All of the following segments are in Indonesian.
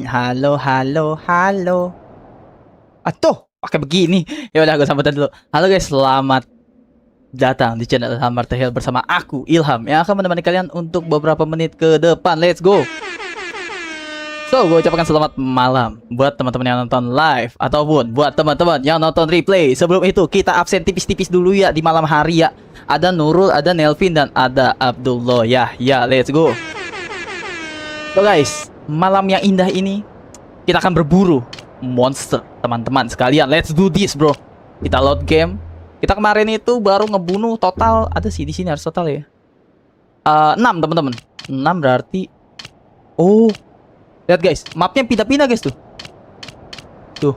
Halo, halo, halo. Atuh, pakai begini. Ya udah, gue sambutan dulu. Halo guys, selamat datang di channel Ilham Martahil bersama aku Ilham yang akan menemani kalian untuk beberapa menit ke depan. Let's go. So, gue ucapkan selamat malam buat teman-teman yang nonton live ataupun buat teman-teman yang nonton replay. Sebelum itu, kita absen tipis-tipis dulu ya di malam hari ya. Ada Nurul, ada Nelvin, dan ada Abdullah ya. Ya, let's go. So guys, malam yang indah ini kita akan berburu monster, teman-teman sekalian. Let's do this, bro. Kita load game. Kita kemarin itu baru ngebunuh total, ada sih di sini harus total ya. 6 teman-teman. 6 berarti. Oh, lihat guys, mapnya pindah-pindah guys tuh. Tuh.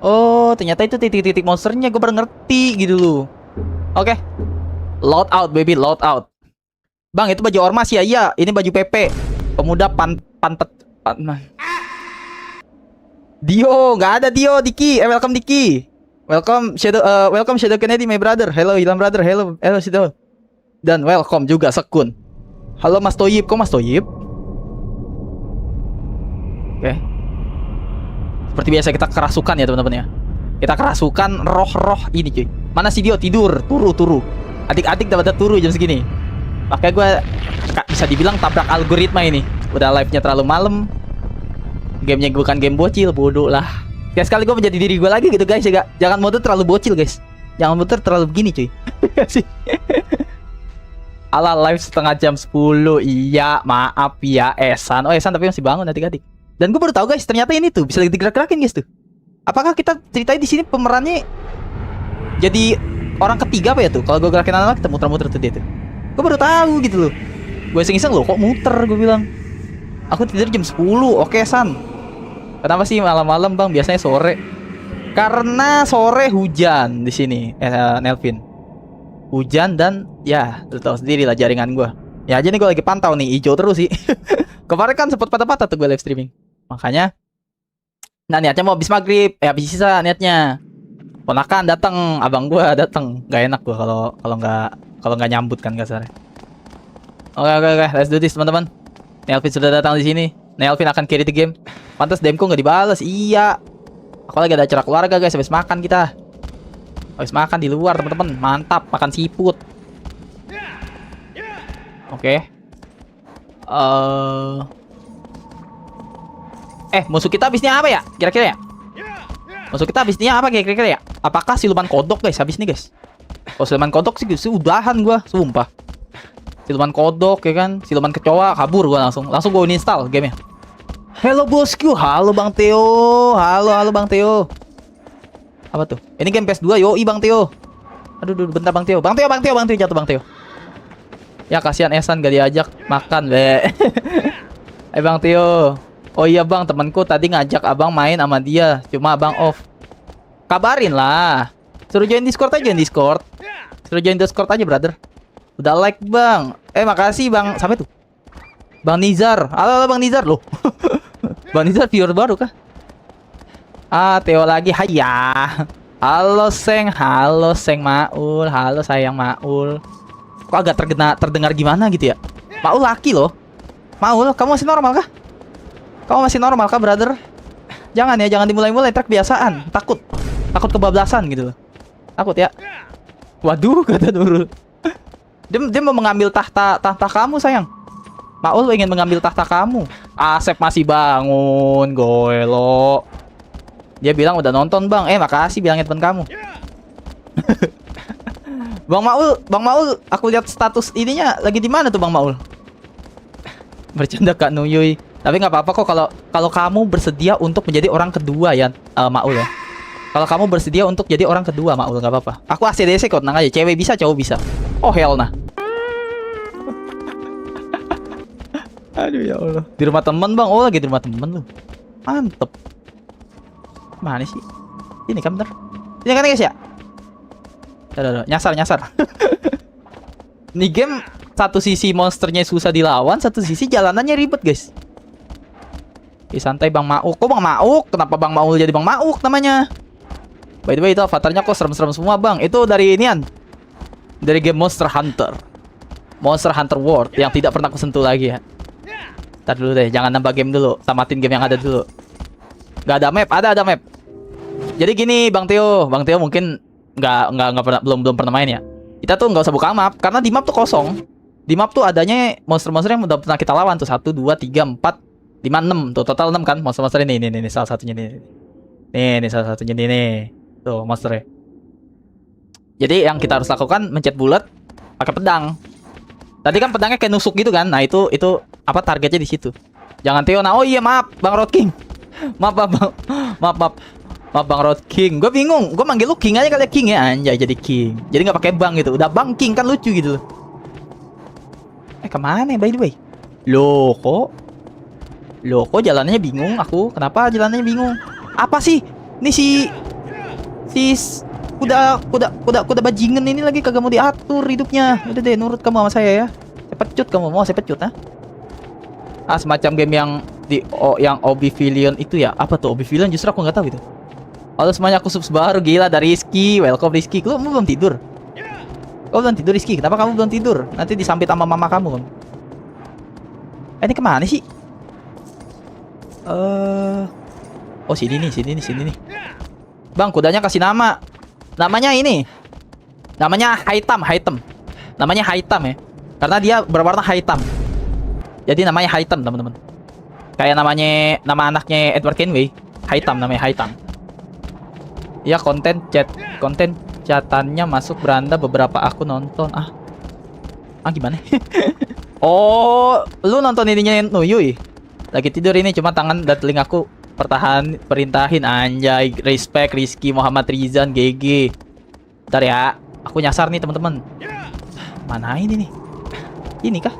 Oh, ternyata itu titik-titik monsternya. Gue baru ngerti gitu loh. Oke. Load out baby, load out. Bang, itu baju ormas ya? Iya, ini baju PP. Pemuda pantet. Dio, nggak ada Dio, Diki. Welcome Diki. Welcome Shadow Kennedy, my brother. Hello Ilham brother. Hello Shadow. Dan welcome juga Sekun. Halo Mas Toyib, kok Mas Toyib? Oke. Seperti biasa kita kerasukan ya teman-teman ya. Kita kerasukan roh-roh ini cuy. Mana si Dio? Tidur, turu. Adik-adik dapat turu jam segini. Makanya gue bisa dibilang tabrak algoritma ini. Udah live-nya terlalu malam. Gamenya bukan game bocil, bodoh lah. Ya sekali gue menjadi diri gue lagi gitu guys ya. Jangan mode terlalu bocil guys. Jangan mode terlalu begini cuy. Ala live setengah jam 10. Iya maaf ya Esan. Oh Esan tapi masih bangun adik-adik. Dan gue baru tahu guys, ternyata ini tuh bisa digerak-gerakin guys tuh. Apakah kita ceritain di sini pemerannya jadi orang ketiga apa ya tuh? Kalau gue gerakin anak kita muter-muter tuh dia tuh. Gue baru tahu gitu loh. Gue iseng-iseng loh kok muter, gue bilang. Aku tidur jam 10. Oke San. Kenapa sih malam-malam bang? Biasanya sore. Karena sore hujan di sini, Nelvin. Hujan dan ya, lu tahu sendiri lah jaringan gue. Ya aja nih gue lagi pantau nih, hijau terus sih. Kemarin kan sempat patah-patah tuh gue live streaming. Makanya, nah niatnya mau habis maghrib, habis sisa niatnya. Ponakan datang, abang gue datang. Gak enak gue kalau nggak nyambut kan kasarnya. Oke, let's do this teman-teman. Nelvin sudah datang di sini. Nelvin akan carry the game. Pantas demku nggak dibales. Iya. Aku lagi ada acara keluarga guys. Habis makan kita. Habis makan di luar teman-teman. Mantap. Makan siput. Oke. Musuh kita habisnya apa ya? Kira-kira ya? Musuh kita habisnya apa kira-kira ya? Apakah siluman kodok guys? Habis nih guys. Kalau siluman kodok sih udahan gua, sumpah. Siluman kodok ya kan, siluman kecoa kabur gua langsung gua uninstall gamenya. Halo bosku, halo Bang Theo, halo Bang Theo. Apa tuh? Ini game PS2 yoi Bang Theo. Aduh, bentar Bang Theo. Bang Theo jatuh Bang Theo. Ya kasihan Esan gak diajak makan be. Bang Theo. Oh iya Bang, temanku tadi ngajak abang main sama dia, cuma abang off. Kabarin lah. Suruh join Discord aja, brother. Udah like bang. Makasih bang. Sampai tuh Bang Nizar. Halo Bang Nizar loh. Bang Nizar viewer baru kah? Theo lagi. Hayya. Halo Seng Maul. Halo sayang Maul. Kok agak terdengar gimana gitu ya? Maul laki loh. Maul, kamu masih normal kah? Brother? Jangan dimulai-mulai, kebiasaan. Takut kebablasan gitu loh. Takut ya. Waduh, kata Nurul. Dia mau mengambil tahta kamu sayang. Maul ingin mengambil tahta kamu. Asep masih bangun, goelo. Dia bilang udah nonton bang. Makasih bilangnya teman kamu. Bang Maul, aku lihat status ininya lagi di mana tuh Bang Maul? Bercanda Kak Nuyuy. Tapi nggak apa-apa kok kalau kamu bersedia untuk menjadi orang kedua ya, Maul ya. Kalau kamu bersedia untuk jadi orang kedua Maul nggak apa-apa. Aku ACDC kok, tenang aja. Cewek bisa, cowok bisa. Oh hell nah. Aduh ya Allah. Di rumah temen bang. Oh lagi di rumah temen lu. Mantep. Mana sih? Ini kan bener. Ini kan guys ya. Udah. Nyasar. Ini game satu sisi monsternya susah dilawan, satu sisi jalanannya ribet guys. Santai Bang Mauk. Kok Bang Mauk? Kenapa Bang Maul jadi Bang Mauk namanya? By the way itu avatarnya kok serem-serem semua bang. Itu dari inian. Dari game Monster Hunter World yang tidak pernah aku sentuh lagi ya. Ntar dulu deh, jangan nambah game dulu. Tamatin game yang ada dulu. Gak ada map, ada map. Jadi gini Bang Teo mungkin nggak pernah belum pernah main ya. Kita tuh nggak usah buka map karena di map tuh kosong. Di map tuh adanya monster-monster yang udah pernah kita lawan tuh 1 2 3 4 5 6 tuh total 6 kan monster-monster ini. Nih salah satunya nih. Nih salah satunya nih. Tuh monsternya. Jadi yang kita harus lakukan mencet bulat pakai pedang. Tadi kan pedangnya kayak nusuk gitu kan. Nah, itu apa targetnya di situ. Jangan Teo. Nah, oh iya maaf Bang Road King. Maaf Bang Road King. Gue bingung. Gue manggil lu King aja kali ya, King ya. Anjay jadi King. Jadi nggak pakai Bang gitu. Udah Bang King kan lucu gitu. Kemana by the way? Loh kok jalannya bingung aku. Kenapa jalannya bingung? Apa sih? Ini si kuda bajingan ini lagi kagak mau diatur hidupnya. Udah deh nurut kamu sama saya ya. Saya pecut kamu, mau saya pecut ha? Semacam game yang Oblivion itu ya. Apa tuh Oblivion? Justru aku nggak tahu itu. Halo semuanya, aku subs baru gila dari Rizky. Welcome Rizky. Kamu belum tidur? Kau belum tidur Rizky? Kenapa kamu belum tidur? Nanti disambit sama mama kamu. Ini kemana sih? Oh sini nih. Bang, kudanya kasih nama. Namanya ini. Namanya Hitam. Namanya Hitam ya. Karena dia berwarna hitam. Jadi namanya Hitam, teman-teman. Kayak nama anaknya Edward Kenway. Hitam namanya Hitam. Ya, konten chatannya masuk beranda beberapa aku nonton. Gimana? Oh, lu nonton ininya Nuyuy. Lagi tidur ini cuma tangan dan telingaku perintahin. Anjay, respect Rizky Muhammad Rizan GG. Bentar ya, aku nyasar nih teman-teman. Mana ini nih? Ini kah?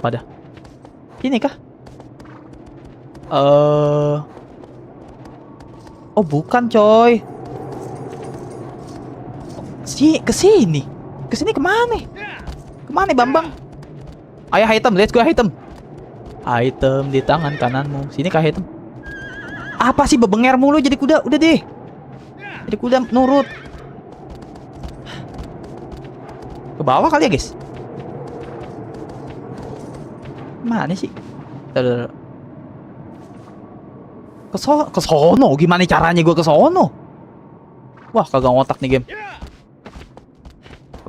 Pada. Ini kah? Oh bukan coy. Kesini kemana? Kemana Bambang? Ayo Hitam, let's go Hitam. Hitam di tangan kananmu. Sini kah Hitam? Apa sih bebenger mulu jadi kuda? Udah deh. Jadi kuda nurut. Ke bawah kali ya guys. Mana sih? Ke sono. Gimana caranya gue ke sono? Wah, kagak ngotak nih game.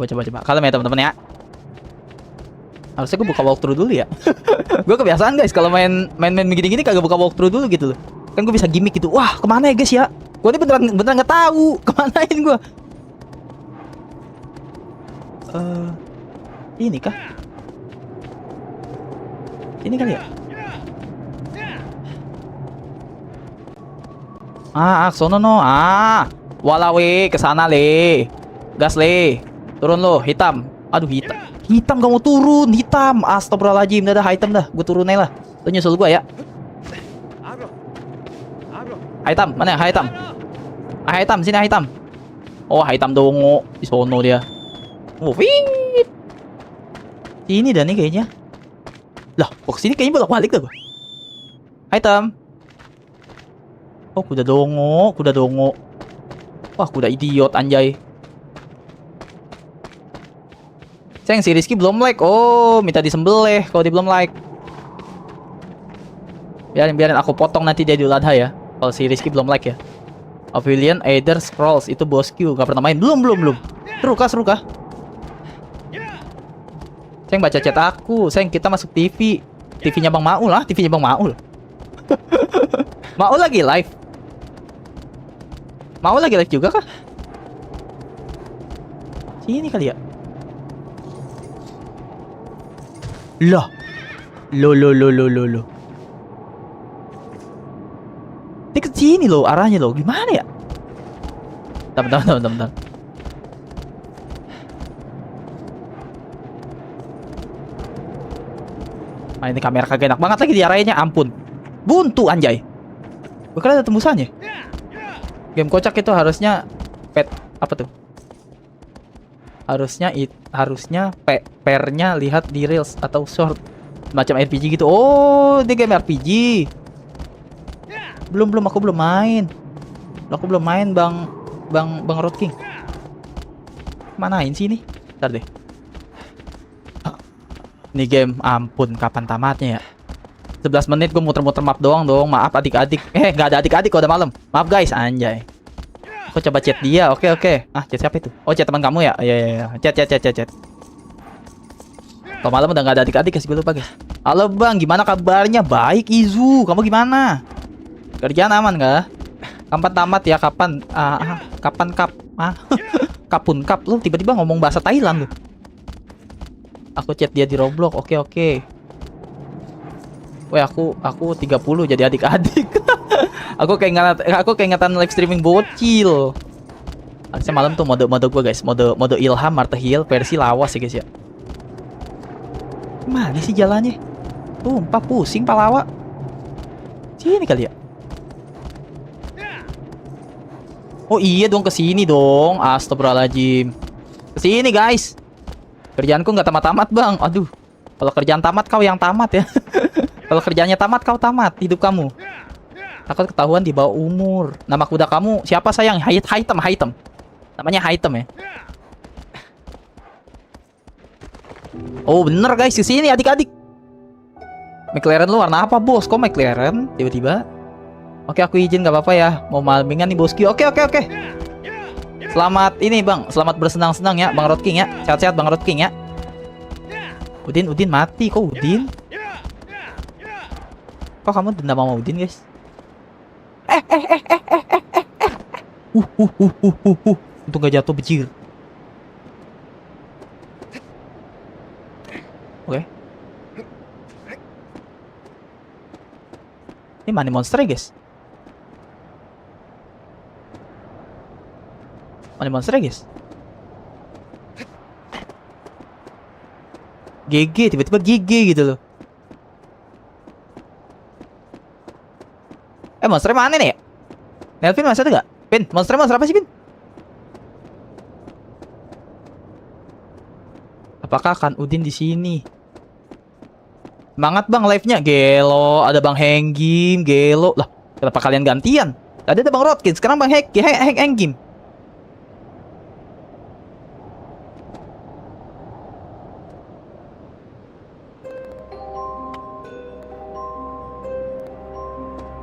Coba. Kalem ya teman-teman ya. Harusnya gue buka walkthrough dulu ya. Gue kebiasaan guys kalau main gini-gini kagak buka walkthrough dulu gitu loh. Kan gue bisa gimmick gitu. Wah, kemana ya guys ya? Gue ini beneran nggak tahu kemanain gue. Ini kah? Ini kali ya? Sono no. Walawe kesana le. Gas le. Turun lo, Hitam. Aduh, Hitam gak mau turun, Hitam. Astagfirullahaladzim, dah Hitam dah. Gue turun aja lah. Lu nyusul gue ya. Hitam, mana ya? Hitam. Hitam, sini Hitam. Oh, Hitam dongo. Di sono dia. Wih. Sini dah nih kayaknya. Lah, kok sini kayaknya bolak-balik dah gue. Hitam. Oh, kuda dongo. Wah, kuda idiot anjay. Sayang si Rizky belum like. Oh, minta disembelih kalau dia belum like. Biarin aku potong nanti dia di Idul Adha ya. Kalau si Rizky belum like ya. Oblivion Either Scrolls itu bos Q, gak pernah main. Belum. Seru kah? Sayang baca chat aku. Sayang kita masuk TV. TV-nya Bang Maul lah, TV-nya Bang Maul. Maul lagi live. Maul lagi live juga kah? Sini kali ya. Loh. Ini ke sini loh arahnya loh. Gimana ya? Bentar. Ini kamera kagak enak banget lagi diarahinnya. Ampun. Buntu anjay. Gue kira ada tembusannya. Game kocak itu harusnya apa tuh? Harusnya pairnya lihat di reels atau short macam RPG gitu. Oh, dia game RPG. Aku belum main. Bang Road King. Manain sih ini? Ntar deh. Ini game, ampun, kapan tamatnya ya? 11 menit gue muter-muter map doang dong. Maaf adik-adik. Gak ada adik-adik kalau udah malam. Maaf guys, anjay. Aku coba chat dia. Oke. Ah, chat siapa itu? Oh, chat teman kamu ya? Iya. Chat. Kalau malam udah gak ada adik-adik, guys. Gue lupa, guys. Halo bang, gimana kabarnya? Baik, Izu. Kamu gimana? Kerjaan aman gak? Kapan tamat ya? Kapan? Kapan kap? Kapun kap? Lu tiba-tiba ngomong bahasa Thailand lu. Aku chat dia di Roblox. Oke. Weh, aku 30 jadi adik-adik. Aku keingetan live streaming bocil. Harusnya malam tuh mode gue, guys. Mode Ilham Martha Hill versi lawas ya, guys ya. Mana sih jalannya? Tumpah pusing palawa. Sini kali ya. Oh iya dong, kesini dong. Astagfirullahaladzim. Kesini guys. Kerjaanku nggak tamat-tamat bang. Aduh. Kalau kerjaan tamat kau yang tamat ya. Kalau kerjaannya tamat kau tamat hidup kamu. Takut ketahuan di bawah umur. Nama kuda kamu siapa sayang? Haitem. Namanya Haitem ya. Oh bener guys, kesini adik-adik. McLaren lu warna apa bos? Kok McLaren tiba-tiba? Oke, aku izin gak apa-apa ya. Mau malmingan nih bosku. Oke. Selamat ini bang. Selamat bersenang-senang ya Bang Road King ya. Sehat-sehat Bang Road King ya. Udin mati. Kok Udin? Kok kamu dendam sama Udin guys? Untung gak jatuh bejir. Oke. Ini mana monster ya guys? Guys. GG, tiba-tiba GG gitu loh. Monsternya mana nih ya? Nelvin masih ada gak? Pin, monster apa sih Pin? Apakah akan Udin di sini? Semangat bang live-nya. Gelo, ada Bang Henggim, Gelo. Lah, kenapa kalian gantian? Tadi ada Bang Rodkin, sekarang Bang Henggim.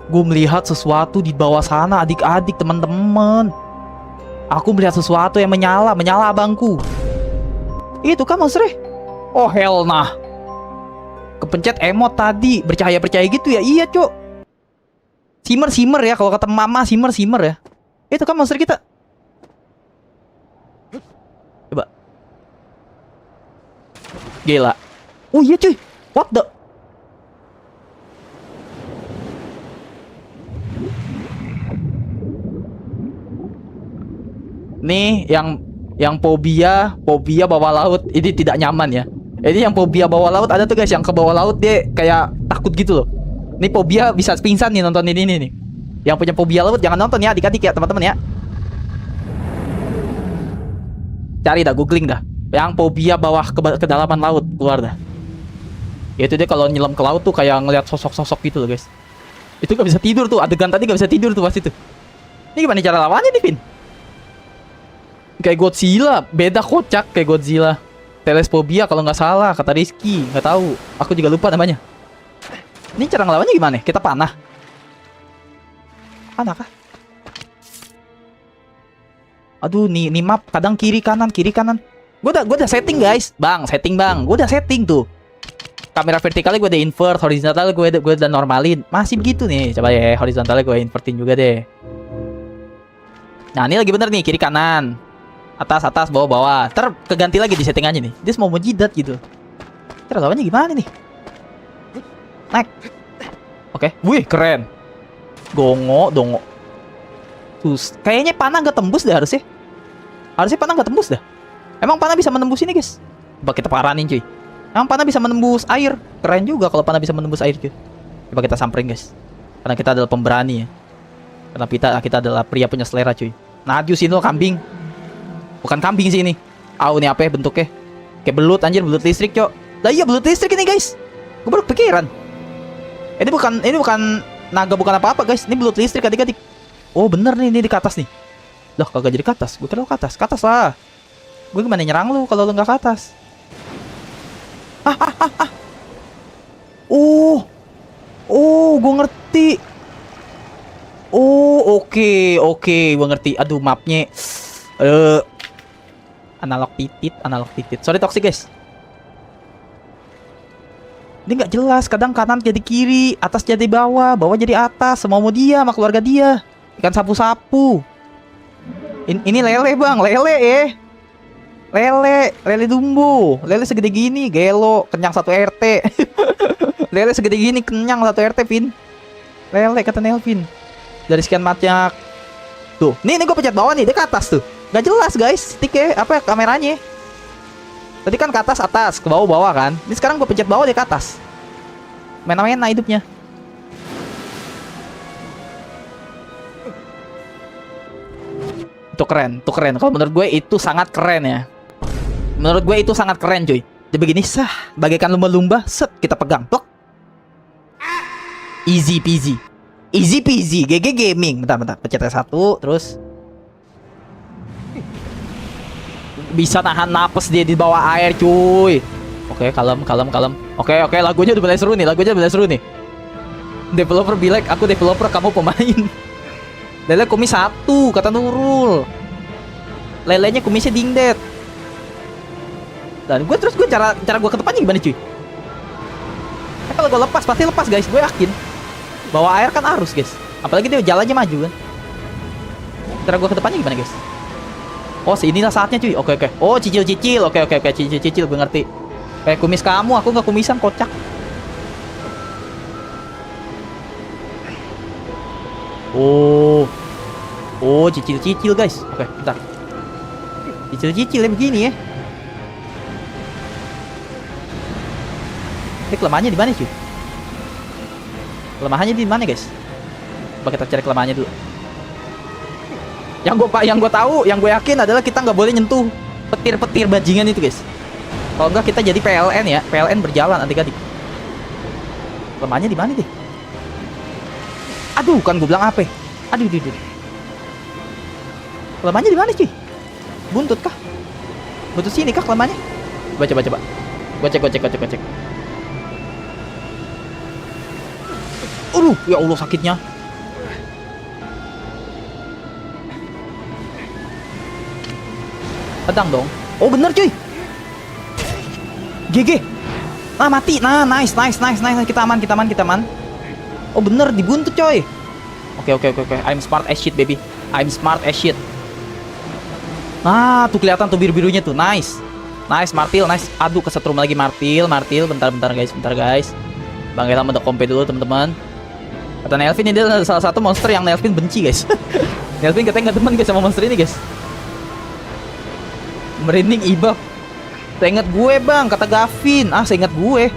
Gue melihat sesuatu di bawah sana adik-adik teman-teman. Aku melihat sesuatu yang menyala abangku. Itu kan monsternya. Oh hell nah. Kepencet emot tadi bercahaya gitu ya. Iya cok. Simmer ya kalau kata mama, simmer ya. Itu kan monster kita. Coba. Gila. Oh iya cuy. What the? Nih yang fobia bawah laut ini tidak nyaman ya. Ini yang fobia bawah laut ada tuh guys, yang ke bawah laut dia kayak takut gitu loh. Ini fobia bisa pingsan nih nonton ini nih. Yang punya fobia laut jangan nonton ya adik-adik ya teman-teman ya. Cari dah, googling dah. Yang fobia bawah ke kedalaman laut, keluar dah. Itu dia kalau nyelam ke laut tuh kayak ngeliat sosok-sosok gitu loh guys. Itu gak bisa tidur tuh, adegan tadi gak bisa tidur tuh pasti tuh. Ini gimana cara lawannya nih Pin? Kayak Godzilla, beda kocak kayak Godzilla. Telesphobia kalau nggak salah kata Rizky, nggak tahu. Aku juga lupa namanya. Ini cara ngelawannya gimana? Kita panah. Panah kah? Aduh, nih map kadang kiri kanan. Gue udah setting guys, bang. Gue udah setting tuh. Kamera vertikalnya gue udah invert, horizontal gue udah normalin. Masih begitu nih. Coba ya, horizontalnya gue invertin juga deh. Nah ini lagi bener nih, kiri kanan. Atas, bawah. Ntar keganti lagi di settingannya nih. Dia mau jidat gitu. Cara lawannya gimana nih? Naik. Oke. Wih, keren. Dongo. Terus, kayaknya panah gak tembus dah harusnya. Panah gak tembus dah. Emang panah bisa menembus ini guys? Coba kita paranin cuy. Emang panah bisa menembus air. Keren juga kalau panah bisa menembus air cuy. Coba kita samperin guys. Karena kita adalah pemberani ya. Karena kita adalah pria punya selera cuy. Najus ini lo kambing. Bukan kambing sih ini. Ini apa ya bentuknya? Kayak belut anjir, belut listrik, cok. Lah iya belut listrik ini, guys. Gue baru kepikiran. Ini bukan naga, bukan apa-apa, guys. Ini belut listrik adik-adik. Oh, bener nih, ini di atas nih. Loh, kagak jadi ke atas. Gue kira lo ke atas. Ke atas lah. Gue gimana nyerang lu kalau lu nggak ke atas? Oh, gue ngerti. Oh, oke, gue ngerti. Aduh, mapnya analog titit. Sorry toxic guys. Ini nggak jelas. Kadang kanan jadi kiri, atas jadi bawah, bawah jadi atas. Semua mau dia sama keluarga dia. Ikan sapu-sapu. Ini lele bang, lele dumbo, lele segede gini, gelo, kenyang satu RT. Lele segede gini, kenyang satu RT, Vin. Lele kata Nelvin. Dari sekian banyak. Tuh, nih gue pencet bawah nih, dia ke atas tuh. Gak jelas guys, sticknya apa ya, kameranya. Tadi kan ke atas, ke bawah kan. Ini sekarang gue pencet bawah dia ke atas. Mena-mena hidupnya. Itu keren. Kalau menurut gue itu sangat keren ya. Menurut gue itu sangat keren cuy. Dia begini, bagaikan lumba-lumba, set, kita pegang, plok. Easy peasy, GG Gaming. Bentar, pencet satu, terus bisa nahan napas dia di bawah air cuy. Oke, kalem. Oke, lagunya udah mulai seru nih. Developer bilang, aku developer, kamu pemain. Lele kumis satu, kata Nurul. Lelenya kumisnya dingdet. Dan gue cara gue ke depannya gimana cuy? Kalau gue lepas, pasti lepas guys, gue yakin. Bawa air kan arus guys. Apalagi dia jalannya maju kan. Cara gue ke depannya gimana guys? Oh, inilah saatnya cuy. Oke. Oh, cicil. Oke. Cicil, gue ngerti. Kayak kumis kamu, aku nggak kumisan, kocak. Oh, cicil guys. Oke, bentar. Cicil ya begini ya. Ini kelemahannya di mana cuy? Kelemahannya di mana guys? Coba kita cari kelemahannya dulu. Yang gue tahu, yang gue yakin adalah kita nggak boleh nyentuh petir-petir bajingan itu guys. Kalau enggak kita jadi PLN ya, PLN berjalan adik-adik. Kelemahannya di mana deh? Aduh, kan gue bilang apa? Aduh. Kelemahannya di mana cuy? Buntut kah? Buntut sini kah kelemahannya? Coba. Gue cek. Ya Allah sakitnya. Pedang dong. Oh bener cuy. GG. Nah mati. Nah nice. Kita aman. Oh bener dibuntut coy. Oke. I'm smart as shit baby. Nah tuh kelihatan tuh biru-birunya tuh. Nice Martil. Nice. Aduh kesetrum lagi Martil. Bentar guys. Bang Ilham udah kompe dulu teman-teman. Kata Nelvin ini adalah salah satu monster yang Nelvin benci guys. Nelvin katanya nggak teman guys sama monster ini guys. Merinding ibab. Seingat gue bang, kata Gavin. Seingat gue.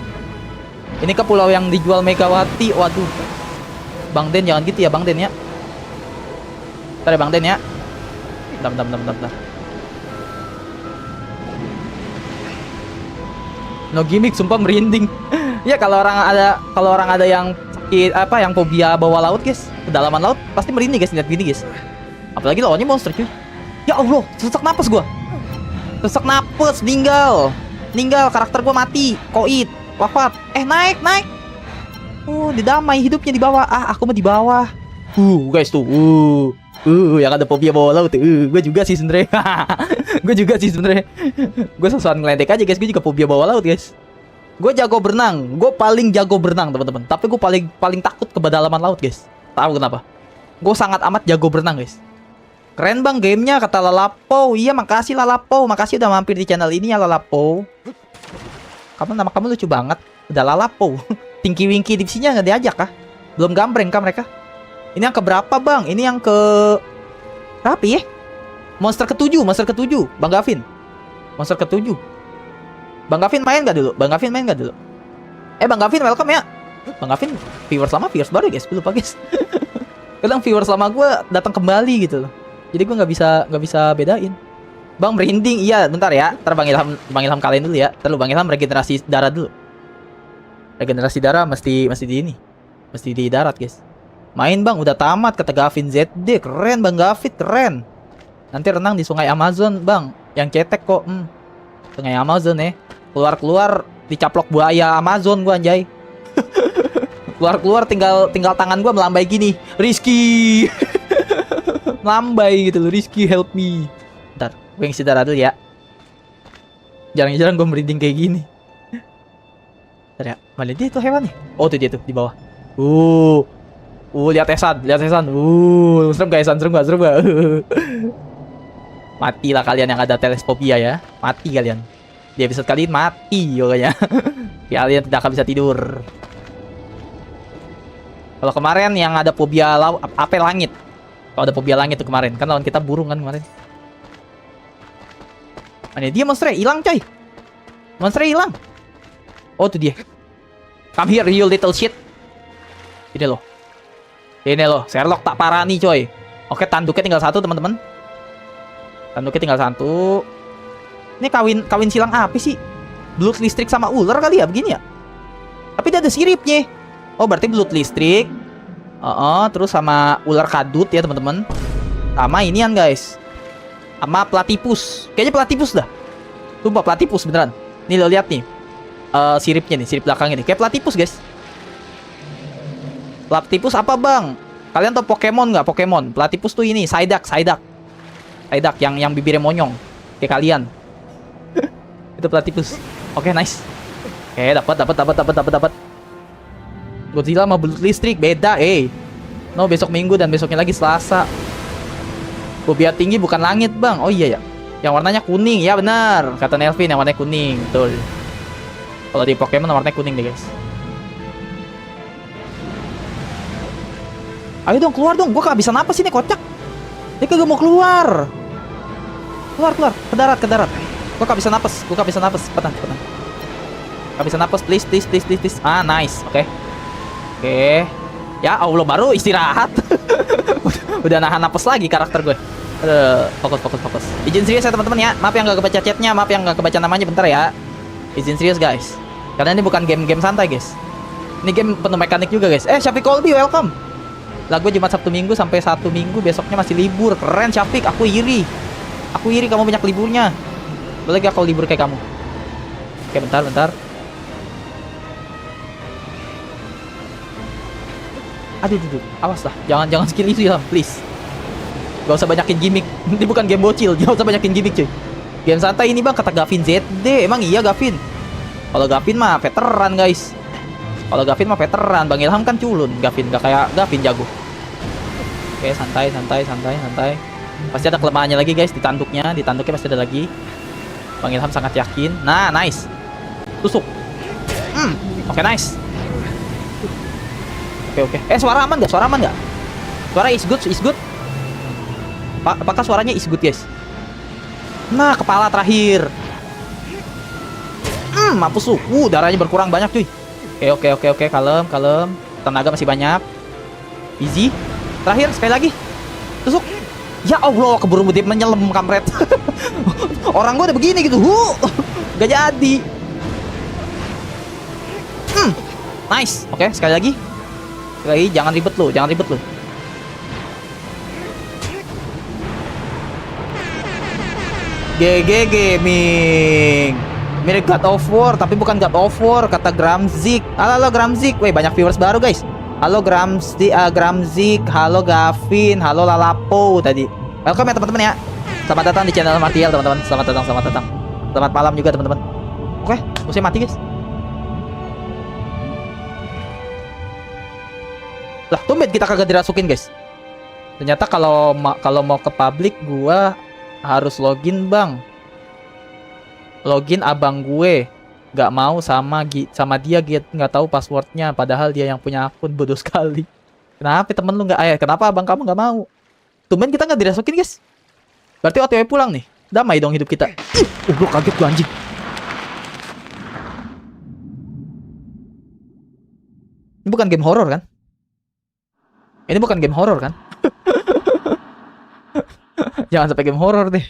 Ini ke pulau yang dijual Megawati. Waduh. Bang Den jangan gitu ya Bang Den ya. Bentar ya Bang Den ya. Bentar. No gimmick, sumpah merinding. Ya kalau orang ada yang yang fobia bawah laut guys, kedalaman laut pasti merinding guys lihat gini guys. Apalagi lawannya monster cuy. Ya Allah, sesak napas gua. Meninggal karakter gua mati, koit, wafat. Naik. Didamai hidupnya di bawah. Aku mah di bawah. Guys tuh. Yang ada fobia bawah laut tuh. Gue juga sih sebenarnya. Gue sosokan ngeledek aja guys, gue juga fobia bawah laut guys. Gue jago berenang, gue paling jago berenang teman-teman. Tapi gue paling takut ke kedalaman laut guys. Tahu kenapa? Gue sangat amat jago berenang guys. Keren bang gamenya kata Lalapo. Iya makasih Lalapo, makasih udah mampir di channel ini ya Lalapo. Nama kamu lucu banget. Udah Lalapo. Tinky Winky divisinya nggak diajak kah? Belum gambreng kah mereka? Ini yang keberapa bang? Ini yang ke berapa ya? Monster ke-7 Bang Gavin. Monster ke-7. Bang Gavin main gak dulu? Bang Gavin welcome ya. Bang Gavin viewers baru guys, lupa guys. Kadang viewers lama gue datang kembali gitu loh. Jadi gue nggak bisa bedain. Bang merinding, iya bentar ya. Ntar Bang Ilham kalian dulu ya. Ntar Bang Ilham regenerasi darah dulu. Regenerasi darah mesti di darat guys. Main bang, udah tamat kata Gavin ZD. Keren Bang Gavin, keren. Nanti renang di sungai Amazon bang. Yang cetek kok. Sungai Amazon ya. Keluar Dicaplok buaya Amazon gua anjay. Keluar tinggal tangan gua melambai gini. Rizky. Melambai gitu loh. Rizky help me. Bentar, gue ngisi darah dulu ya. Jarang-jarang gue merinding kayak gini. Bentar ya, mana dia tuh hewan nih? Oh tuh dia tuh di bawah. Lihat Esan. Serem gak Esan? Serem gak? Matilah kalian yang ada teleskopia ya. Mati kalian. Di episode kali ini mati pokoknya. Kalian tidak akan bisa tidur. Kalau kemarin yang ada fobia apa langit. Kalau ada fobia langit tuh kemarin. Kan lawan kita burung kan kemarin. Mana dia monsternya? Hilang coy. Monsternya hilang. Oh tuh dia. Come here you little shit. Ini loh. Sherlock tak parah nih coy. Oke, tanduknya tinggal satu teman-teman. Ini kawin silang apa sih? Blood listrik sama ular kali ya begini ya? Tapi dia ada siripnya. Oh berarti blood listrik. Terus sama ular kadut ya teman-teman. Sama inian guys. Sama platypus. Kayaknya platypus dah. Sumpah platypus beneran. Nih lo lihat nih. Siripnya nih, sirip belakangnya nih. Kayak platypus guys. Platypus apa bang? Kalian tau Pokemon nggak? Pokemon. Platypus tuh ini, Psyduck yang bibirnya monyong. Kayak kalian. Itu platypus. Oke, nice. Oke, dapat. Godzilla sama blood listrik beda, No, besok Minggu dan besoknya lagi Selasa. Fobia tinggi bukan langit, Bang. Oh iya ya. Yang warnanya kuning. Ya benar. Kata Nelvin yang warnanya kuning. Betul. Kalau di Pokemon warnanya kuning deh, guys. Ayo dong, keluar dong. Gua kehabisan napas ini, kocak. Dia kagak mau keluar. Keluar. Ke darat. Gua kehabisan napas. Cepetan. Kehabisan napas, please. Ah, nice. Oke. Ya Allah, baru istirahat. Udah nahan napas lagi karakter gue. Fokus. Izin serius ya teman-teman ya. Maaf yang gak kebaca chatnya, maaf yang gak kebaca namanya, bentar ya. Izin serius guys. Karena ini bukan game santai guys. Ini game penuh mekanik juga guys. Syafiq Kolbi, welcome. Lah gue Jumat Sabtu Minggu sampai Sabtu Minggu, besoknya masih libur. Keren Syafiq, aku iri kamu banyak liburnya. Boleh gak kalau libur kayak kamu? Oke, bentar. Aduh, awas lah, jangan skill itu ya, please. Gak usah banyakin gimmick. Ini bukan game bocil, gak usah banyakin gimmick cuy. Game santai ini bang, kata Gavin ZD. Emang iya Gavin? Kalau Gavin mah veteran guys. Bang Ilham kan culun. Gavin gak kayak Gavin jago. Oke, santai. Pasti ada kelemahannya lagi guys, ditanduknya pasti ada lagi. Bang Ilham sangat yakin. Nah, nice. Tusuk. Oke, nice. Oke. Suara aman nggak? Suara is good. Apakah suaranya is good, guys? Nah, kepala terakhir. Mampus lu. Darahnya berkurang banyak, cuy. Oke. Kalem. Tenaga masih banyak. Easy. Terakhir, sekali lagi. Tusuk. Ya Allah, keburu dia menyelam, kampret. Orang gua udah begini gitu. Gak jadi. Nice. Oke, sekali lagi. Jangan ribet lu. GG Gaming. Mirip God of War, tapi bukan God of War, kata Gramzik. Halo Gramzik. Weh, banyak viewers baru guys. Halo Gramzik, halo Gavin, halo Lalapo tadi. Welcome ya teman-teman ya. Selamat datang di channel Martial teman-teman. Selamat datang. Selamat malam juga teman-teman. Oke, musuhnya mati guys. Lah, tumben kita kagak dirasukin guys. Ternyata kalau mau ke publik gua harus login bang. Login abang gue. Gak mau sama dia nggak tahu passwordnya. Padahal dia yang punya akun, bodoh sekali. Kenapa temen lu nggak? Kenapa abang kamu nggak mau? Tumben kita nggak dirasukin guys. Berarti OTW pulang nih. Damai dong hidup kita. Gue kaget gue anjing. Ini bukan game horor kan? Jangan sampai game horor deh.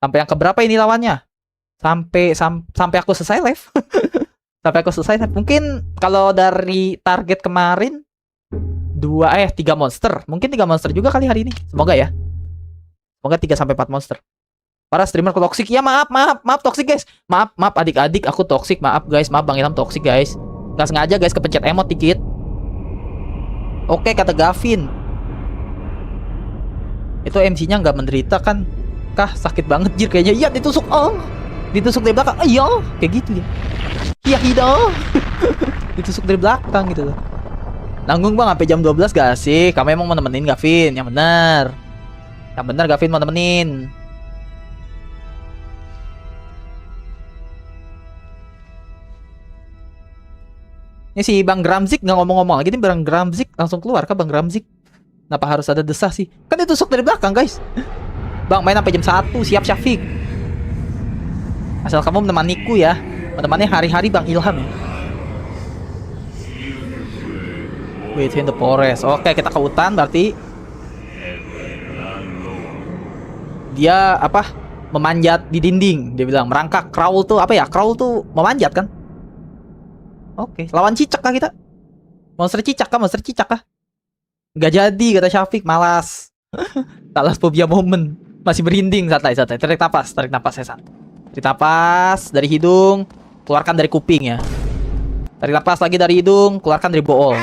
Sampai yang keberapa ini lawannya? Sampai aku selesai live. Mungkin kalau dari target kemarin 3 monster. Mungkin 3 monster juga kali hari ini. Semoga ya. Semoga 3 sampai 4 monster. Para streamer toksik. Ya maaf toksik guys. Maaf adik-adik, aku toksik. Maaf guys, maaf Bang Ilham toksik guys. Nggak sengaja guys, kepencet emot dikit. Oke, kata Gavin. Itu MC-nya nggak menderita kan? Kah, sakit banget jir kayaknya. Iya, ditusuk. Oh, ditusuk dari belakang. Iya, kayak gitu ya. Iya, hidup. Ditusuk dari belakang gitu loh. Nanggung Bang sampai jam 12 gak sih? Kamu emang mau nemenin Gavin? Yang bener. Yang bener Gavin mau nemenin. Ini si Bang Gramzik nggak ngomong-ngomong lagi nih. Bang Gramzik langsung keluar kah Bang Gramzik? Kenapa harus ada desah sih? Kan ditusuk dari belakang guys. Bang main sampai jam 1. Siap Syafiq. Asal kamu menemaniku ya. Menemani hari-hari Bang Ilham ya. Wait in the forest. Oke, kita ke hutan berarti. Dia apa? Memanjat di dinding. Dia bilang merangkak. Crawl tuh apa ya? Crawl tuh memanjat kan? Oke, lawan cicak kah kita? Monster cicak kah? Nggak jadi kata Syafiq, malas. Talas fobia momen. Masih berinding, santai. Tarik napas Sesan. Tarik napas dari hidung, keluarkan dari kuping ya. Tarik napas lagi dari hidung, keluarkan dari bool.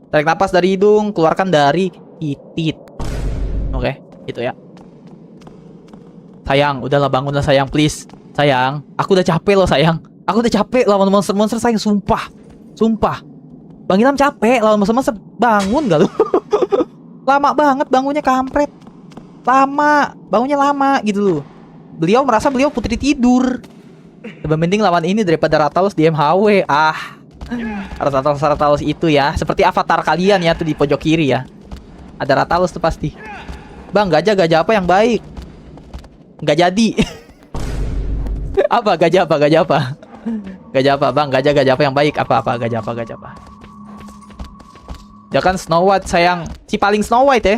Tarik napas dari hidung, keluarkan dari titit. Oke, itu ya. Sayang, udahlah bangunlah sayang, please. Sayang, aku udah capek loh sayang. Aku udah capek lawan monster-monster sayang, sumpah. Bang Ilham capek lawan monster-monster. Bangun gak lu? Lama banget bangunnya kampret. Bangunnya lama gitu loh. Beliau merasa beliau putri tidur. Lebih mending lawan ini daripada Rathalos di MHW. Rathalos itu ya. Seperti avatar kalian ya tuh di pojok kiri ya. Ada Rathalos tuh pasti. Bang, gajah apa yang baik? Nggak jadi. Gajah apa? Gajah apa Bang? Gajah apa yang baik? Apa? Gajah apa? Ya kan Snow White sayang. Si paling Snow White ya.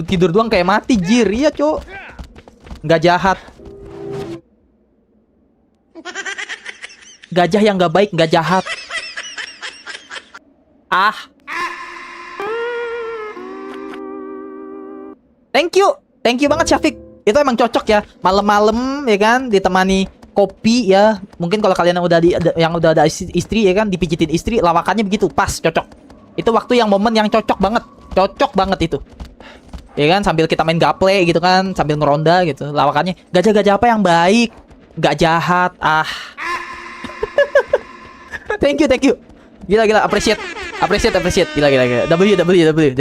Tidur doang kayak mati jir. Iya cok. Nggak jahat. Gajah yang nggak baik, nggak jahat. Thank you banget Syafiq. Itu emang cocok ya. Malam-malam ya kan ditemani kopi ya. Mungkin kalau kalian yang udah ada istri ya kan, dipijitin istri, lawakannya begitu pas, cocok. Itu waktu yang momen yang cocok banget itu. Ya kan, sambil kita main gaple gitu kan, sambil ngeronda gitu. Lawakannya gajah apa yang baik, nggak jahat. Thank you. Gila, appreciate. Gila.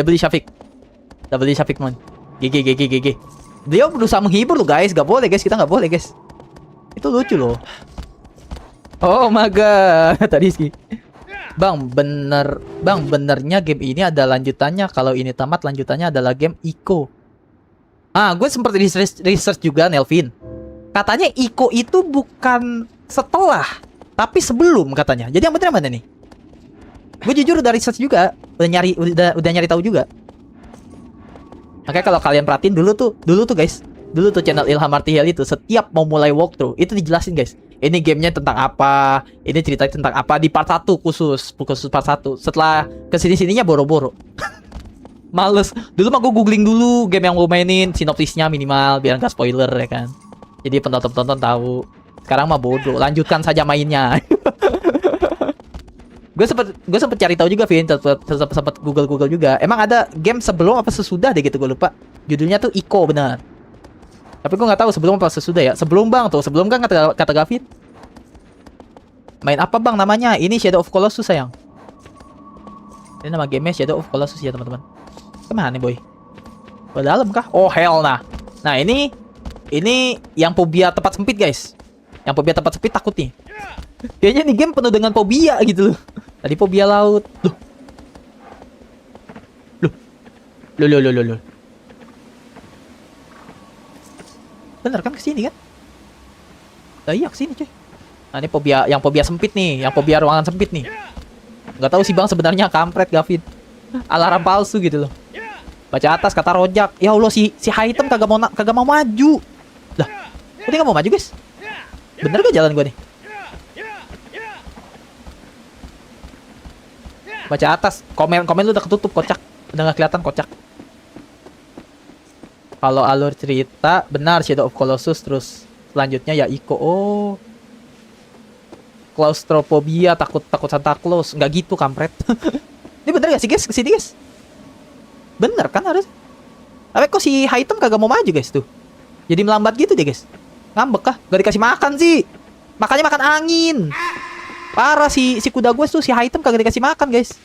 W Syafiq mon. GG. Dia berusaha menghibur lo guys, kita nggak boleh guys. Itu lucu loh. Oh my god, tadi sih. Bang, benernya game ini ada lanjutannya. Kalau ini tamat, lanjutannya adalah game Ico. Gue sempat research juga, Nelvin. Katanya Ico itu bukan setelah, tapi sebelum katanya. Jadi yang bener mana nih? Gue jujur udah research juga, udah nyari tahu juga. Makanya kalau kalian perhatiin dulu tuh guys, channel Ilham Martial itu setiap mau mulai walkthrough itu dijelasin guys. Ini gamenya tentang apa, ini ceritanya tentang apa di part 1 khusus part 1. Setelah kesini-sininya boro-boro. Males. Dulu mah gue googling dulu game yang gue mainin, sinopsisnya minimal biar nggak spoiler ya kan. Jadi penonton tahu. Sekarang mah bodoh, lanjutkan saja mainnya. Gue sempet cari tahu juga, Vin. Sempet Google juga. Emang ada game sebelum apa sesudah deh gitu, gue lupa. Judulnya tuh Ico benar. Tapi gue nggak tahu sebelum apa sesudah ya. Sebelum Bang tuh, sebelum kan kata Gavin. Main apa Bang namanya? Ini Shadow of Colossus sayang. Ini nama gamenya Shadow of Colossus ya teman-teman. Kemana nih boy? Ke dalam kah? Oh hell nah. Nah ini yang fobia tempat sempit guys. Yang fobia tempat sempit takut nih. Kayaknya nih game penuh dengan fobia gitu loh. Tadi fobia laut. Loh. Bener kan kesini kan? Iya kesini cuy. Nah ini yang fobia sempit nih, yang fobia ruangan sempit nih. Nggak tahu sih Bang sebenarnya kampret Gavin. Alarm palsu gitu loh. Baca atas kata rojak. Ya Allah si Haitem kagak mau maju. Lah, kok dia nggak mau maju guys? Bener gak jalan gue nih? Baca atas, komen lu udah ketutup kocak. Udah nggak kelihatan kocak. Kalau alur cerita benar Shadow of Colossus, terus selanjutnya ya Ico. Oh. Claustrophobia, takut Santa Claus. Nggak gitu kampret. Ini bener gak sih guys? Kesini guys. Bener kan harus. Tapi kok si Hitam kagak mau maju guys tuh. Jadi melambat gitu deh guys. Ngambek kah? Gak dikasih makan sih. Makannya makan angin. Parah si kuda gue tuh, si Hitam kagak dikasih makan guys.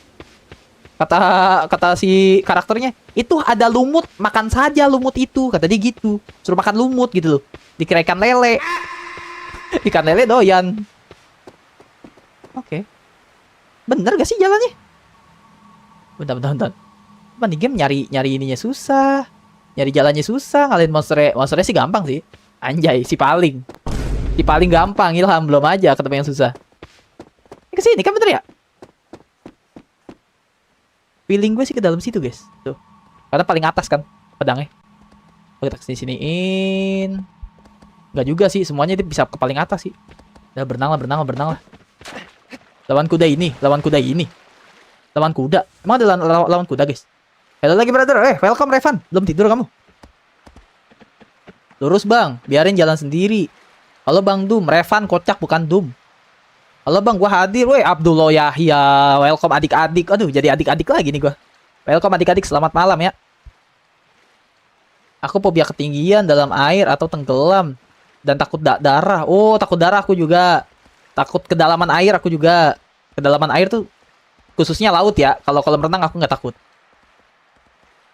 Kata si karakternya, itu ada lumut, makan saja lumut itu. Kata dia gitu. Suruh makan lumut gitu loh. Dikira ikan lele. Ikan lele doyan. Oke. Bener gak sih jalannya? Bentar. Apa nih game nyari ininya susah. Nyari jalannya susah, ngalahin monsternya sih gampang sih. Anjay, si paling gampang, Ilham belum aja ketemu yang susah. Ini kesini kan bener ya? Feeling gue sih ke dalam situ guys. Tuh. Karena paling atas kan pedangnya. Oh, kita kesini-siniin. Enggak juga sih, semuanya itu bisa ke paling atas sih. Udah berenang lah. Lawan kuda ini. Lawan kuda. Emang ada lawan kuda guys? Halo lagi brother. Welcome Revan. Belum tidur kamu? Lurus bang, biarin jalan sendiri. Halo bang Doom, Revan kocak bukan Doom. Halo bang, gua hadir. Woi Abdullah Yahya. Welcome adik-adik. Aduh, jadi adik-adik lagi nih gua. Welcome adik-adik, selamat malam ya. Aku fobia ketinggian, dalam air atau tenggelam. Dan takut darah. Oh, takut darah aku juga. Takut kedalaman air aku juga. Kedalaman air tuh khususnya laut ya. Kalau kolam renang aku nggak takut.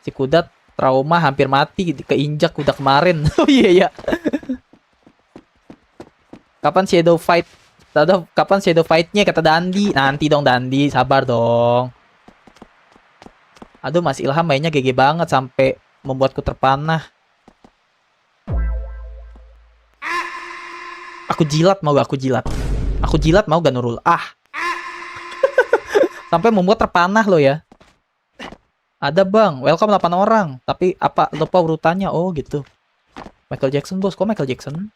Si kuda trauma hampir mati keinjak kuda kemarin. Oh iya. Kapan shadow fight-nya kata Dandi? Nanti dong Dandi, sabar dong. Aduh, Mas Ilham mainnya GG banget sampai membuatku terpanah. Aku jilat mau gak? Aku jilat mau gak Nurul? Sampai membuat terpanah lo ya. Ada bang, welcome 8 orang. Tapi apa lupa urutannya? Oh gitu. Michael Jackson bos, kok Michael Jackson?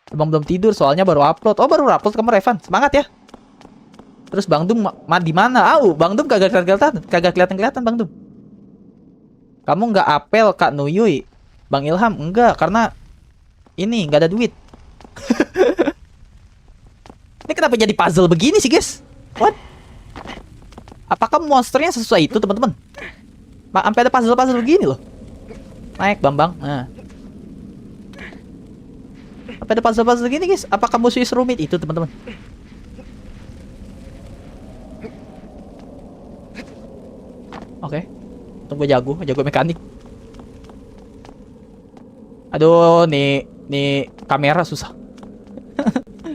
Bang belum tidur soalnya baru upload. Oh baru upload kamu Revan, semangat ya. Terus Bang Dum di mana? Bang Dum kagak kelihatan Bang Dum. Kamu nggak apel Kak Nuyuy? Bang Ilham enggak, karena ini nggak ada duit. Ini kenapa jadi puzzle begini sih guys? What? Apakah monsternya sesuai itu teman-teman? Sampai ada puzzle begini loh. Naik Bambang. Nah. Sampai ada puzzle begini guys. Apakah musuhnya serumit itu teman-teman? Oke. Tunggu jago mekanik. Aduh, nih kamera susah.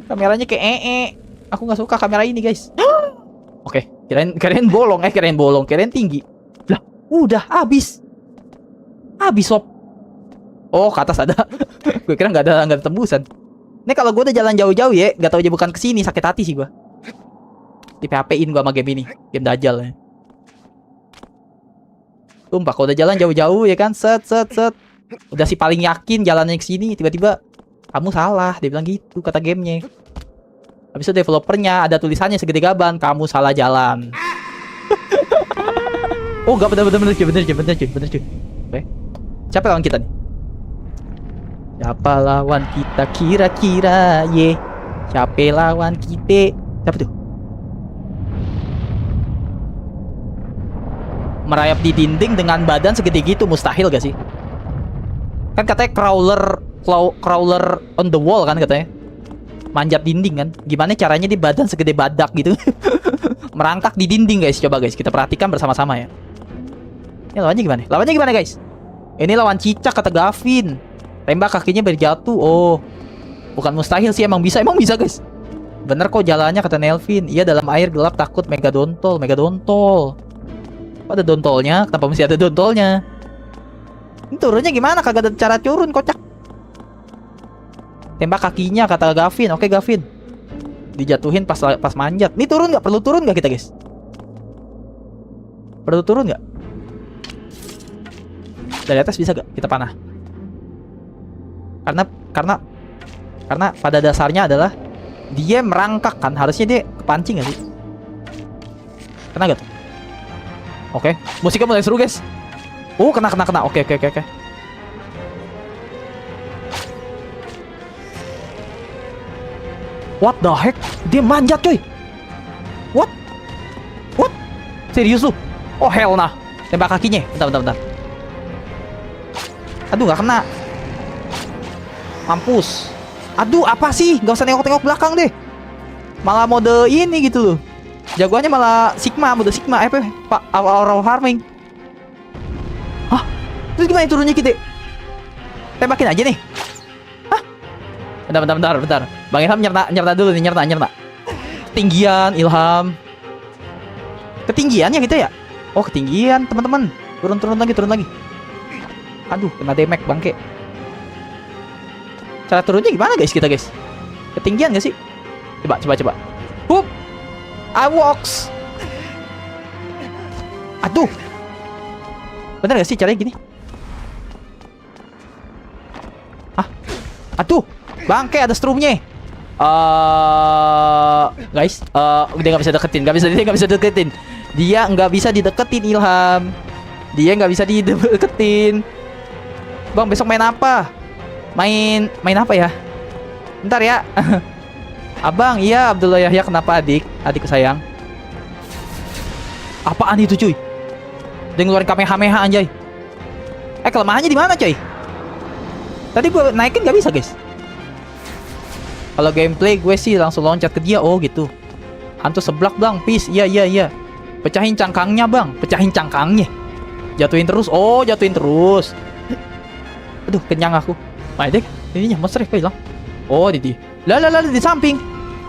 Kameranya kayak Aku nggak suka kamera ini guys. Oke, kirain bolong, kirain tinggi. Lah, udah habis sob. Oh, ke atas ada. Gue kira nggak ada tembusan. Ini kalau gue udah jalan jauh-jauh ya, nggak tahu aja bukan kesini, sakit hati sih gue. Di PHP-in gue sama game ini, game dajal ya. Tumpah, kalau udah jalan jauh-jauh ya kan, set. Udah sih paling yakin jalannya ke sini, tiba-tiba kamu salah, dia bilang gitu kata gamenya. Habis itu developernya ada tulisannya segede gaban, kamu salah jalan. Oh enggak, bener cuy. Oke. Siapa lawan kita nih? Siapa lawan kita kira-kira ye? Siapa lawan kita? Siapa tuh? Merayap di dinding dengan badan segede gitu mustahil gak sih? Kan katanya crawler on the wall kan katanya. Manjat dinding kan. Gimana caranya di badan segede badak gitu. Merangkak di dinding guys. Coba guys kita perhatikan bersama-sama ya. Ini lawannya gimana guys? Ini lawan cicak kata Gavin. Tembak kakinya berjatuh. Oh, bukan mustahil sih, emang bisa guys. Bener kok jalannya kata Nelvin. Iya dalam air gelap takut megadontol. Kok ada dontolnya? Kenapa masih ada dontolnya? Ini turunnya gimana? Kagak ada cara turun, kocak. Tembak kakinya kata Gavin. Oke Gavin. Dijatuhin pas manjat. Ini turun nggak? Perlu turun nggak kita guys? Perlu turun nggak? Dari atas bisa gak kita panah? Karena pada dasarnya adalah dia merangkak kan, harusnya dia kepancing gak sih? Kena gak tuh? Oke, musiknya mulai seru guys. Oh kena. Oke. What the heck? Dia manjat coy. What? What? Serius lu? Oh hell nah. Tembak kakinya. Bentar. Aduh gak kena. Mampus. Aduh apa sih? Gak usah nengok-nengok belakang deh. Malah mode ini gitu loh. Jagoannya malah Sigma, mode Sigma. Pak Aura Farming. Hah? Terus gimana turunnya kita? Tembakin aja nih. Hah? Bentar. Bang Ilham nyerta dulu nih, nyerta. Ketinggian Ilham. Ketinggiannya gitu ya? Oh ketinggian teman-teman. Turun lagi. Aduh kena damage bangke. Cara turunnya gimana guys kita guys? Ketinggian gak sih? Coba. Hup. I walks. Aduh. Bener gak sih caranya gini? Hah? Aduh. Bangke ada strumnya. Guys, dia nggak bisa deketin. Dia nggak bisa dideketin Ilham. Dia nggak bisa dideketin. Bang besok main apa? Main apa ya? Bentar ya. Abang, iya Abdullah Yahya, kenapa adikku sayang? Apaan itu cuy? Dia ngeluarin Kamehameha anjay. Kelemahannya di mana coy? Tadi gue naikin nggak bisa guys. Kalau gameplay gue sih langsung loncat ke dia. Oh gitu. Hantu seblak bang, peace. Iya. Pecahin cangkangnya bang. Jatuhin terus. Aduh kenyang aku. Maedek, ininya monster kok hilang. Oh di lah di samping.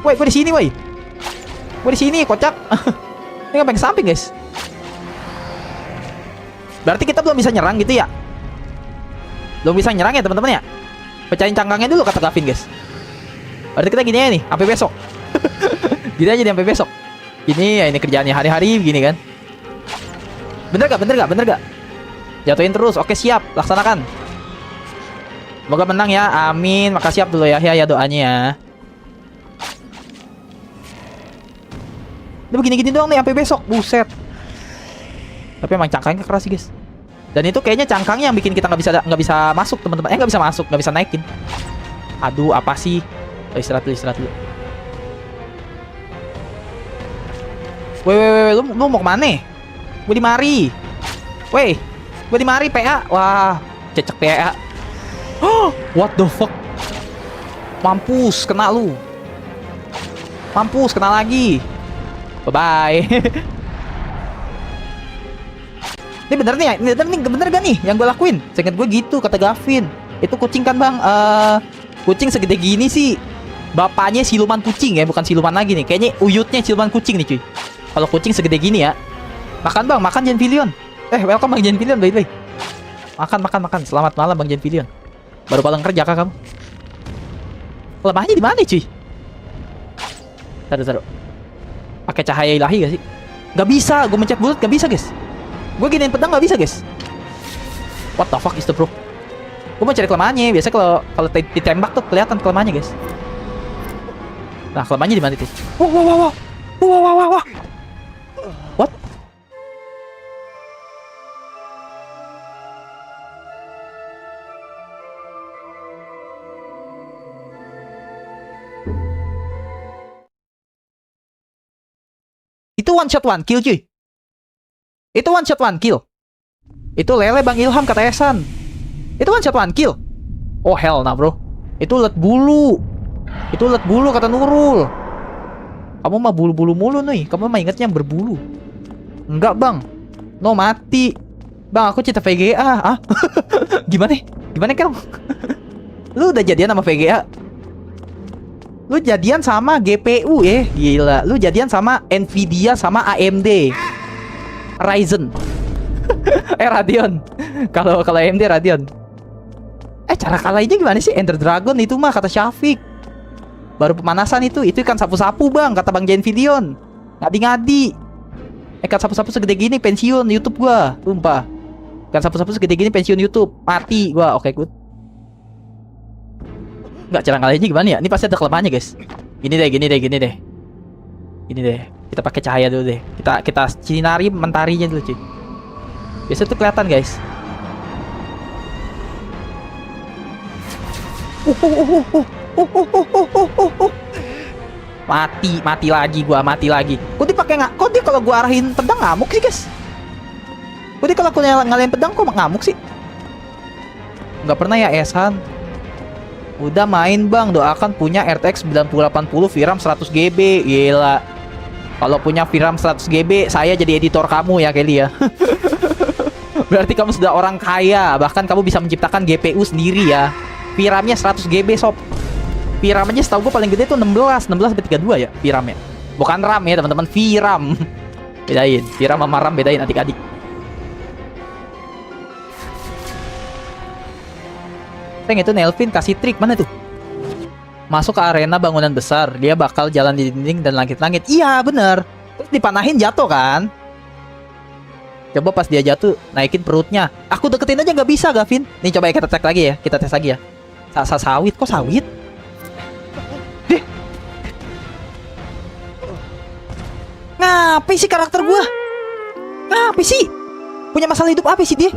Woi gue di sini woi. Gue di sini kocak. Ini ngapain ke samping guys? Berarti kita belum bisa nyerang gitu ya? Belum bisa nyerang ya teman-teman ya? Pecahin cangkangnya dulu kata Gavin guys. Berarti kita gini aja nih, sampai besok. Gini aja nih sampai besok. Gini ya, ini kerjaannya hari-hari begini kan. Bener gak? Jatuhin terus. Oke siap, laksanakan. Semoga menang ya, amin. Makasih Abdullah ya doanya ya. Udah begini-gini doang nih sampai besok, buset. Tapi emang cangkangnya keras sih guys. Dan itu kayaknya cangkangnya yang bikin kita nggak bisa masuk teman-teman. Nggak bisa naikin. Aduh apa sih? Istirahat dulu. Weh, lu mau kemana? Gue di mari. Weh, gue di mari PA. Wah, cecek PA. What the fuck? Mampus, kena lu. Mampus, kena lagi. Bye-bye. Ini bener nih, bener gak nih yang gue lakuin? Seinget gue gitu, kata Gavin. Itu kucing kan bang, kucing segede gini sih. Bapaknya siluman kucing ya, bukan siluman lagi nih. Kayaknya uyutnya siluman kucing nih cuy. Kalau kucing segede gini ya. Makan bang, makan Jenvillion. Welcome bang Jenvillion, by the way. Makan. Selamat malam bang Jenvillion. Baru pulang kerja kah kamu? Lemahnya di mana cuy? Taruh. Pakai cahaya ilahi gak sih? Gak bisa, gue mencet bulat gak bisa guys. Gue giniin pedang gak bisa guys. What the fuck is the bro? Gue mau cari kelemahannya. Biasa kalau ditembak tuh kelihatan kelemahannya guys. Nah kelemahannya di mana itu? Wah. What? Itu one shot one kill cuy. Itu one shot one kill. Itu lele Bang Ilham kata Esan. Itu one shot one kill. Oh hell nah bro. Itu ulet bulu kata Nurul. Kamu mah bulu-bulu mulu nih. Kamu mah ingetnya yang berbulu. Enggak bang. No mati. Bang aku cinta VGA. Gimana kan? Lu udah jadian sama VGA? Lu jadian sama GPU ya? Gila. Lu jadian sama Nvidia sama AMD. Ryzen. Radeon. Kalau AMD Radeon. Cara kalahnya gimana sih? Ender Dragon itu mah kata Syafiq. Baru pemanasan itu kan sapu-sapu bang, kata Bang Jenvillion. Ngadi-ngadi. Kan sapu-sapu segede gini pensiun YouTube gua, sumpah. Kan sapu-sapu segede gini pensiun YouTube, mati gua. Oke, good. Enggak, cara kalahnya gimana ya? Ini pasti ada kelemahannya, guys. Gini deh. Kita pakai cahaya dulu deh. Kita sinari mentarinya dulu, cuy. Biasa tuh kelihatan, guys. Mati lagi gua, mati lagi. Kok dia pakai nggak? Kok dia kalau gua arahin pedang ngamuk sih, guys? Kok dia kalau aku ngalahin pedang kok ngamuk sih? Nggak pernah ya, Esan. Udah main bang, doakan punya RTX 9080 VRAM 100 GB. Gila. Kalau punya VRAM 100 GB, saya jadi editor kamu ya, Kelly ya. Berarti kamu sudah orang kaya. Bahkan kamu bisa menciptakan GPU sendiri ya. VRAM-nya 100 GB sob. VRAM aja setahu gue paling gede tuh 16 sampai 32 ya VRAM-nya. Bukan RAM ya teman-teman, VRAM. Bedain, VRAM sama RAM bedain adik-adik. Teng itu Nelvin kasih trik mana tuh? Masuk ke arena bangunan besar, dia bakal jalan di dinding dan langit-langit. Iya bener. Terus dipanahin jatuh kan? Coba pas dia jatuh naikin perutnya. Aku deketin aja nggak bisa Gavin. Nih coba ya kita cek lagi ya, kita tes lagi ya. Sawit kok sawit? Deh. Ngapain sih karakter gua? Ngapain sih? Punya masalah hidup apa sih dia?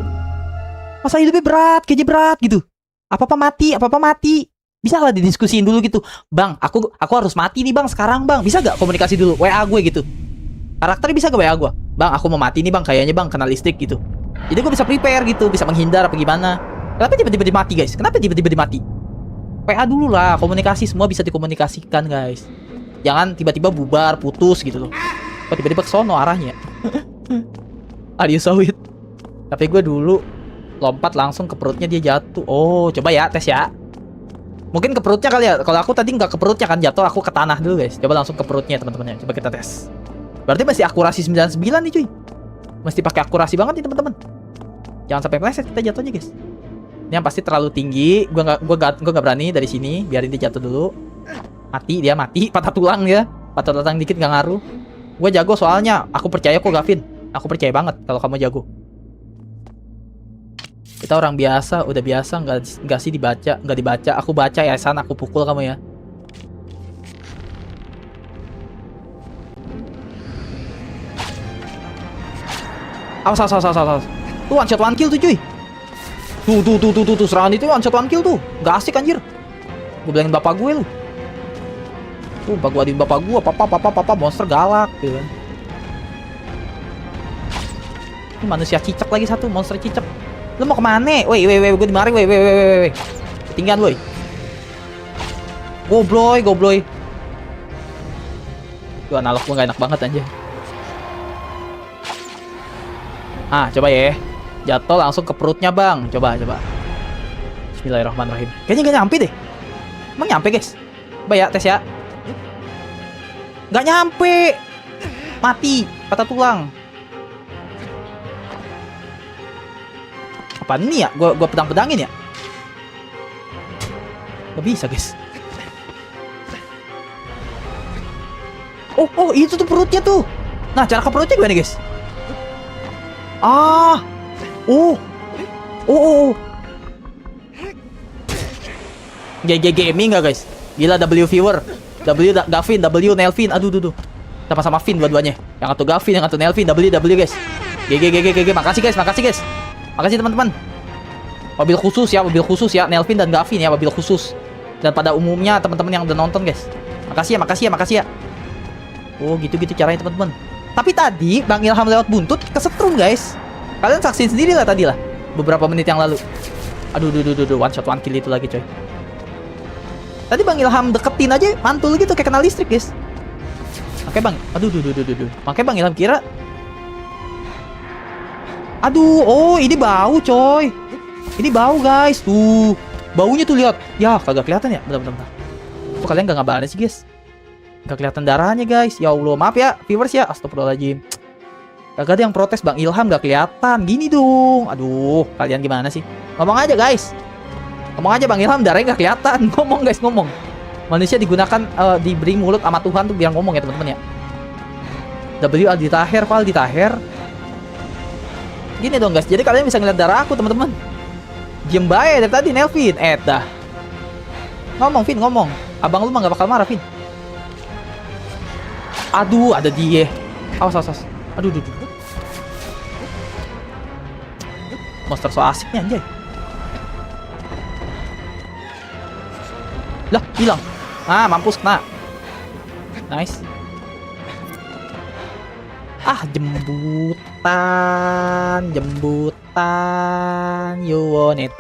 Masalah hidupnya berat, kayaknya berat gitu. Apa-apa mati. Bisa lah didiskusiin dulu gitu. Bang, aku harus mati nih bang sekarang bang. Bisa gak komunikasi dulu? WA gue gitu. Karakternya bisa gak WA gue? Bang, aku mau mati nih bang, kayaknya bang kena listrik gitu. Jadi gue bisa prepare gitu, bisa menghindar apa gimana. Kenapa tiba-tiba dimati guys? Kenapa tiba-tiba dimati? WA dulu lah, komunikasi semua bisa dikomunikasikan guys. Jangan tiba-tiba bubar, putus gitu loh. Kok tiba-tiba kesono arahnya? Are you sawit? Tapi gue dulu lompat langsung ke perutnya dia jatuh. Oh, coba ya tes ya. Mungkin ke perutnya kali ya. Kalau aku tadi nggak ke perutnya kan jatuh, aku ke tanah dulu guys. Coba langsung ke perutnya teman-teman ya. Coba kita tes. Berarti masih akurasi 99 nih cuy. Mesti pakai akurasi banget nih teman-teman. Jangan sampai meleset kita jatuhnya guys. Ini yang pasti terlalu tinggi. Gua nggak berani dari sini. Biarin dia jatuh dulu. Mati dia mati. Patah tulang dia. Patah tulang dikit nggak ngaruh. Gue jago soalnya. Aku percaya kok Gavin. Aku percaya banget kalau kamu jago. Kita orang biasa, udah biasa nggak sih dibaca, nggak dibaca. Aku baca ya San, aku pukul kamu ya. Awas. Tuh one shot one kill tuh cuy. Tuh serangan itu one shot one kill tuh. Gak asik anjir. Gue bilangin bapak gue lu. Tuh bapak gue, papa monster galak gitu kan. Ini manusia cicak lagi satu, monster cicak. Lu mau kemana? Woi, gue dimari, woi. Ketinggian, woi. Gobloy. Tuh analog gue gak enak banget anjir. Ah, coba ya. Jatuh langsung ke perutnya, Bang. Coba. Bismillahirrahmanirrahim. Kayaknya gak nyampe deh. Emang nyampe, guys? Coba ya, tes ya. Gak nyampe. Mati, patah tulang. Apa nih ya? Gua pedang-pedangin ya? Gak bisa guys. Oh itu tuh perutnya tuh. Nah cara ke perutnya gimana guys? GG gaming gak guys? Gila W viewer, W Gavin, W Nelvin. Aduh. Sama-sama Vin dua-duanya. Yang satu Gavin, yang satu Nelvin. W guys. GG. Makasih guys. Makasih teman-teman. Mobil khusus ya Nelvin dan Gavin ya, mobil khusus. Dan pada umumnya teman-teman yang udah nonton guys. Makasih ya. Oh, gitu caranya teman-teman. Tapi tadi Bang Ilham lewat buntut kesetrum guys. Kalian saksiin sendiri lah tadi lah. Beberapa menit yang lalu. Aduh, one shot one kill itu lagi coy. Tadi Bang Ilham deketin aja mantul gitu kayak kena listrik guys. Makanya Bang, aduh. Makanya Bang Ilham kira. Aduh, oh ini bau coy. Ini bau guys, tuh. Baunya tuh lihat. Ya, kagak kelihatan ya. Bentar. Kok kalian gak ngabarin sih guys? Gak kelihatan darahnya guys. Ya Allah, maaf ya viewers ya. Astagfirullahaladzim. Kagak ada yang protes Bang Ilham gak kelihatan. Gini dong. Aduh, kalian gimana sih? Ngomong aja guys. Ngomong aja Bang Ilham darahnya gak kelihatan. Ngomong guys, ngomong. Manusia digunakan diberi mulut sama Tuhan tuh biar ngomong ya teman-teman ya. W Aldi Taher. Gini dong guys, jadi kalian bisa ngeliat darah aku teman-teman. Diem bae dari tadi Nelvin. Dah. Ngomong Vin, ngomong. Abang lu mah gak bakal marah Vin. Aduh, ada dia. Awas. Aduh. Monster so asik nih anjay. Lah, hilang. Ah, mampus kena. Nice. Ah, jembutan, jembutan, you want it.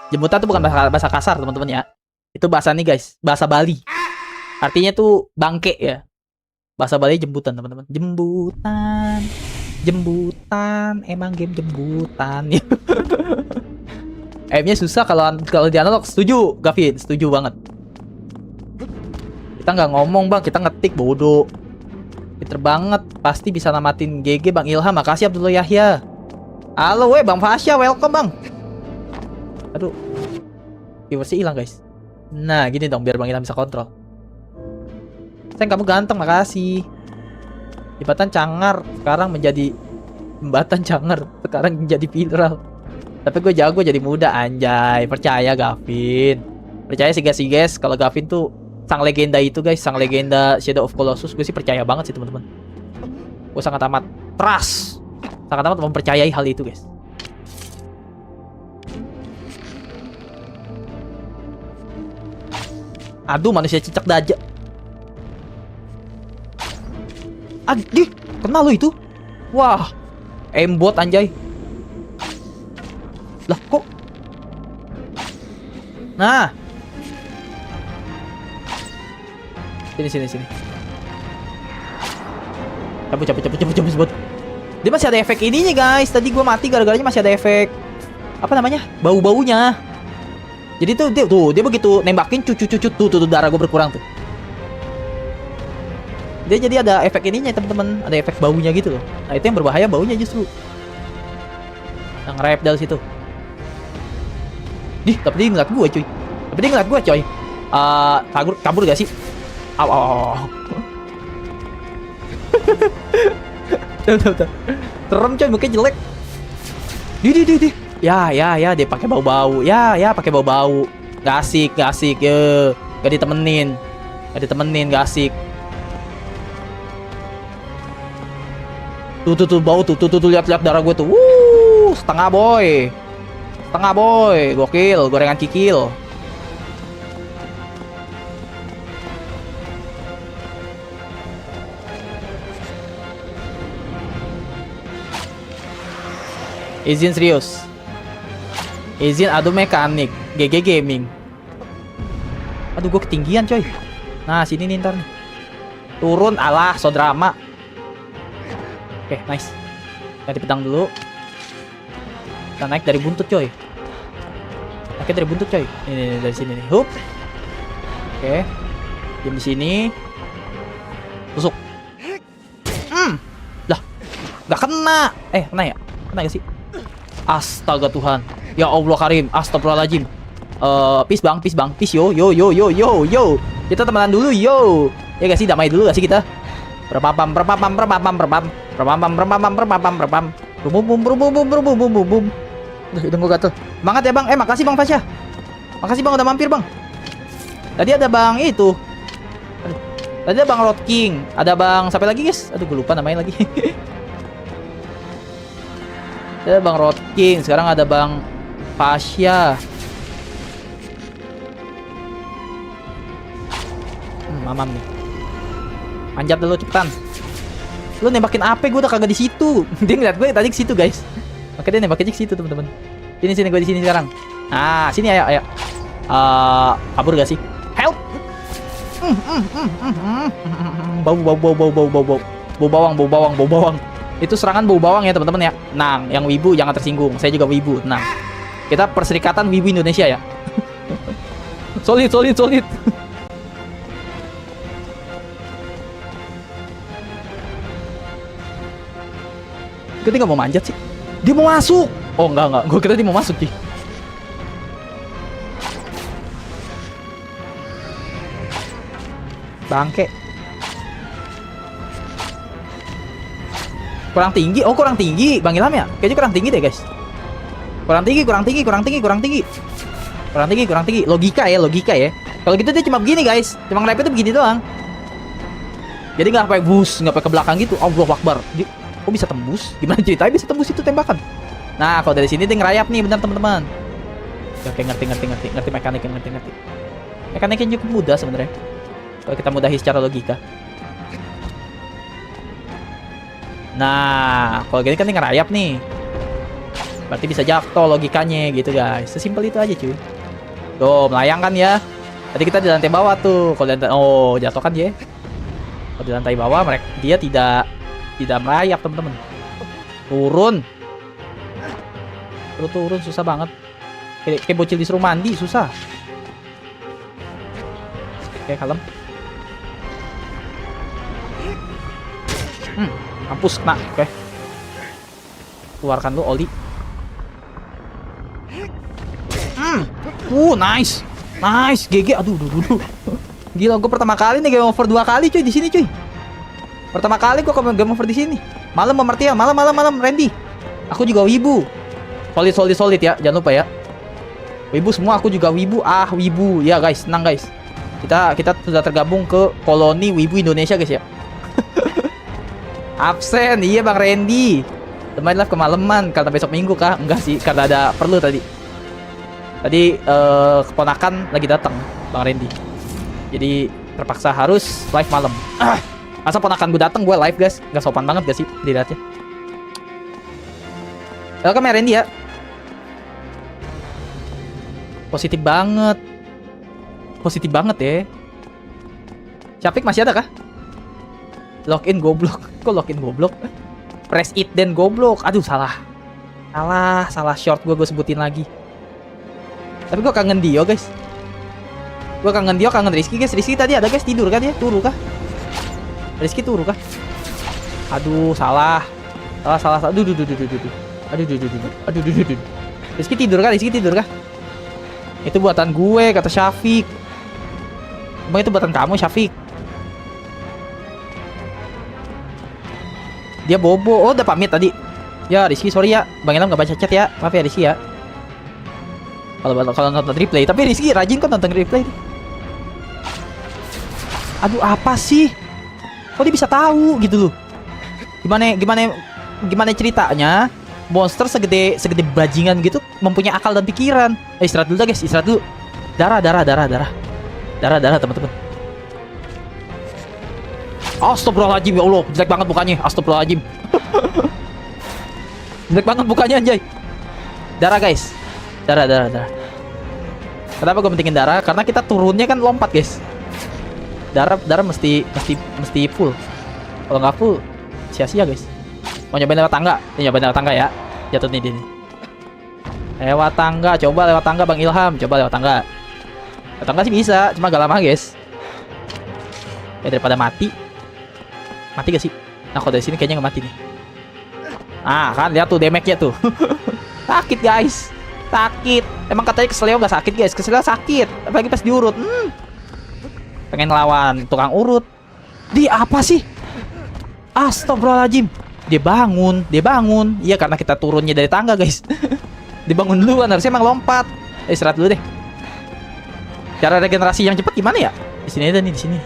Jembutan tuh bukan bahasa kasar teman-teman ya. Itu bahasa nih guys, bahasa Bali. Artinya tuh bangke ya. Bahasa Bali jembutan teman-teman. Jembutan, jembutan, emang game jembutan. Aimnya susah kalau di analog. Setuju, Gavin, setuju banget. Kita nggak ngomong bang, kita ngetik bodoh. Pinter banget, pasti bisa namatin GG Bang Ilham. Makasih Abdullah Yahya. Halo Bang Fasya, welcome Bang. Aduh, viewersnya hilang guys. Nah gini dong biar Bang Ilham bisa kontrol. Sayang kamu ganteng, makasih. Jembatan Cangar sekarang menjadi jembatan Cangar, sekarang menjadi viral. Tapi gue jago jadi muda anjay. Percaya Gavin. Percaya sih guys, kalau Gavin tuh sang legenda itu guys, sang legenda Shadow of Colossus. Gue sih percaya banget sih teman-teman. Gue sangat amat trust, sangat amat mempercayai hal itu guys. Aduh, manusia cicak daja. Aduh, kenal lo itu? Wah, aimbot anjay. Lah kok? Nah, sini. Cabut. Dia masih ada efek ininya guys. Tadi gua mati gara-garanya masih ada efek apa namanya? Bau-baunya. Jadi tuh dia begitu nembakin cucu tuh darah gua berkurang tuh. Dia jadi ada efek ininya teman-teman, ada efek baunya gitu loh. Nah, itu yang berbahaya baunya justru. Yang nge-rap dari situ. Tapi dia ngeliat gua cuy. Kabur gak sih? Aw. Tuh. Serem coy, mukanya jelek. Di. Ya, dia pakai bau-bau. Ya, pakai bau-bau. Gak asik. Ya. Gak ditemenin, gak asik. Tuh bau tuh lihat darah gue tuh. Setengah boy. Gokil, gorengan kikil. Izin serius. Izin adu mekanik. GG gaming. Aduh, gue ketinggian coy. Nah, sini nih ntar nih. Turun, alah, so drama. Oke, nice. Ganti pedang dulu. Kita naik dari buntut coy. Ini dari sini nih. Hup. Oke. Diam di sini. Tusuk. Lah, nggak kena. Kena ya? Kena gak sih? Astaga Tuhan. Ya Allah Karim. Astagfirullahaladzim. Peace bang. Peace yo. Kita temenan dulu yo. Ya gak sih, damai dulu gak sih kita? Berpam. Udah gue gatel. Semangat ya bang. Makasih bang Fasya. Makasih bang udah mampir bang. Tadi ada bang itu. Tadi ada bang Road King. Ada bang siapa lagi guys? Aduh gue lupa namanya lagi. Ada bang Road King. Sekarang ada bang Fasya. Mamam nih. Anjat dulu cepetan. Lu nembakin apa? Gue udah kagak di situ. Dia ngeliat gue tadi ke situ guys. Makanya dia nembakin ke situ teman-teman. Sini gue di sini sekarang. Nah sini ayo. Kabur gak sih? Help. Bau bawang. Itu serangan bau bawang ya teman-teman ya. Nang, yang wibu jangan tersinggung. Saya juga wibu. Nah, kita perserikatan wibu Indonesia ya. Solid. Kita nggak mau manjat sih. Dia mau masuk. Oh enggak. Gue kira dia mau masuk sih. Bangke. Kurang tinggi. Oh kurang tinggi Bang Ilham ya. Kayaknya kurang tinggi deh guys. Kurang tinggi. Logika ya. Kalau gitu dia cuma begini guys. Cuma ngerepet tuh begini doang. Jadi nggak pakai bus, nggak pakai ke belakang gitu. Allahu Akbar. Kok bisa tembus? Gimana ceritanya bisa tembus itu tembakan? Nah, kalau dari sini dia ngerayap nih, benar teman-teman. Oke, ngerti mekaniknya cukup mudah sebenarnya. Kalau kita mudahi secara logika. Nah, kalau gini kan ini ngerayap nih. Berarti bisa jatuh logikanya gitu guys. Sesimpel itu aja cuy. Tuh, melayang kan ya. Tadi kita di lantai bawah tuh. Kalau oh, jatuh kan dia. Kalau di lantai bawah mereka dia tidak merayap, teman-teman. Turun. Turun susah banget. Kayak bocil disuruh mandi susah. Oke, kalem. Mampus kena. Oke. Keluarkan lu oli. Nice. Nice, GG. Aduh. Gila, gue pertama kali nih game over 2 kali cuy di sini cuy. Pertama kali gue game over di sini. Malam Martia, malam Randy. Aku juga wibu. Solid ya, jangan lupa ya. Wibu semua, aku juga wibu. Wibu. Ya guys, tenang guys. Kita sudah tergabung ke koloni wibu Indonesia guys ya. Absen, iya Bang Randy. Teman live kemalaman karena besok minggu kah? Enggak sih, karena ada perlu tadi. Tadi keponakan lagi datang Bang Randy. Jadi terpaksa harus live malam. Masa ponakan gue datang gue live guys? Gak sopan banget gak sih dilihatnya? Welcome ya Randy ya. Positif banget ya. Syafiq masih ada kah? Login goblok. Kok login goblok? Press it then goblok. Aduh salah short gue sebutin lagi. Tapi gue kangen Dio guys. Gue kangen Dio, kangen Rizky guys. Rizky tadi ada guys, tidur kan ya? Turu kah? Rizky turu kah? Aduh salah. Aduh. Rizky tidur kah? Itu buatan gue, kata Syafiq. Emang itu buatan kamu Syafiq? Dia bobo. Oh udah pamit tadi. Ya Rizky sorry ya, Bang Ilham gak baca chat ya. Maaf ya Rizky ya. Kalau nonton replay, tapi Rizky rajin kok nonton replay. Aduh apa sih? Kok dia bisa tahu gitu loh? Gimana ceritanya? Monster segede bajingan gitu mempunyai akal dan pikiran. Istirahat dulu dah guys, istirahat dulu. Darah teman-teman. Astagfirullahaladzim ya Allah, jelek banget mukanya. Astagfirullahaladzim. Jelek banget mukanya anjay. Darah guys. Darah. Kenapa gue pentingin darah? Karena kita turunnya kan lompat guys. Darah mesti full. Kalau nggak full sia-sia guys. Mau nyobain lewat tangga? Nyobain lewat tangga ya. Jatuh nih dia nih. Lewat tangga, coba lewat tangga Bang Ilham. Coba lewat tangga. Lewat tangga sih bisa, cuma agak lama guys. Ya daripada mati. Mati gak sih? Nah kalau dari sini kayaknya nggak mati nih. Kan lihat tuh damage-nya tuh. Sakit guys. Sakit. Emang katanya keselio gak sakit guys. Keselio sakit. Apalagi pas diurut. Pengen ngelawan tukang urut. Dia apa sih? Astagfirullahaladzim. Dia bangun. Iya karena kita turunnya dari tangga guys. Dibangun duluan, harusnya emang lompat. Istirahat dulu deh. Cara regenerasi yang cepat gimana ya? Di sini aja nih, di sini.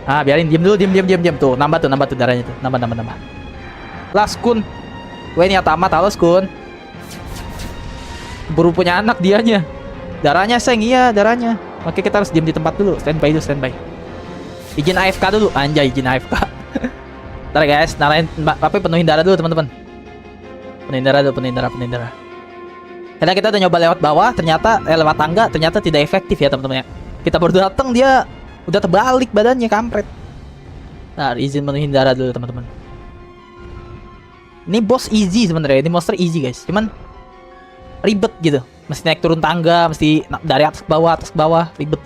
Biarin diam tuh. Nambah tuh darahnya tuh. Nambah. Laskun. Gue ini tamat, halo Skun. Baru punya anak dianya. Darahnya seng, iya darahnya. Oke kita harus diam di tempat dulu. Standby. Izin AFK dulu. Anjay, izin AFK. Ntar guys, penuhin darah dulu teman-teman. Penuhin darah. Karena kita udah nyoba lewat bawah, ternyata lewat tangga ternyata tidak efektif ya teman-teman ya. Kita baru datang dia udah terbalik badannya, kampret. Nah, izin penuhin darah dulu teman-teman. Ini boss easy sebenarnya, ini monster easy guys. Cuman ribet gitu. Mesti naik turun tangga, mesti dari atas ke bawah, ribet.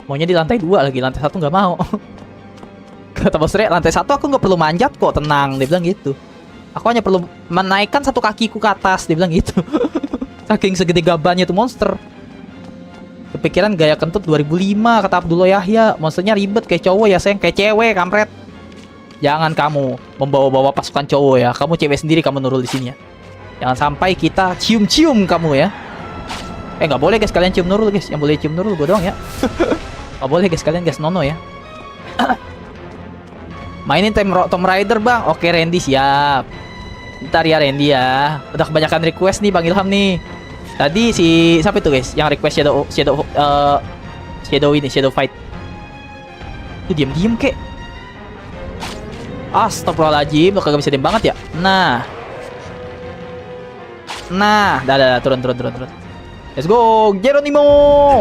Maunya di lantai 2 lagi, lantai 1 nggak mau. Kata bos Re, lantai 1 aku nggak perlu manjat kok, tenang, dia bilang gitu. Aku hanya perlu menaikkan satu kakiku ke atas, dia bilang gitu. Saking segede gabannya tuh monster. Kepikiran gaya kentut 2005, kata Abdullah Yahya. Monsternya ribet kayak cowok ya sayang, kayak cewek kampret. Jangan kamu membawa-bawa pasukan cowok ya. Kamu cewek sendiri, kamu nurul di sini ya. Jangan sampai kita cium-cium kamu ya. Nggak boleh guys, kalian cium nurul guys. Yang boleh cium nurul gue doang ya. Nggak boleh guys, kalian guys, nono ya. Mainin Tomb Raider bang. Oke Randy siap. Ntar ya Randy ya. Udah kebanyakan request nih Bang Ilham nih. Tadi si siapa itu guys yang request shadow fight. Itu diam-diam kek. Astagfirullahaladzim, lo kagak bisa diam banget ya. Nah, dah, turun. Let's go, Geronimo.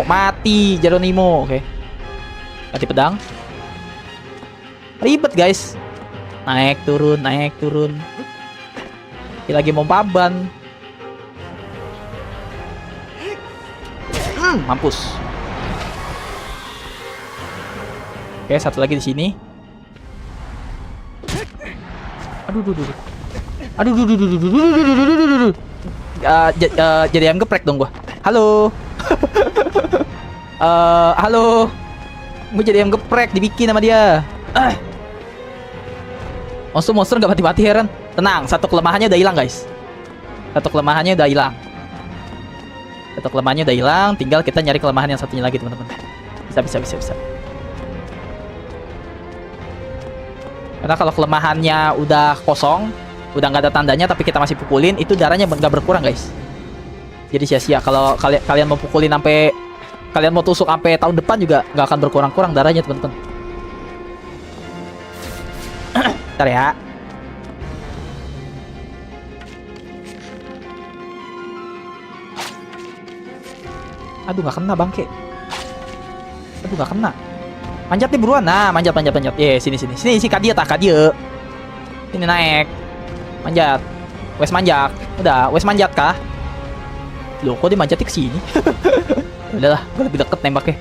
Mati Geronimo, oke. Mati pedang. Ribet guys. Naik turun. Ini lagi mau paban. Mampus. Oke, satu lagi di sini. Aduh. Jadi ayam geprek dong gua. Halo. Halo. Gue jadi ayam geprek dibikin sama dia. Monster nggak mati-mati heran. Tenang, satu kelemahannya udah hilang guys. Satu kelemahannya udah hilang. Tinggal kita nyari kelemahan yang satunya lagi teman-teman. Bisa. Karena kalau kelemahannya udah kosong, udah nggak ada tandanya, tapi kita masih pukulin, itu darahnya nggak berkurang guys. Jadi sia-sia. Kalau kalian mau pukulin sampai kalian mau tusuk sampai tahun depan juga nggak akan berkurang-kurang darahnya teman-teman. Bentar ya. Aduh, nggak kena bangke. Aduh, nggak kena. Manjat nih buruan. Nah, manjat. Sini kadia. Sini naik. Manjat. Wes manjat. Udah, wes manjat kah? Loh, kok dia manjatnya ke sini? Udahlah, gue lebih deket nembaknya.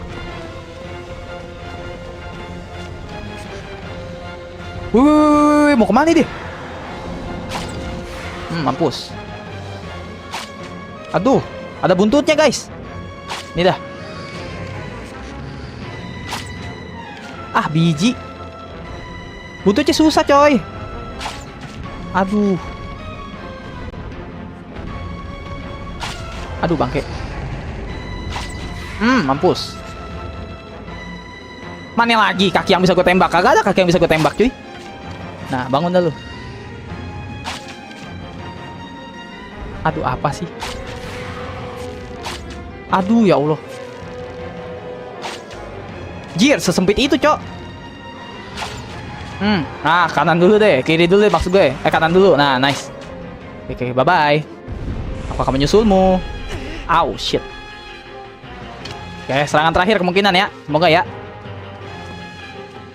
Wih, mau kemana dia? Mampus. Aduh, ada buntutnya guys. Ini dah. Biji. Buntutnya susah coy. Aduh bangke. Mampus. Mana lagi kaki yang bisa gue tembak? Kagak ada kaki yang bisa gue tembak cuy. Nah, bangun dah lu. Aduh, apa sih? Aduh, ya Allah. Jir, sesempit itu cok. Nah, kanan dulu deh, kiri dulu deh maksud gue. Kanan dulu. Nah, nice. Oke, bye-bye. Apakah menyusulmu? Au, shit. Oke, serangan terakhir kemungkinan ya. Semoga ya.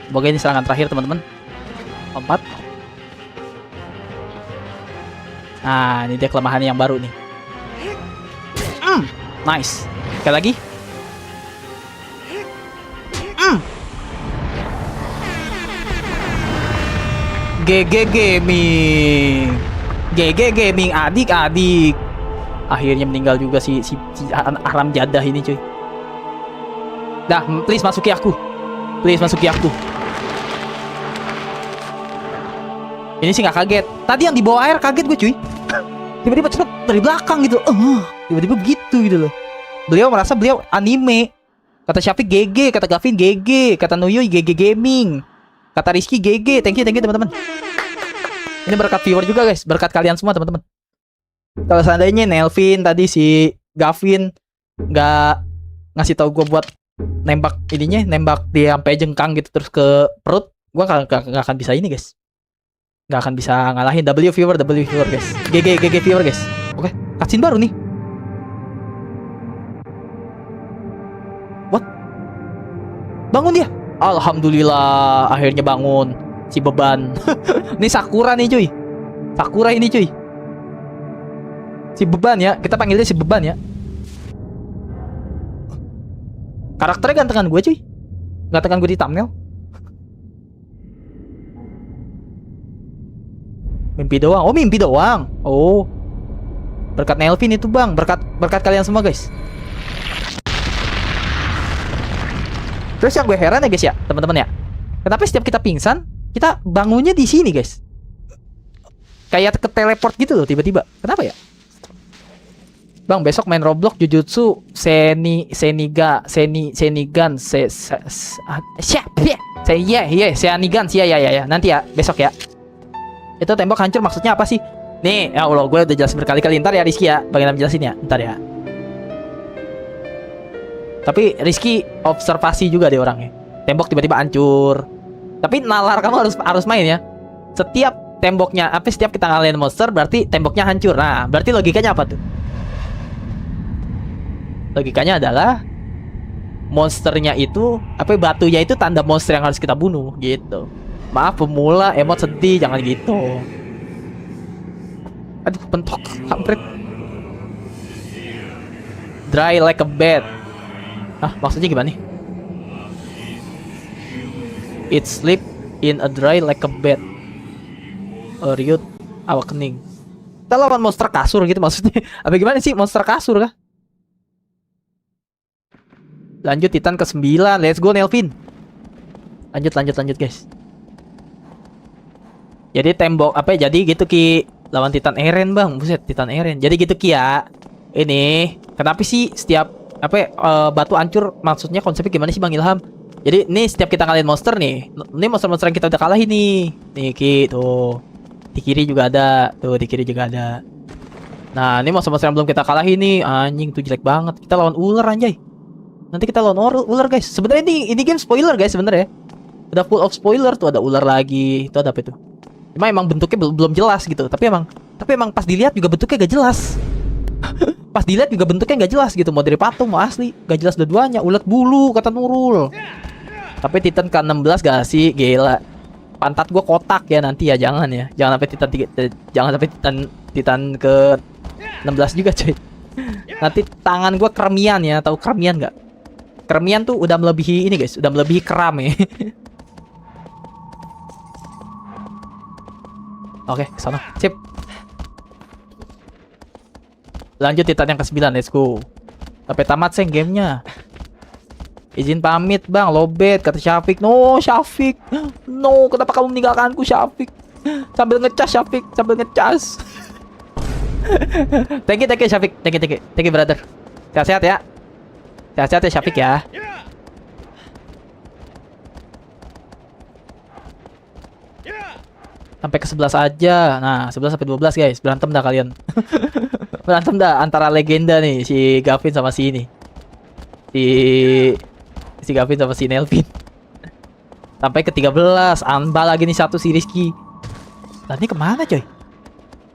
Semoga ini serangan terakhir, teman-teman. 4. Nah, ini dia kelemahan yang baru nih. Nice. Sekali lagi. GG Gaming adik-adik. Akhirnya meninggal juga si Aram Jadah ini cuy. Dah, please masuki aku. Ini sih nggak kaget. Tadi yang di bawah air kaget gue cuy. Tiba-tiba cepet dari belakang gitu. Tiba-tiba begitu gitu loh. Beliau merasa beliau anime. Kata Syafiq GG, kata Gavin GG, kata Nuyoy GG Gaming, kata Rizky GG. Thank you teman-teman. Ini berkat viewer juga guys, berkat kalian semua teman-teman. Kalau seandainya Nelvin tadi si Gavin nggak ngasih tahu gue buat nembak ininya, nembak dia sampai jengkang gitu terus ke perut, gue nggak akan bisa ini guys. Nggak akan bisa ngalahin W viewer guys. GG viewer guys. Oke, cutscene baru nih. What? Bangun dia. Alhamdulillah, akhirnya bangun. Si beban. Ini Sakura nih cuy. Sakura ini cuy. Si beban ya, kita panggilnya si beban ya. Karakternya gantengan gue cuy. Gantengan gue di thumbnail. Mimpi doang. Oh, mimpi doang. Oh. Berkat Nelvin itu, Bang. Berkat kalian semua, guys. Terus yang gue heran ya, guys ya, teman-teman ya. Kenapa setiap kita pingsan, kita bangunnya di sini, guys? Kayak ke teleport gitu loh tiba-tiba. Kenapa ya? Bang, besok main Roblox Jujutsu Senigan ya. Nanti ya, besok ya. Itu tembok hancur maksudnya apa sih? Nih, ya Allah, gue udah jelasin berkali-kali. Ntar ya Rizky ya, bagaimana jelasin ya? Ntar ya. Tapi Rizky observasi juga deh orangnya. Tembok tiba-tiba hancur. Tapi nalar kamu harus main ya. Setiap temboknya, setiap kita ngalahin monster berarti temboknya hancur. Nah, berarti logikanya apa tuh? Logikanya adalah monsternya itu, batunya itu tanda monster yang harus kita bunuh gitu. Maaf pemula, emot sedih, jangan gitu. Aduh, pentok, kampret. Dry like a bed. Maksudnya gimana nih? It sleep in a dry like a bed. A rude awakening. Kita lawan monster kasur gitu maksudnya. Apa gimana sih monster kasur kah? Lanjut Titan ke 9. Let's go Nelvin. Lanjut guys. Jadi tembok jadi gitu Ki. Lawan Titan Eren bang. Buset, Titan Eren. Jadi gitu Ki ya. Ini kenapa sih setiap batu hancur, maksudnya konsepnya gimana sih Bang Ilham? Jadi nih setiap kita ngalahin monster nih, ini monster-monster yang kita udah kalahin nih. Nih Ki, tuh. Di kiri juga ada. Tuh, di kiri juga ada. Nah, ini monster-monster yang belum kita kalahin nih. Anjing tuh jelek banget. Kita lawan ular anjay. Nanti kita lawan ular guys. Sebenarnya ini game spoiler guys sebenarnya. Udah full of spoiler tuh, ada ular lagi. Itu ada apa itu? Cuma emang bentuknya belum jelas gitu. Tapi emang pas dilihat juga bentuknya gak jelas. Pas dilihat juga bentuknya nggak jelas gitu, mau dari patung mau asli nggak jelas dua-duanya, ulet bulu kata Nurul. Tapi Titan ke-16 gak sih, gila. Pantat gue kotak ya nanti ya, jangan sampai Titan ke-16 juga coy. Nanti tangan gue kremian ya, tahu kremian nggak? Kremian tuh udah melebihi ini guys, udah melebihi kram ya. Oke, sana, sip. Lanjut Titan yang ke-9, let's go. Sampai tamat seng gamenya. Izin pamit bang, lobet kata Syafiq. No Syafiq, no, kenapa kamu meninggalkanku Syafiq? Sambil ngecas Syafiq, sambil ngecas. Thank you Syafiq, thank you brother. Sehat-sehat ya. Sehat-sehat ya Syafiq ya. Sampai ke 11 aja. Nah, 11 sampai 12 guys. Berantem dah kalian. Berantem dah antara legenda nih, si Gavin sama si ini. Si Gavin sama si Nelvin. Sampai ke 13. Amba lagi nih satu si Rizky. Lah ini kemana coy?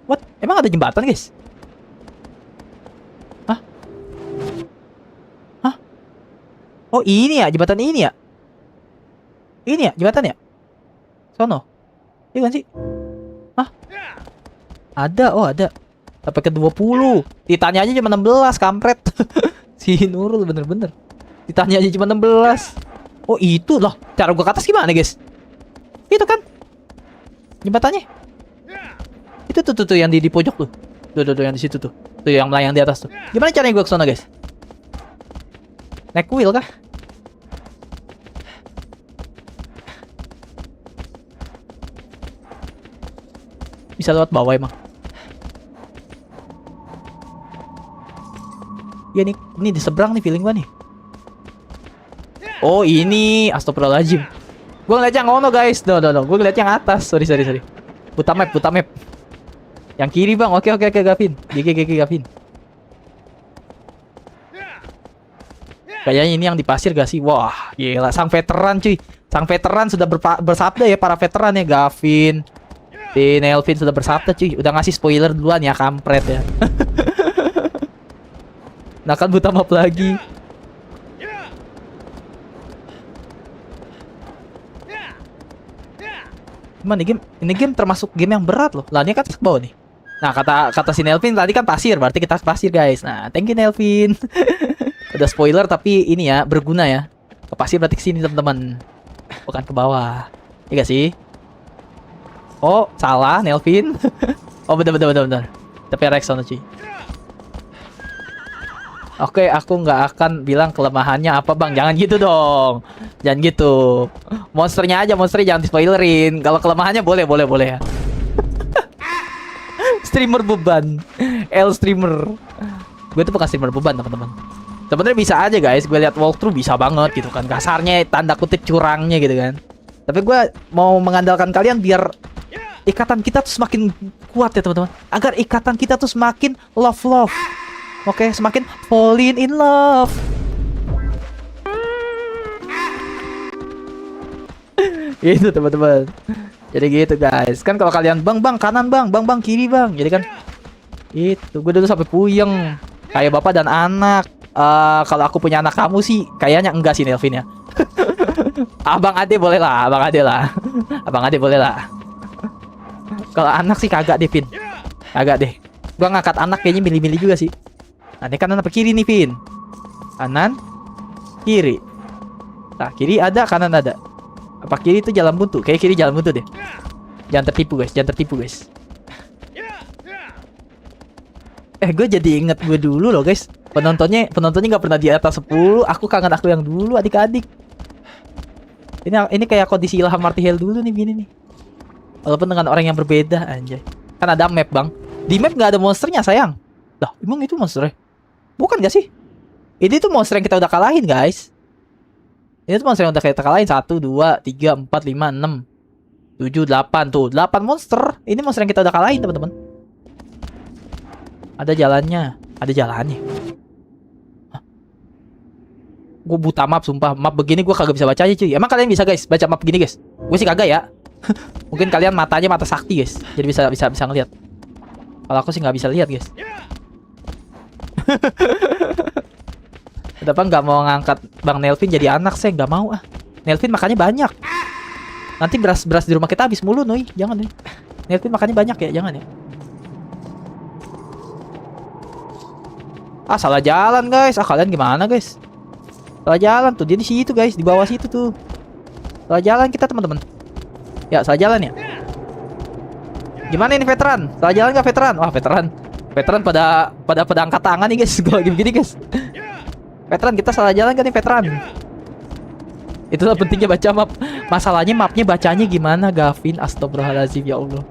What? Emang ada jembatan guys? Hah? Oh ini ya, jembatan ini ya? Ini ya, jembatan ya? Sono? Iya kan sih? Hah? Ada, oh ada. Sampai ke 20. Titannya aja cuma 16, kampret. Si Nurul bener-bener. Titannya aja cuma 16. Oh itu loh. Cara gua ke atas gimana guys? Itu kan jembatannya. Itu tuh yang di pojok tuh. Tuh yang di situ tuh. Tuh yang melayang di atas tuh. Gimana caranya gua ke sana guys? Naik wheel kah? Bisa lewat bawah emang. Ya ini di seberang nih feeling gua nih. Oh ini, astagfirullahaladzim. Gua ngeliat yang ngono guys. No. Gua ngeliat yang atas. Sorry. Buta map. Yang kiri bang. Oke Gavin. GG Gavin. Kayaknya ini yang di pasir gak sih? Wah gila, sang veteran cuy. Sang veteran sudah bersabda ya, para veteran ya. Gavin, si Nelvin sudah bersabda cuy. Udah ngasih spoiler duluan ya, kampret ya. Nah kan buta map lagi. Cuman ini game termasuk game yang berat loh. Lah ini kan ke bawah nih. Nah kata si Nelvin tadi kan pasir, berarti kita ke pasir guys. Nah thank you Nelvin. Udah spoiler tapi ini ya berguna ya. Ke pasir berarti kesini teman-teman, bukan ke bawah. Iya gak sih? Oh salah Nelvin. Oh bener. Tapi Rex sana cuy. Oke, aku nggak akan bilang kelemahannya apa bang. Jangan gitu dong. Jangan gitu. Monsternya jangan di spoilerin. Kalau kelemahannya boleh ya. Streamer beban. L streamer. Gue tuh bukan streamer beban teman-teman. Sebenarnya bisa aja guys. Gue lihat walkthrough bisa banget gitu kan. Kasarnya tanda kutip curangnya gitu kan. Tapi gue mau mengandalkan kalian biar ikatan kita tuh semakin kuat ya teman-teman. Agar ikatan kita tuh semakin love. Oke, semakin falling in love. Itu teman-teman. Jadi gitu guys. Kan kalau kalian bang kanan bang kiri bang. Jadi kan itu gue dulu sampai puyeng kayak bapak dan anak. Kalau aku punya anak kamu sih kayaknya enggak sih Nelvin ya. Abang Ade boleh lah, Abang Ade lah. Abang Ade boleh lah. Kalau anak sih kagak deh, Vin. Kagak deh. Gua ngangkat anak kayaknya milih-milih juga sih. Nah, ini kanan apa kiri nih, Vin? Kanan, kiri. Nah, kiri ada, kanan ada. Apa kiri itu jalan buntu? Kayak kiri jalan buntu deh. Jangan tertipu, guys. Jangan tertipu, guys. Gue jadi inget gue dulu loh, guys. Penontonnya nggak pernah di atas 10. Aku kangen aku yang dulu, adik-adik. Ini kayak kondisi Ilham Martihel dulu nih, gini nih. Walaupun dengan orang yang berbeda, anjay. Kan ada map, Bang. Di map nggak ada monsternya, sayang. Lah, emang itu monsternya? Bukan gak sih? Ini tuh monster yang kita udah kalahin, guys. Ini tuh monster yang udah kita kalahin. 1, 2, 3, 4, 5, 6, 7, 8. Tuh, 8 monster. Ini monster yang kita udah kalahin, teman-teman. Ada jalannya. Ada jalannya. Gue buta map, sumpah. Map begini gue kagak bisa baca aja, cuy. Emang kalian bisa, guys, baca map begini, guys? Gue sih kagak ya. Mungkin kalian matanya mata sakti, guys. Jadi bisa ngelihat. Kalau aku sih nggak bisa lihat, guys. Kenapa nggak mau ngangkat Bang Nelvin jadi anak? Saya nggak mau ah. Nelvin makannya banyak. Nanti beras di rumah kita habis mulu, Noi. Jangan nih. Nelvin makannya banyak ya, jangan ya. Ah, salah jalan, guys. Ah, kalian gimana, guys? Salah jalan tuh, dia di situ, guys, di bawah situ tuh. Salah jalan kita, teman-teman. Ya, salah jalan ya. Gimana ini veteran? Salah jalan nggak veteran? Wah, veteran pada angkat tangan nih, guys. Gue lagi begini, guys. Veteran, kita salah jalan kan nih, veteran? Itulah pentingnya baca map. Masalahnya mapnya bacanya gimana, Gavin? Astagfirullahaladzim, ya Allah.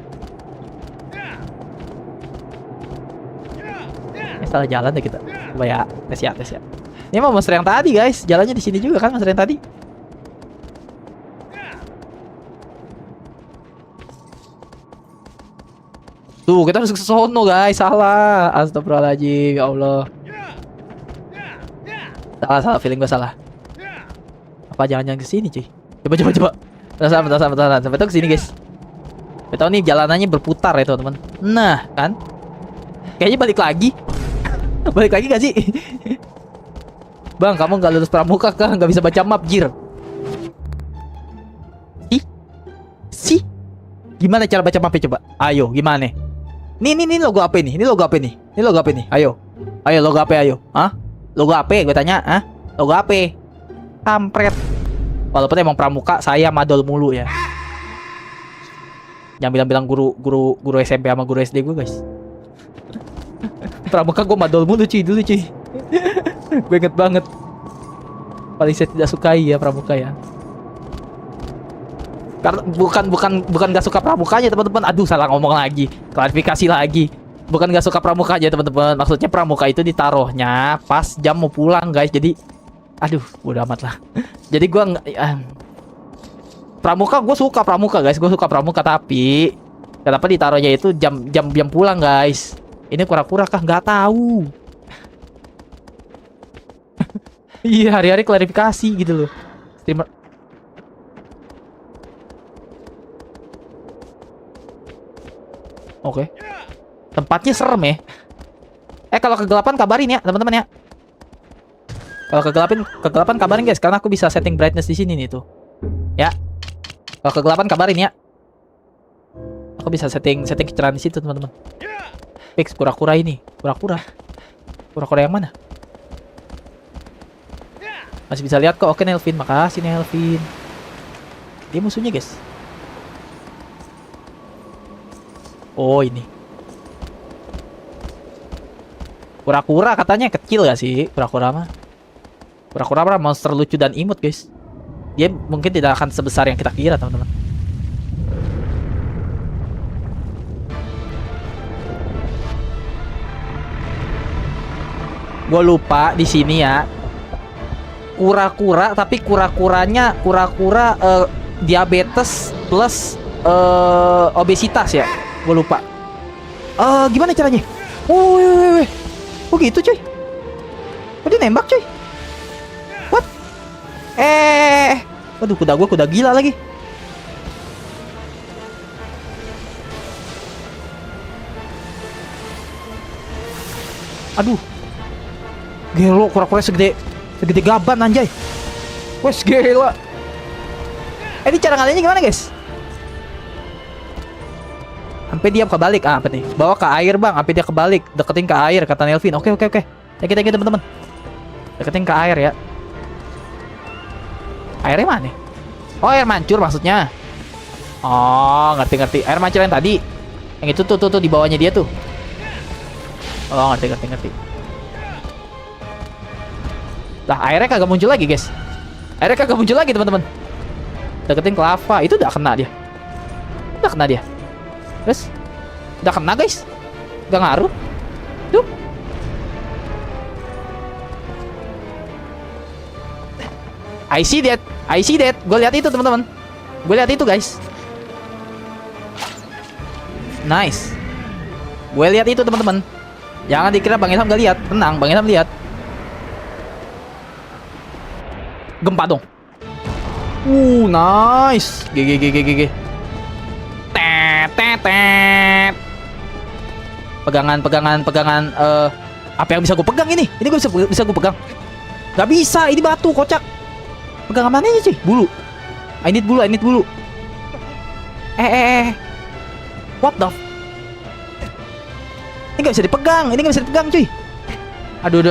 Salah jalan deh kita. Coba ya, tes ya. Ini mah monster yang tadi, guys. Jalannya di sini juga kan, monster yang tadi. Tuh, kita harus ke sono, guys. Salah. Astagfirullahaladzim, ya Allah. Salah, feeling gue salah. Apa jangan-jangan ke sini, cuy? Coba. Bentar. Sampai tuh ke sini, guys. Betul nih jalanannya berputar ya, teman-teman. Nah, kan? Kayaknya balik lagi. Balik lagi gak sih? Bang, kamu nggak lulus pramuka kah? Nggak bisa baca map, jir. Si? Gimana cara baca mapnya coba? Ayo, gimana? Nih logo apa ini? Ini logo apa ini? Ini logo apa ini? Ayo logo apa? Ayo. Hah? Logo apa? Gue tanya. Hah? Logo apa? Kampret. Walaupun emang pramuka saya madol mulu ya. Jangan bilang guru SMP sama guru SD gue, guys. Pramuka gue madol mulu, cuy, dulu, cuy. Gue inget banget. Paling saya tidak sukai ya pramuka ya. Karena bukan gak suka pramukanya, teman-teman. Aduh, salah ngomong lagi. Klarifikasi lagi. Bukan gak suka pramukanya, teman-teman. Maksudnya pramuka itu ditaruhnya pas jam mau pulang, guys. Jadi aduh, udah amat lah. Jadi gue pramuka, gue suka pramuka, guys. Gue suka pramuka, tapi kenapa ditaruhnya itu jam pulang, guys? Ini kura-kura kah? Nggak tahu. Iya, hari-hari klarifikasi gitu loh. Streamer. Oke. Tempatnya serem ya. Kalau kegelapan kabarin ya, teman-teman ya. Kalau kegelapan kabarin, guys, karena aku bisa setting brightness di sini nih tuh. Ya. Kalau kegelapan kabarin ya. Aku bisa setting kecerahan di situ, teman-teman. Fix kura-kura ini. Kura-kura yang mana? Masih bisa lihat kok. Oke, Nelvin, makasih Nelvin. Dia musuhnya, guys. Oh, ini. Kura-kura katanya kecil gak sih? Kura-kura mah monster lucu dan imut, guys. Dia mungkin tidak akan sebesar yang kita kira, teman-teman. Gue lupa di sini ya. Kura-kura, tapi kura-kuranya diabetes plus obesitas ya. Gue lupa. Gimana caranya? Wih. Oh gitu, cuy. Oh, dia nembak, cuy. What? Waduh, kuda gila lagi. Aduh. Gelo, kura-kura segede gaban anjay. Wes gila. Ini cara ngalinya gimana guys? Sampai dia kebalik. Apa nih? Bawa ke air bang. Sampai dia kebalik. Deketin ke air kata Nelvin. Oke. Thank you teman-teman. Deketin ke air ya. Airnya mana? Oh air mancur maksudnya. Oh ngerti. Air mancur yang tadi. Yang itu tuh di bawahnya dia tuh. Oh ngerti. Lah airnya kagak muncul lagi guys. Airnya kagak muncul lagi teman-teman. Deketin ke lava. Itu udah kena dia. Terus udah kena guys. Gak ngaruh. Tuh. I see that. Gue lihat itu teman-teman. Gue lihat itu guys. Nice. Gue lihat itu teman-teman. Jangan dikira Bang Ilham gak lihat. Tenang, Bang Ilham lihat. Gempa dong. Nice. GG. Tet. Pegangan. Apa yang bisa gue pegang ini? Ini gue bisa gue pegang. Gak bisa, ini batu kocak. Pegangan mana aja cuy? Bulu. I need bulu. What the? Ini gak bisa dipegang cuy. Aduh,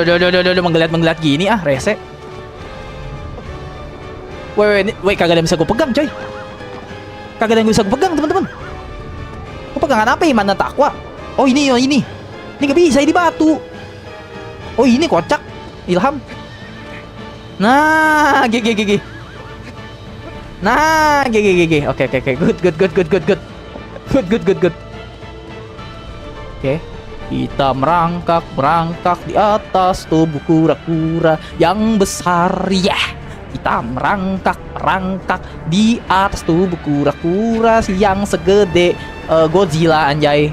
menggeliat gini rese. Wait, kagak ada yang bisa gue pegang coy. Kagak ada yang bisa gue pegang teman-teman. Gue pegangan apa ya? Mana takwa? Oh ini. Ini gak bisa, ini batu. Oh ini kocak. Ilham. Nah, GG. Nah, GG. Oke. Good. Oke. Kita merangkak di atas tubuh kura-kura yang besar ya. Kita merangkak di atas tubuh kura-kura yang segede Godzilla anjay.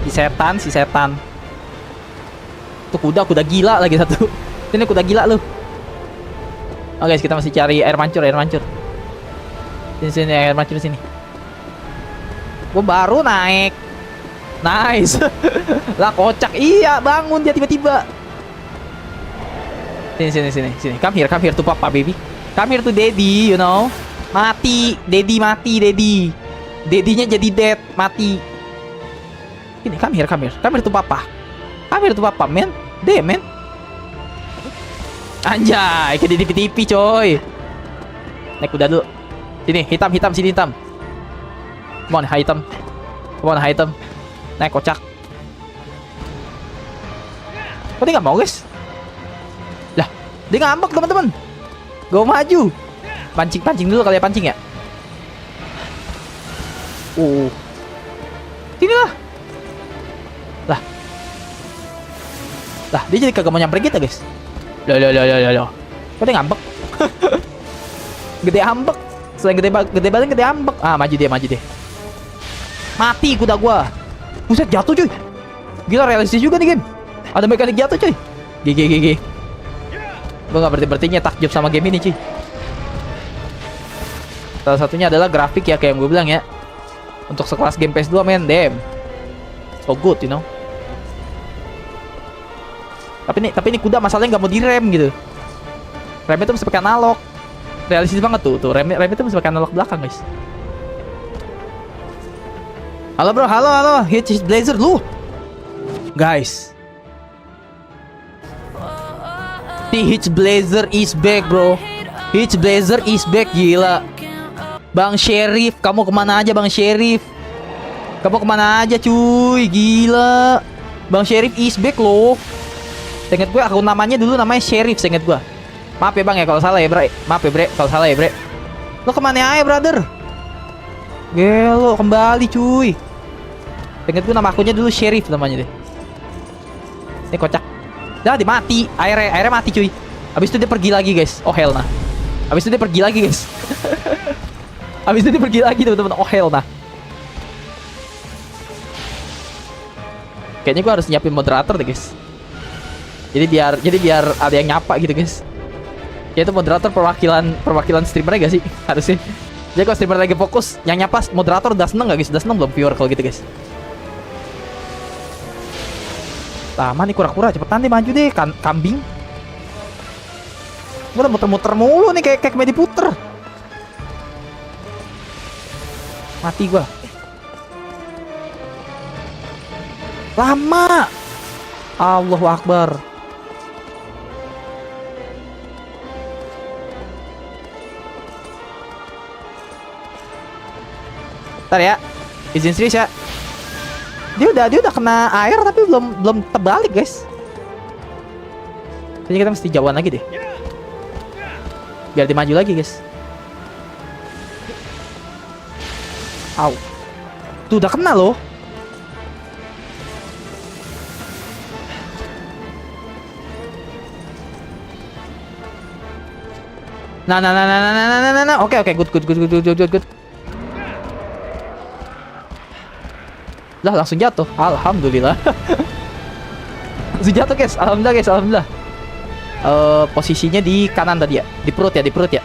Si setan. Tuh kuda gila lagi satu. Ini kuda gila lu. Oh guys, kita masih cari air mancur. Sini air mancur sini. Gua baru naik. Nice. Lah kocak. Iya, bangun dia tiba-tiba. Sini. Come here to papa baby. Come here to daddy, you know. Mati. Daddy-nya jadi dead, mati. Ini come here to papa. Man. Man. Anjay, kayak di TV coy. Naik kuda dulu. Sini, hitam. Come on, hitam. Naik kocak. Kok dia gak mau guys? Lah, dia ngambek teman-teman. Gue maju. Pancing dulu kali ya, pancing ya. Sini lah. Lah, dia jadi kagak mau nyamperin kita guys. Loh. Kok dia ngambek? Gede ambek. Selain gede badan, gede ambek. Maju dia. Mati kuda gua. Buset, jatuh cuy. Gila, realistis juga nih game. Ada mekanik jatuh cuy. GG. Gua gak berarti takjub sama game ini cuy. Salah satunya adalah grafik ya, kayak yang gue bilang ya. Untuk sekelas game PS2 men, damn. So good, you know. Tapi ini kuda masalahnya nggak mau direm gitu. Remnya tuh mesti pakai analog. Realistis banget tuh remnya tuh mesti pakai analog belakang guys. Halo bro, halo. Hitch Blazer lu. Guys. Hitch Blazer is back bro. Hitch Blazer is back, gila. Bang Sheriff, kamu kemana aja Bang Sheriff? Kamu kemana aja cuy, gila. Bang Sheriff is back loh. Seinget gue akun namanya dulu namanya Sheriff, seinget gue. Maaf ya bang ya kalau salah ya bre. Lo kemana aja brother? Gelo kembali cuy. Seinget gue nama akunnya dulu Sheriff namanya deh. Ini kocak. Dah dimati. Airnya mati cuy. Habis itu dia pergi lagi guys. Oh hell nah. Habis itu dia pergi lagi teman-teman. Oh hell nah. Kayaknya gue harus nyiapin moderator deh guys. Jadi biar ada yang nyapa gitu guys. Ya itu moderator perwakilan streamer gak sih harusnya. Jadi kalau streamer lagi fokus, yang nyapa moderator udah seneng gak guys? Udah seneng belum viewer kalau gitu guys? Lama nih kura-kura, cepetan deh maju deh, kambing. Gue udah muter-muter mulu nih kayak medi puter. Mati gua. Lama. Allahu Akbar. Ntar ya, izin serius ya. Dia udah kena air tapi belum terbalik guys. Jadi kita mesti jauhan lagi deh. Biar dia maju lagi guys. Au. Tuh udah kena loh. Nah. Oke, good. Lah langsung jatuh. Alhamdulillah. Langsung jatuh guys. Alhamdulillah. Posisinya di kanan tadi ya. Di perut ya.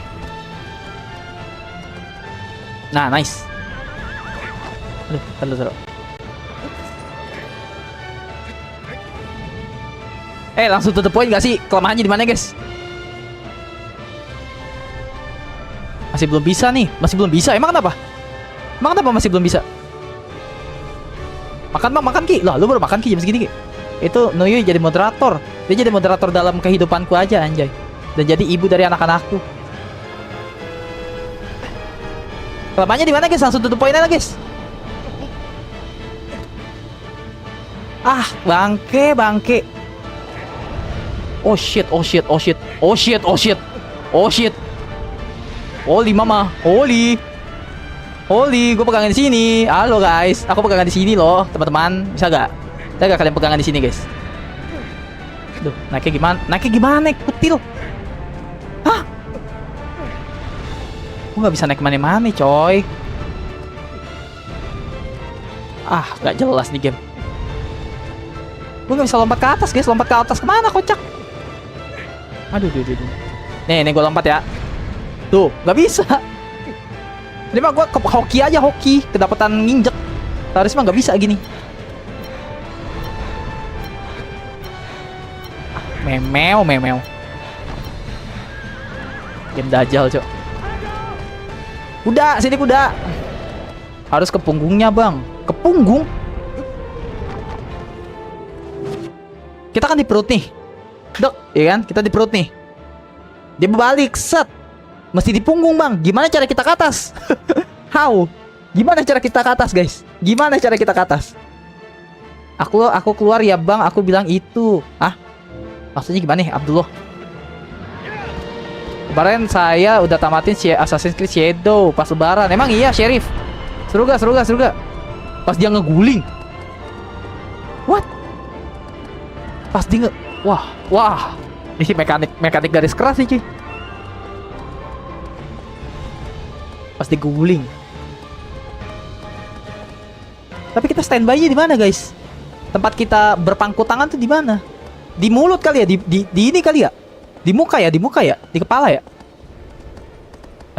Nah, nice. Aduh, taruh. Langsung to the point gak sih? Kelemahannya di mana, guys? Masih belum bisa. Emang kenapa masih belum bisa? Makan bang, makan Ki. Lah, lu baru makan Ki jam segini Ki. Itu Nuyuy jadi moderator. Dia jadi moderator dalam kehidupanku aja anjay. Dan jadi ibu dari anak-anakku. Kelemahannya di mana guys? Langsung tutup poinnya lah guys. Bangke. Oh shit. Holy mama, holy, gue pegangan di sini. Halo guys, aku pegangan di sini loh, teman-teman. Bisa gak kalian pegangan di sini guys? Duh, naiknya gimana? Naik kutil. Hah? Gue nggak bisa naik mana-mana, coy. Gak jelas nih game. Gue nggak bisa lompat ke atas guys. Lompat ke atas kemana, kocak? Aduh. Nih gue lompat ya. Tuh, nggak bisa. Ini mah gue ke hoki. Kedapatan nginjek. Harus mah nggak bisa gini. Memeo. Game dajal, cok. Kuda, sini kuda. Harus ke punggungnya, bang. Ke punggung? Kita kan di perut nih. Dok, iya kan? Kita di perut nih. Dia berbalik, set. Mesti di punggung, bang. Gimana cara kita ke atas? How? Gimana cara kita ke atas, guys? Gimana cara kita ke atas? Aku keluar ya, bang. Aku bilang itu. Maksudnya gimana nih, Abdullah? Kemarin saya udah tamatin Assassin's Creed Shadow pas lebaran. Emang iya, Sheriff? Seru gak? Pas dia ngeguling. What? Pas dia Wah. Ini sih mekanik garis keras sih, cuy. Pas diguling. Tapi kita standby-nya di mana, guys? Tempat kita berpangku tangan tuh di mana? Di mulut kali ya? Di ini kali ya? Di muka ya? Di kepala ya?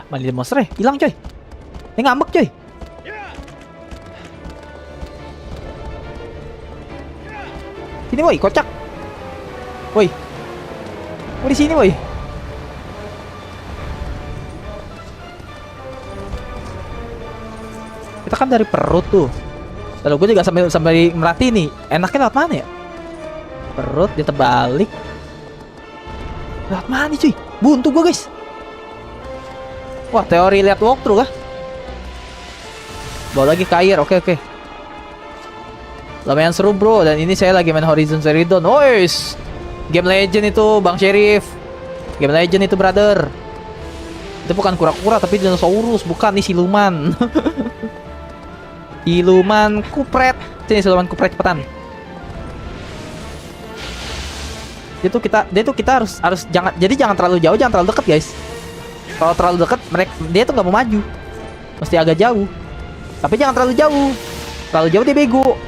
Mali monster hilang, coy. Ini ngambek, coy. Sini, woi, kocak. Woi. Di sini, woi. Kita kan dari perut tuh. Lalu gue juga sampai merhati nih. Enaknya lewat mana ya? Perut dia terbalik. Lewat mana cuy? Buntu gue guys. Wah, teori lihat walkthrough kah? Bawa lagi ke air. Oke. Lumayan seru bro. Dan ini saya lagi main Horizon Zero Dawn. Ois, game legend itu Bang Sheriff. Game legend itu brother. Itu bukan kura-kura tapi dinosaurus. Bukan, nih siluman. Siluman kupret. Sini siluman kupret, cepetan. Dia tuh kita harus jangan terlalu jauh, jangan terlalu dekat guys. Kalau terlalu dekat dia tuh nggak mau maju. Mesti agak jauh. Tapi jangan terlalu jauh. Terlalu jauh dia bego.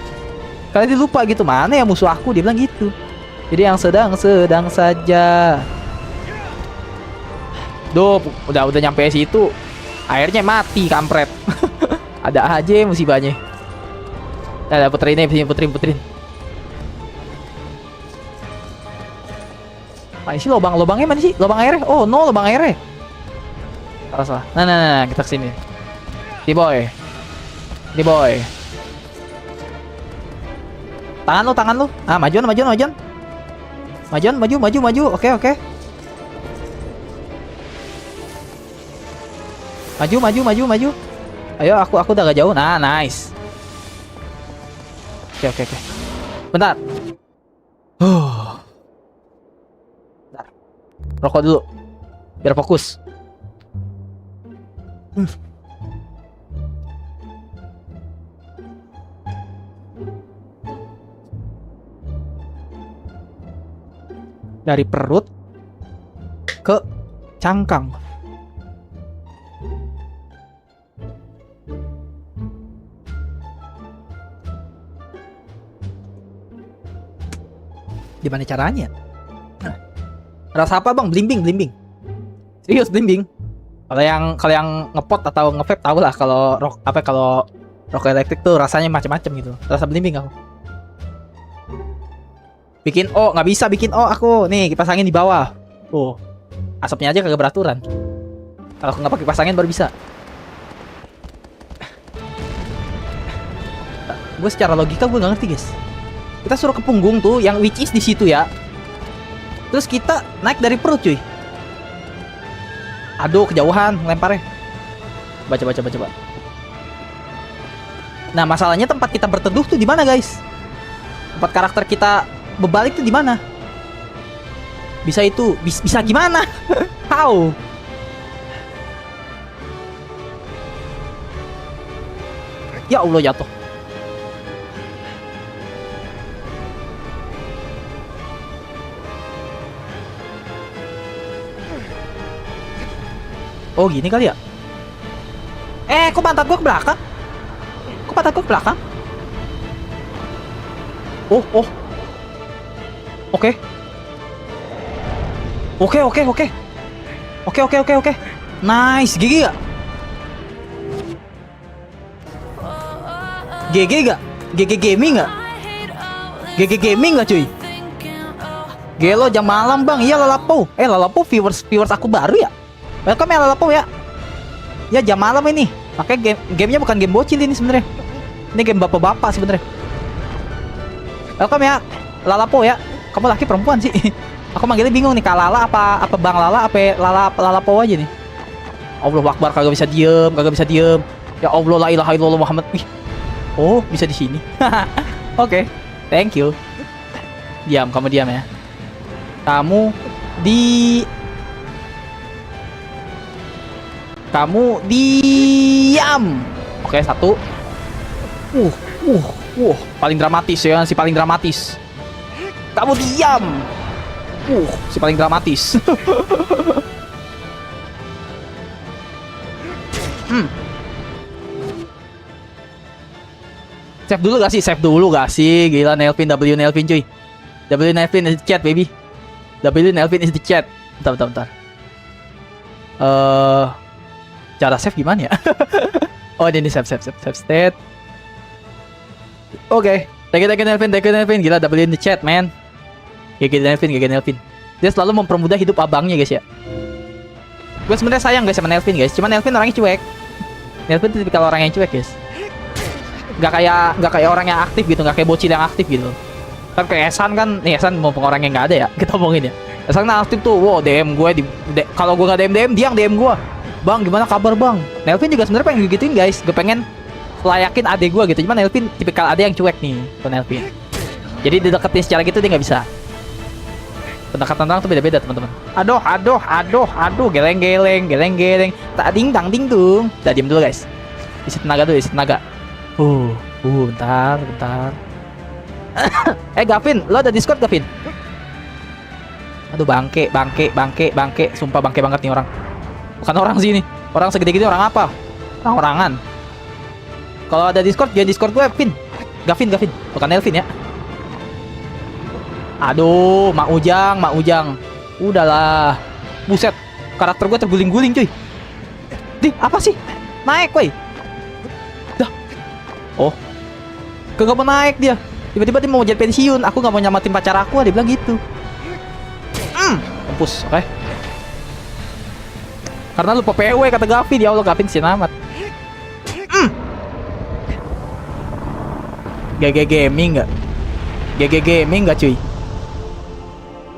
Karena dia lupa gitu, mana ya musuh aku, dia bilang gitu. Jadi yang sedang saja. Duh, udah nyampe situ. Airnya mati, kampret. Ada aja musibahnya. Ada puterin nih, puterin. Mana sih lubangnya mana sih? Lubang airnya? Oh no, lubang airnya. Salah. Nah, kita kesini. Di boy. Tangan lu. Ah, majuan. Maju. Oke. Maju. Ayo, aku udah gak jauh. Nah, nice. Oke. Bentar. Bentar. Rokok dulu. Biar fokus. Dari perut ke cangkang. Gimana caranya? Rasa apa bang? Blimbing. Serius blimbing. Kalau yang ngepot atau ngevape tau lah kalau rokok elektrik tuh rasanya macam-macam gitu. Rasa blimbing aku. Bikin O, nggak bisa bikin O aku. Nih, kipas angin di bawah. Oh, asapnya aja kagak beraturan. Kalau nggak pakai kipas angin baru bisa. Gue secara logika gue nggak ngerti guys. Kita suruh ke punggung tuh, yang which is di situ ya. Terus kita naik dari perut cuy. Aduh, kejauhan lemparnya. Baca. Nah, masalahnya tempat kita berteduh tuh di mana guys? Tempat karakter kita berbalik tuh di mana? Bisa gimana? How? Ya Allah, jatuh. Oh, gini kali ya? Kok pantat gua ke belakang? Oh. Oke. Nice, GG gak? GG gaming gak cuy? Gelo jam malam bang. Iya Lalapo. Lalapo viewers aku baru ya. Welcome ya Lalapo ya. Ya jam malam ini. Makanya gamenya bukan game bocil ini sebenarnya. Ini game bapak-bapak sebenarnya. Welcome ya Lalapo ya. Kamu laki perempuan sih? Aku manggilnya bingung nih, Kak Lala apa Bang Lala apa Lalapo aja nih. Allahu Akbar, kagak bisa diem. Ya Allah, la ilaha illallah Muhammad. Wih. Oh, bisa di sini. Oke. Thank you. Kamu diam ya. Kamu diam. Oke, satu. Paling dramatis ya, si paling dramatis. Kamu diam. Si paling dramatis. Save dulu gak sih? Gila, Nelvin cuy. W Nelvin is the chat baby. W Nelvin is the chat. Bentar. Cara save gimana ya? Oh, ini save state. Oke. Thank you Nelvin. Gila, W in the chat man. GG Nelvin. Dia selalu mempermudah hidup abangnya guys ya. Gue sebenarnya sayang guys sama Nelvin guys. Cuma Nelvin orangnya cuek. Nelvin itu tipikal orang yang cuek guys. Gak kayak orang yang aktif gitu, gak kayak bocil yang aktif gitu. Kan kayak Esan kan, nih Esan mumpung orang yang gak ada ya, kita omongin ya. Esan kan aktif tuh, wow DM gue kalau gue gak DM dia yang DM gue. Bang, gimana kabar bang? Nelvin juga sebenarnya pengen gituin guys. Gue pengen layakin adek gue gitu. Cuman Nelvin tipikal adek yang cuek nih, tuh Nelvin. Jadi dideketin secara gitu dia gak bisa. Pendekatan orang tuh beda-beda teman-teman. Aduh, geleng-geleng. Tak ding tung. Udah diem dulu guys. Isi tenaga. Bentar. Gavin, lo ada Discord Gavin? Aduh, bangke. Sumpah bangke banget nih orang. Bukan orang sih ini. Orang segede gini orang apa? Orangan. Kalau ada Discord, join Discord gue, Gavin. Bukan Elvin ya. Aduh, Mak Ujang. Udahlah. Buset, karakter gue terguling-guling cuy. Di, apa sih? Naik, woi. Dah. Oh. Kagak mau naik dia. Tiba-tiba dia mau jadi pensiun. Aku nggak mau nyamatin pacar aku, dia bilang gitu. Mampus, oke. Karena lupa PW kata Gavin, ya Allah Gavin sinamat. GG Gaming nggak? GG Gaming nggak cuy?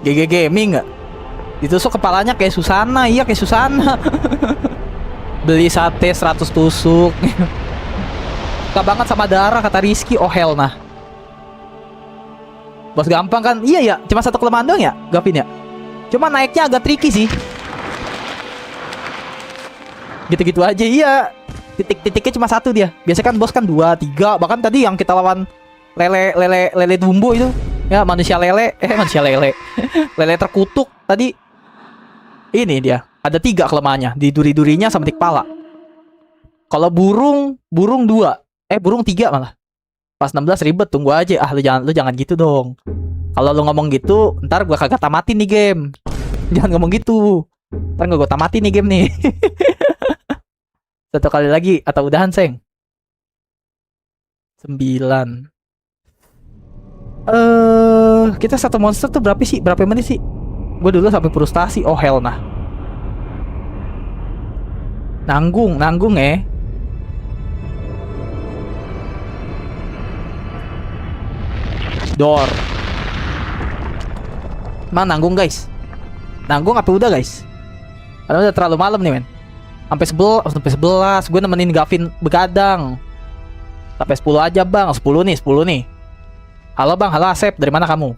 GG Gaming nggak? Ditusuk kepalanya kayak Susana, iya kayak Susana. Beli sate 100 tusuk. Suka banget sama darah kata Rizky. Oh hell nah. Bos gampang kan? Iya ya, cuma satu kelemahan doang ya Gavin ya. Cuma naiknya agak tricky sih. Gitu-gitu aja iya. Titik-titiknya cuma satu dia. Biasanya kan bos kan 2, 3. Bahkan tadi yang kita lawan lele Dumbo itu ya, manusia lele lele terkutuk tadi. Ini dia ada 3 kelemahannya di duri-durinya sama di kepala. Kalau burung 2, burung 3 malah. Pas 16 ribet, tunggu aja. Lu jangan gitu dong. Kalau lu ngomong gitu, ntar gua kagak tamatin nih game. Jangan ngomong gitu. Ntar gua tamatin nih game nih. Satu kali lagi atau udahan, Seng? 9. Kita satu monster tuh berapa sih? Berapa menit sih? Gue dulu sampai frustasi. Oh hell nah. Nanggung Door. Emang nanggung guys? Nanggung apa udah guys? Karena udah terlalu malam nih men. Sampai 11 gue nemenin Gavin begadang. Sampai 10 aja bang. 10 nih. Halo bang, halo Asep, dari mana kamu?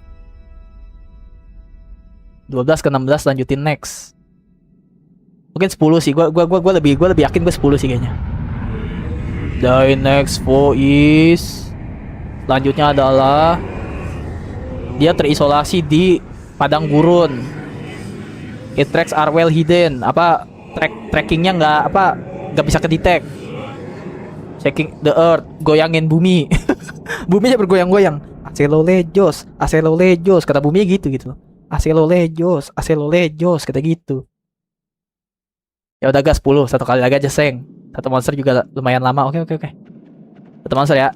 12 ke 16 lanjutin next. Mungkin 10 sih. Gue lebih yakin gue 10 sih kayaknya. The next 4 is, selanjutnya adalah dia terisolasi di padang gurun. It tracks are well hidden. Apa trackingnya nggak bisa kedetek. Checking the earth, goyangin bumi. Buminya bergoyang-goyang. Acelolejos kata bumi gitu. Acelolejos kata gitu. Ya udah gas 10, satu kali lagi aja Seng. Satu monster juga lumayan lama. Oke. Satu monster ya.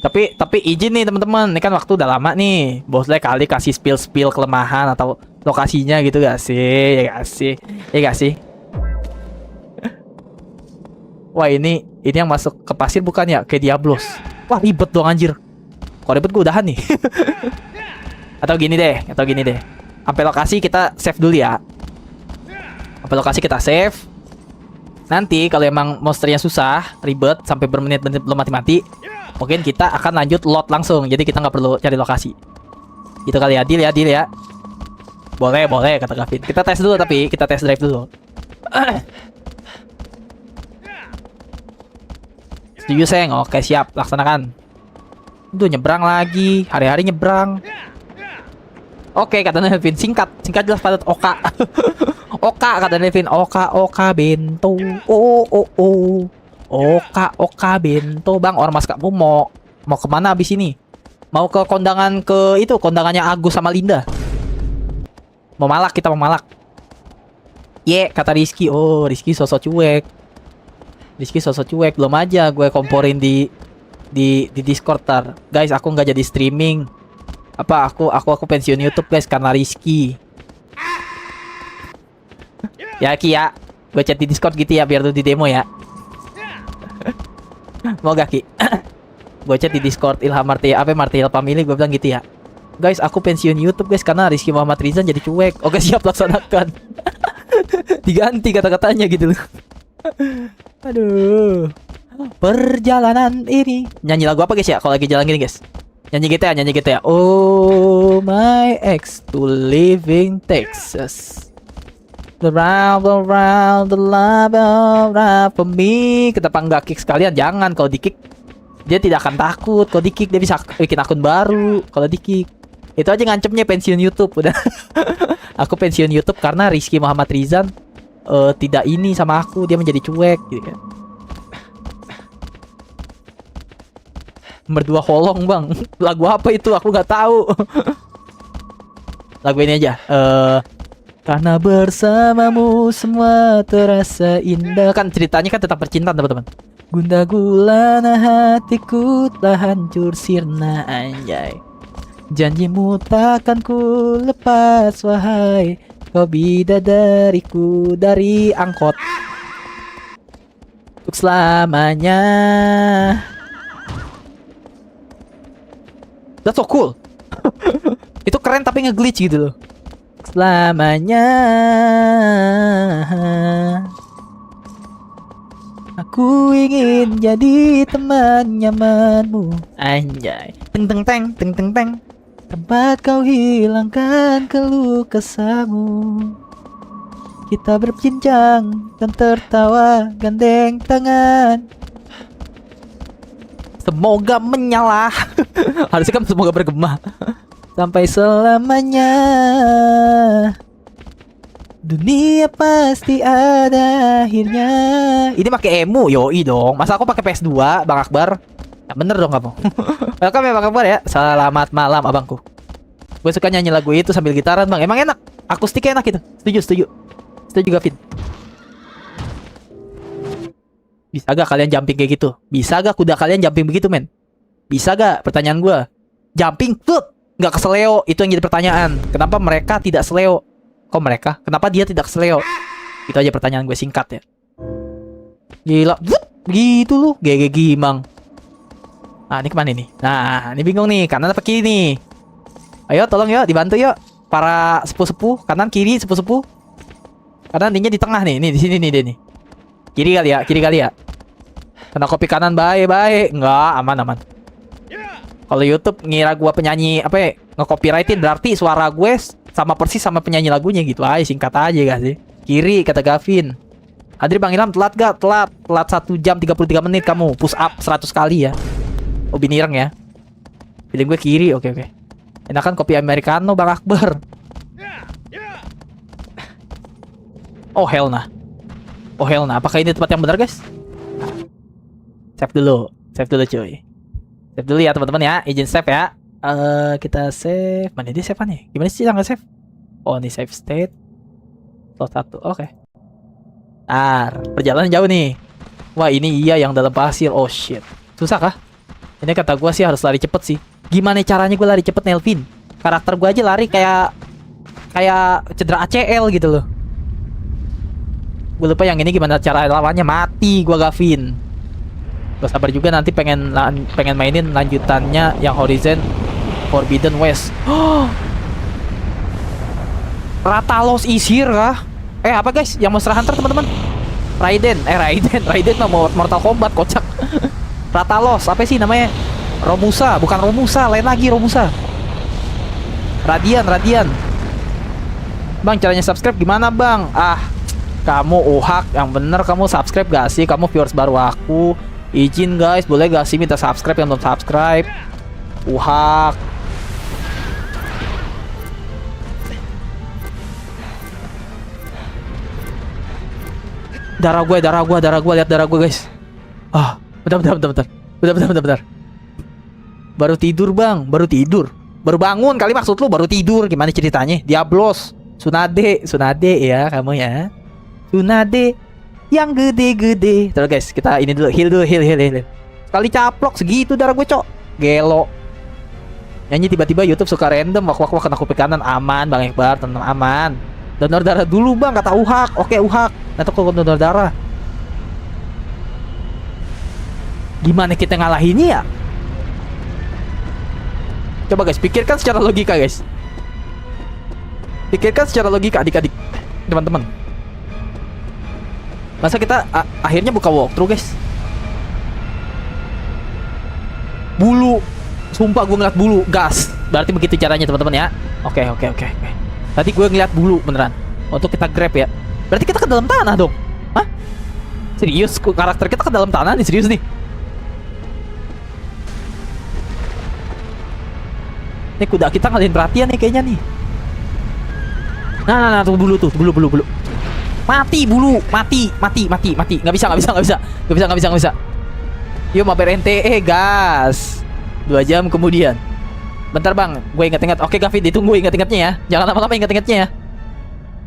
Tapi izin nih teman-teman, ini kan waktu udah lama nih. Bosnya kali kasih spill kelemahan atau lokasinya gitu gak sih? Ya gak sih? Wah ini yang masuk ke pasir bukan ya? Kayak Diablos. Wah ribet dong anjir. Kok ribet gue udahan nih. Atau gini deh. Sampai lokasi kita save dulu ya. Nanti kalau emang monsternya susah, ribet sampai bermenit-menit belum mati-mati, mungkin kita akan lanjut load langsung. Jadi kita nggak perlu cari lokasi. Itu kali ya, deal ya. Boleh kata Gavin. Kita tes dulu tapi kita tes drive dulu. Setuju Seng? Oke siap, laksanakan. Tuh nyebrang lagi, hari-hari nyebrang. Oke kata Nevin, singkat jelas padat. Oka. Oka kata Nevin, Oka bento. Oka bento. Bang, ormas kamu mau kemana abis ini? Mau ke kondangannya Agus sama Linda. Kita mau malak. Kata Rizky. Oh, Rizky sosok cuek. Belum aja gue komporin di Discord tar. Guys, aku nggak jadi streaming. Aku pensiun YouTube guys karena Rizky. Ya Ki ya, gue chat di Discord gitu ya biar lu di demo ya. Mau gak Ki? Gue chat di Discord Ilham Martial Family, gue bilang gitu ya. Guys, aku pensiun YouTube guys karena Rizky Muhammad Rizan jadi cuek. Oke siap, laksanakan. Diganti kata-katanya gitu loh. Aduh. Perjalanan ini. Nyanyi lagu apa guys ya kalau lagi jalan gini guys? Nyanyi GTA. Oh my ex to living Texas. Around the love for me. Kenapa nggak kick sekalian? Jangan, kalau di kick dia tidak akan takut. Kalau di kick dia bisa bikin akun baru. Kalau di kick itu aja ngancemnya pensiun YouTube udah. Aku pensiun YouTube karena Rizky Muhammad Rizan tidak ini sama aku, dia menjadi cuek gitu kan. Nomor 2 holong bang. Lagu apa itu? Aku nggak tahu. Lagu ini aja. Karena bersamamu semua terasa indah. Kan ceritanya kan tentang percintaan teman-teman. Gundah gulana hatiku telah hancur sirna, anjay. Janjimu takkan ku lepas, wahai kau bidadariku dari angkot untuk selamanya. That's so cool. Itu keren tapi nge-glitch gitu loh. Selamanya aku ingin jadi teman nyamanmu, anjay. Teng teng teng teng teng teng. Tempat kau hilangkan keluh kesahmu. Kita berbincang dan tertawa gandeng tangan. Semoga menyala. Harusnya kan semoga bergema. Sampai selamanya. Dunia pasti ada akhirnya. Ini pakai emu, yoi dong. Masa aku pakai PS2, Bang Akbar? Ya, bener dong kamu. Welcome ya Bang Akbar ya. Selamat malam abangku. Gue suka nyanyi lagu itu sambil gitaran bang. Emang enak. Akustiknya enak gitu. Setuju. Setuju gak Vin? Bisa gak kalian jumping kayak gitu? Bisa gak kuda kalian jumping begitu men? Bisa gak? Pertanyaan gue. Jumping tuh nggak keseleo. Itu yang jadi pertanyaan. Kenapa mereka tidak seleo? Kok mereka? Kenapa dia tidak seleo? Itu aja pertanyaan gue, singkat ya. Gila. Gitu loh. GG Gimang. Nah ini kemana nih? Nah ini bingung nih. Kanan apa kiri nih? Ayo tolong yuk. Dibantu yuk. Para sepuh-sepuh. Kanan kiri sepuh-sepuh. Kanan tingginya di tengah nih. Nih di sini nih dia nih. Kiri kali ya. Kena kopi kanan baik. Enggak, aman. Kalau YouTube ngira gua penyanyi apa ya, nge-copyrightin berarti suara gue sama persis sama penyanyi lagunya gitu aja, singkat aja gak sih? Kiri kata Gavin. Adri Bang Ilham telat gak? Telat 1 jam 33 menit kamu. Push up 100 kali ya. Oh binireng ya. Pilih gue kiri, oke. Enakan kopi americano Bang Akbar. Oh hell nah. Apakah ini tempat yang benar guys? Save dulu cuy. Save dulu ya teman-teman ya. Izin save ya. Kita save. Mana dia save nih? Gimana sih cara save? Oh ini save state. Slot 1. Oke. Perjalanan jauh nih. Wah ini iya yang dalam pasir. Oh shit. Susah kah? Ini kata gua sih harus lari cepet sih. Gimana caranya gue lari cepet Nelvin? Karakter gua aja lari kayak cedera ACL gitu loh. Gue lupa yang ini gimana cara lawannya. Mati gua Gavin. Gak sabar juga nanti pengen mainin lanjutannya yang Horizon Forbidden West. Rathalos is here kah? Apa guys? Yang Monster Hunter teman-teman? Raiden mah Mortal Kombat kocak. Rathalos apa sih namanya? Romusa, bukan Romusa, lain lagi Romusa. Radian. Bang caranya subscribe gimana bang? Kamu uhak, yang bener kamu subscribe gak sih? Kamu viewers baru aku. Izin guys, boleh gak sih minta subscribe yang belum subscribe? Uhak. Darah gue, lihat darah gue guys. Bentar. Baru tidur bang, baru bangun kali maksud lu, baru tidur. Gimana ceritanya? Diablos, Tsunade ya kamu ya. Tsunade yang gede-gede. Terus guys, kita ini dulu, heal. Sekali caplok segitu darah gue cok. Gelo. Nyanyi tiba-tiba YouTube suka random. Wak kena kuping kanan. Aman Bang Iqbal, tenang aman. Donor darah dulu bang kata Uhak. Oke Uhak. Nanti kalau donor darah. Gimana kita ngalahinnya ya? Coba guys, pikirkan secara logika guys. Adik-adik, teman-teman. Masa kita akhirnya buka walkthrough guys? Bulu. Sumpah gue ngeliat bulu. Gas. Berarti begitu caranya teman-teman ya. Oke. Tadi gue ngeliat bulu beneran. Untuk kita grab ya. Berarti kita ke dalam tanah dong. Hah? Serius? Karakter kita ke dalam tanah nih? Serius nih? Ini kuda kita ngalihin perhatian nih kayaknya nih. Nah, tunggu bulu. Mati bulu, mati. Nggak bisa. Yuk mabar NTE gas. 2 jam kemudian. Bentar bang, gue inget. Oke Gavin, ditunggu inget-ingetnya ya. Jangan lama-lama inget-ingetnya ya.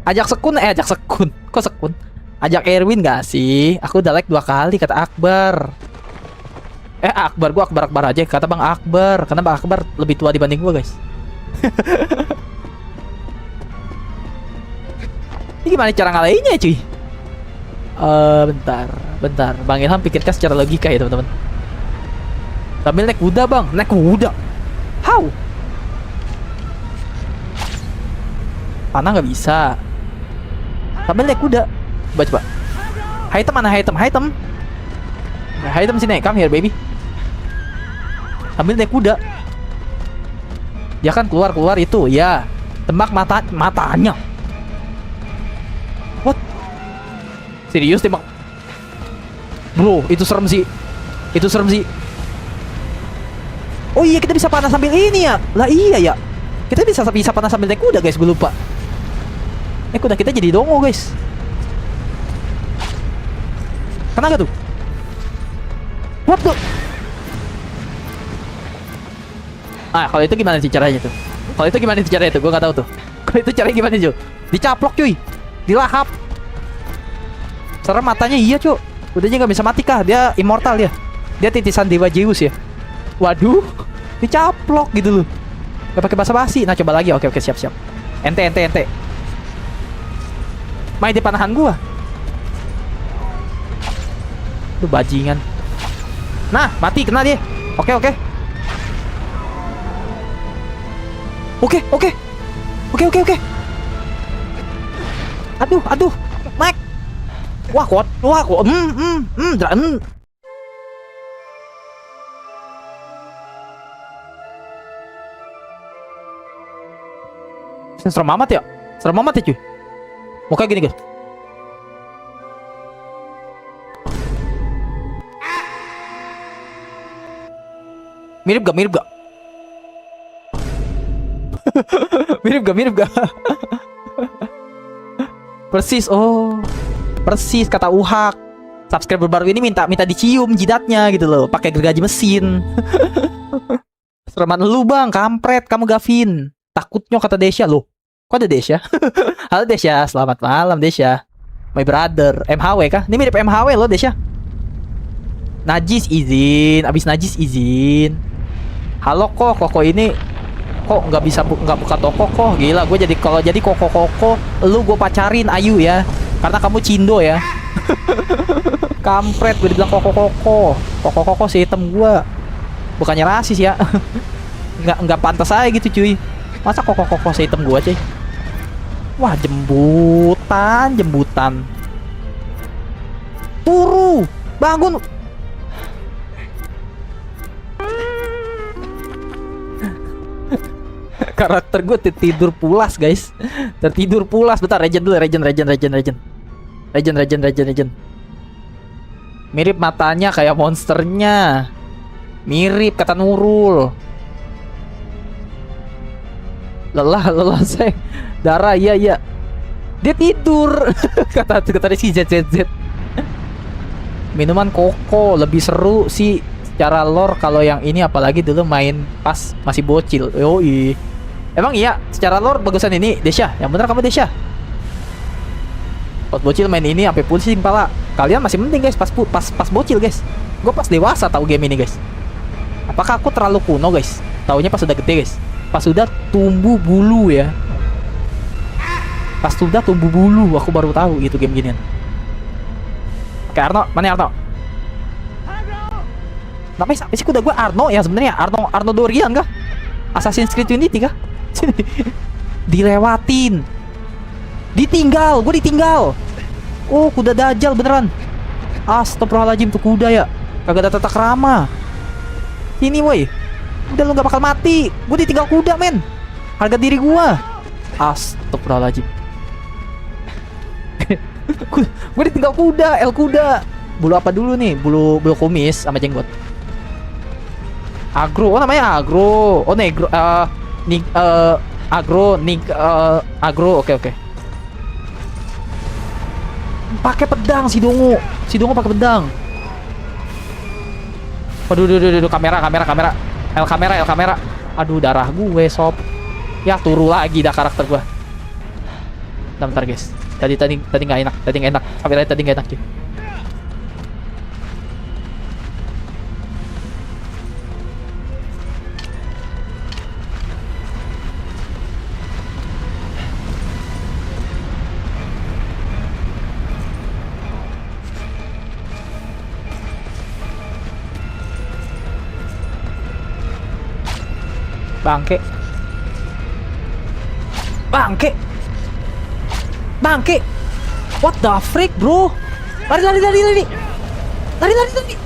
Ajak Sekun, ajak Sekun. Kok Sekun? Ajak Erwin gak sih? Aku udah like 2 kali kata Akbar. Akbar, gua Akbar aja. Kata Bang Akbar. Karena Bang Akbar lebih tua dibanding gua, guys. Ini gimana cara ngalahinnya, cuy? Bentar. Bang Ilham pikirkan secara logika ya, teman-teman. Sambil naik kuda, Bang. Naik kuda. How? Panah nggak bisa. Sambil naik kuda. Coba. Hitam mana Hitam? Nah, Hitam sini, come here baby. Sambil naik kuda. Dia kan keluar itu, ya. Tembak matanya. What? Serius tembak? Bro, itu serem sih. Oh iya, kita bisa panah sambil ini ya. Lah iya ya. Kita bisa panah sambil naik kuda, guys. Gue lupa. Kuda kita jadi dongo, guys. Kena gak tuh? What the? Kalau itu gimana sih caranya tuh? Gue gak tahu tuh. Kalau itu caranya gimana, Jo? Dicaplok, cuy. Dilahap. Serem matanya, iya, cuy. Udahnya gak bisa mati kah? Dia immortal ya. Dia titisan dewa Zeus ya. Waduh, dicaplok gitu loh. Gak pakai basa-basi. Nah, coba lagi. Oke, siap. Ente. Main di panahan gua. Tuh bajingan. Nah, mati kena dia. Oke. Aduh. Mike. Wah, kuat. Serem amat ya cuy. Mau kayak gini guys. Mirip gak? Mirip gak? Persis kata Uhak. Subscriber baru ini minta dicium jidatnya gitu loh, pakai gergaji mesin. Sereman lu, Bang, kampret kamu, Gavin. Takutnya kata Desya loh. Kok ada Desya? Halo Desya, selamat malam Desya. My brother, MHW kah? Ini mirip MHW loh Desya. Najis izin, abis najis izin. Halo koko ini kok nggak buka toko kok? Gila, gue jadi koko, lu gue pacarin Ayu ya, karena kamu cindo ya. Kampret, gue dibilang koko si hitam gue. Bukannya rasis ya. nggak pantas aja gitu cuy. Masa koko si hitam gue cuy. Wah, jembutan. Turu, bangun. Karakter gue tertidur pulas, guys. Bentar, regen dulu, regen. Mirip matanya kayak monsternya. Mirip kata Nurul. Lelah saya. Darah, iya. Dia tidur. kata si ZZZ. Minuman koko lebih seru sih secara lore kalau yang ini, apalagi dulu main pas masih bocil. Yoi. Emang iya, secara lore bagusan ini Desya. Yang bener kamu Desya. Pas bocil main ini sampai pusing kepala. Kalian masih mending guys pas bocil guys. Gue pas dewasa tahu game ini guys. Apakah aku terlalu kuno guys? Taunya pas udah gede guys. Pas sudah tumbuh bulu ya. Aku baru tahu gitu game ginian. Oke, Arno, mana Arno? Namanya siapa sih kuda gue? Arno ya sebenarnya. Arno Dorian kah? Assassin's Creed Unity kah? Dilewatin. Gue ditinggal. Oh, kuda dajal beneran. Astagfirullahaladzim, tuh kuda ya. Kagak ada tata krama. Sini woi. Udah lu gak bakal mati. Gue ditinggal kuda men. Harga diri gue. Astagfirullahaladzim. Gue ditinggal kuda. Bulu apa dulu nih? Bulu kumis sama jenggot. Agro. Oh namanya agro. Oh negro. Agro. Oke. Pakai pedang si Dongo pakai pedang. Waduh, kamera. El kamera. Aduh, darah gue sob. Ya turu lagi dah karakter gue. Bentar guys. Tadi nggak enak. Kameranya tadi nggak enak cuy. Bangke. What the freak, bro? Lari.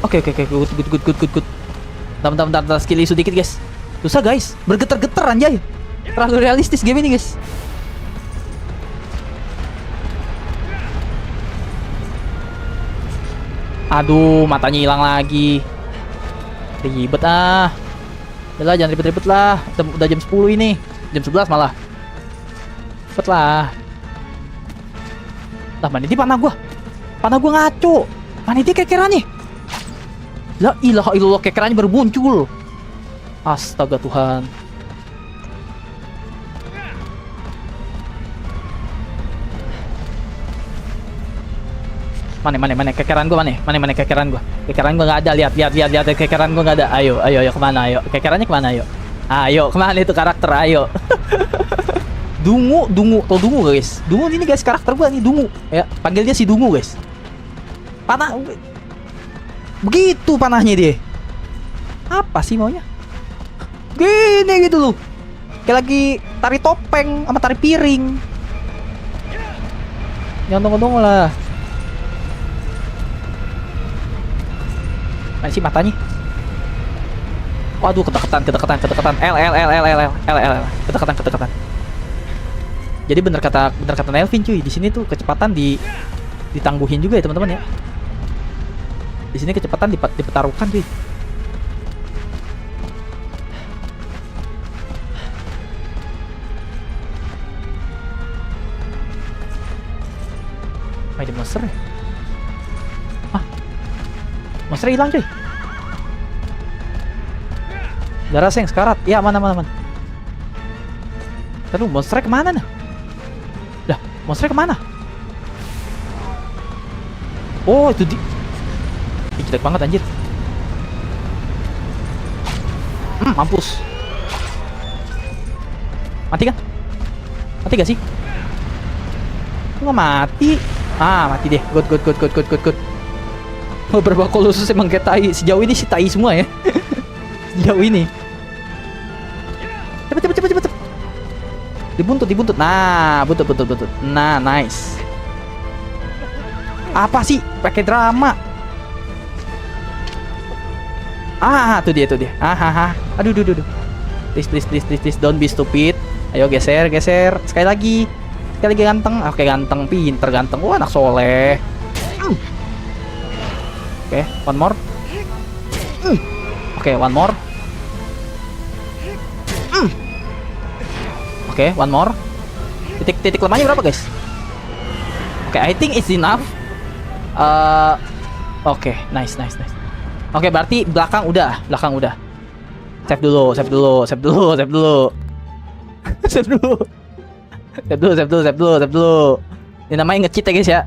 Oke. Good. Bentar. Skill isu dikit, guys. Susah, guys. Bergetar-getar anjay. Terlalu realistis game ini, guys. Aduh, matanya hilang lagi. Ribet ah. Udah lah, jangan ribet-ribet lah. Udah jam 10 ini. Jam 11 malah. Cepet lah. Lah, mana ini panah gua ngaco. Mana ini kekerannya? La ilaha illallah, kekerannya baru muncul. Astaga Tuhan. Mana kekeran gua mana? Mana kekeran gua? Kekeran gua nggak ada. Lihat kekeran gua nggak ada. Ayo kemana? Ayo kekerannya kemana? Ayo kemana itu karakter? Ayo. Dungu, tau Dungu guys? Dungu ini guys, karakter gua nih Dungu. Ya, panggil dia si Dungu guys. Panah, begitu panahnya dia. Apa sih maunya? Gini gitu loh. Kayak lagi tari topeng sama tari piring. Jangan tunggu lah. Mana sih matanya? Waduh, kedeketan. L. Kedeketan. Jadi bener kata Nelvin cuy, di sini tuh kecepatan ditangguhin juga ya teman-teman ya. Di sini kecepatan dipertaruhkan cuy. Ada monster ya? Monster hilang cuy. Darah seng sekarat. Ya mana. Aduh, monsternya kemana nah? Dah, monsternya kemana? Oh, itu di... Ih, jelek banget anjir. Mampus. Mati kan? Mati gak sih? Kok gak mati? Mati deh. Good. Beberapa kolosus emang kayak tai. Sejauh ini sih tai semua ya. Sejauh ini. Cepet. Dibuntut. Nah, buntut. Nah, nice. Apa sih? Pakai drama. Tuh dia. Aduh. Please, don't be stupid. Ayo geser. Sekali lagi ganteng. Oke, ganteng, pinter ganteng. Wah, anak soleh. Oke, one more. Oke, one more. Oke, one more. Titik lemahnya berapa, guys? Oke, I think it's enough. Oke, nice. Oke, berarti belakang udah. Save dulu. Ini namanya nge-cheat ya, guys ya.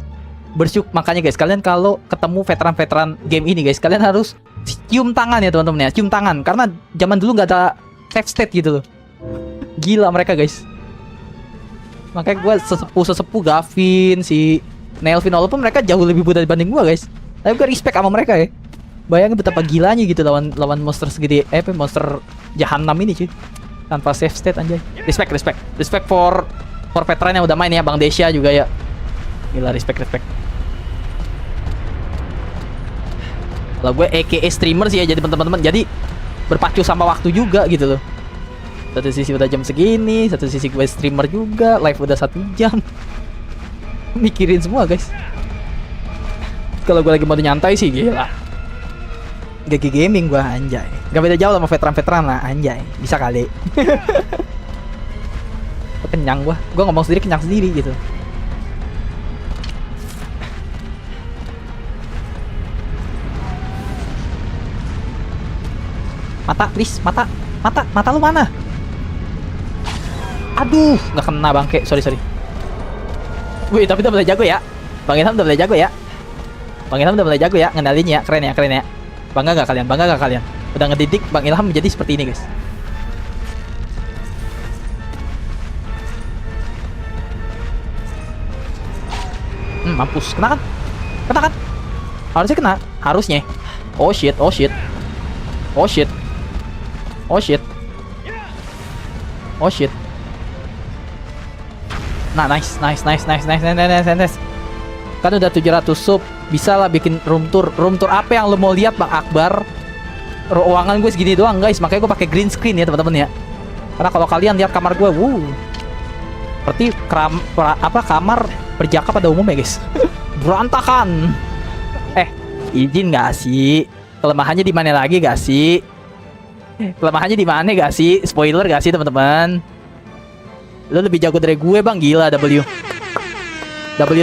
Makanya guys, kalian kalau ketemu veteran game ini guys, kalian harus cium tangan ya teman-teman ya. Cium tangan, karena zaman dulu nggak ada save state gitu loh. Gila mereka guys. Makanya gue sesepuh Gavin, si Nelvin, walaupun mereka jauh lebih muda dibanding gue guys, tapi gue respect sama mereka ya. Bayangin betapa gilanya gitu lawan monster segede monster jahanam ini cuy, tanpa save state anjay. Respect for veteran yang udah main ya, Bang Desya juga ya. Gila, respect. Kalau gue AKA streamer sih ya, jadi teman-teman, jadi berpacu sama waktu juga gitu loh. Satu sisi udah jam segini, satu sisi gue streamer juga, live udah 1 jam. Mikirin semua guys. Kalau gue lagi mau nyantai sih gila, GG gaming gue anjay. Gak beda jauh sama veteran lah anjay. Bisa kali. Kenyang gue ngomong sendiri kenyang sendiri gitu. Mata please, mata lu mana? Aduh, nggak kena bangke. Sorry. Wih, tapi udah mulai jago ya. Bang Ilham udah mulai jago ya. Bang Ilham udah mulai jago ya ngendalinnya, keren ya, keren ya. Bangga gak kalian? Bangga gak kalian? Udah ngedidik Bang Ilham menjadi seperti ini, guys. Mampus. Kena kan? Kena kan? Harusnya kena. Harusnya. Oh shit, oh shit. Oh shit. Oh shit. Oh shit. Nah, nice. Kan udah 700 sub. Bisa lah bikin room tour. Room tour apa yang lo mau lihat, Bang Akbar? Ruangan gue segini doang, guys. Makanya gue pakai green screen ya, teman-teman ya. Karena kalau kalian lihat kamar gue, seperti kamar perjaka pada umumnya, guys. Berantakan. Izin gak sih? Kelemahannya di mana lagi gak sih? Kelemahannya di mana gak sih? Spoiler gak sih, teman-teman? Lo lebih jago dari gue, Bang. Gila, W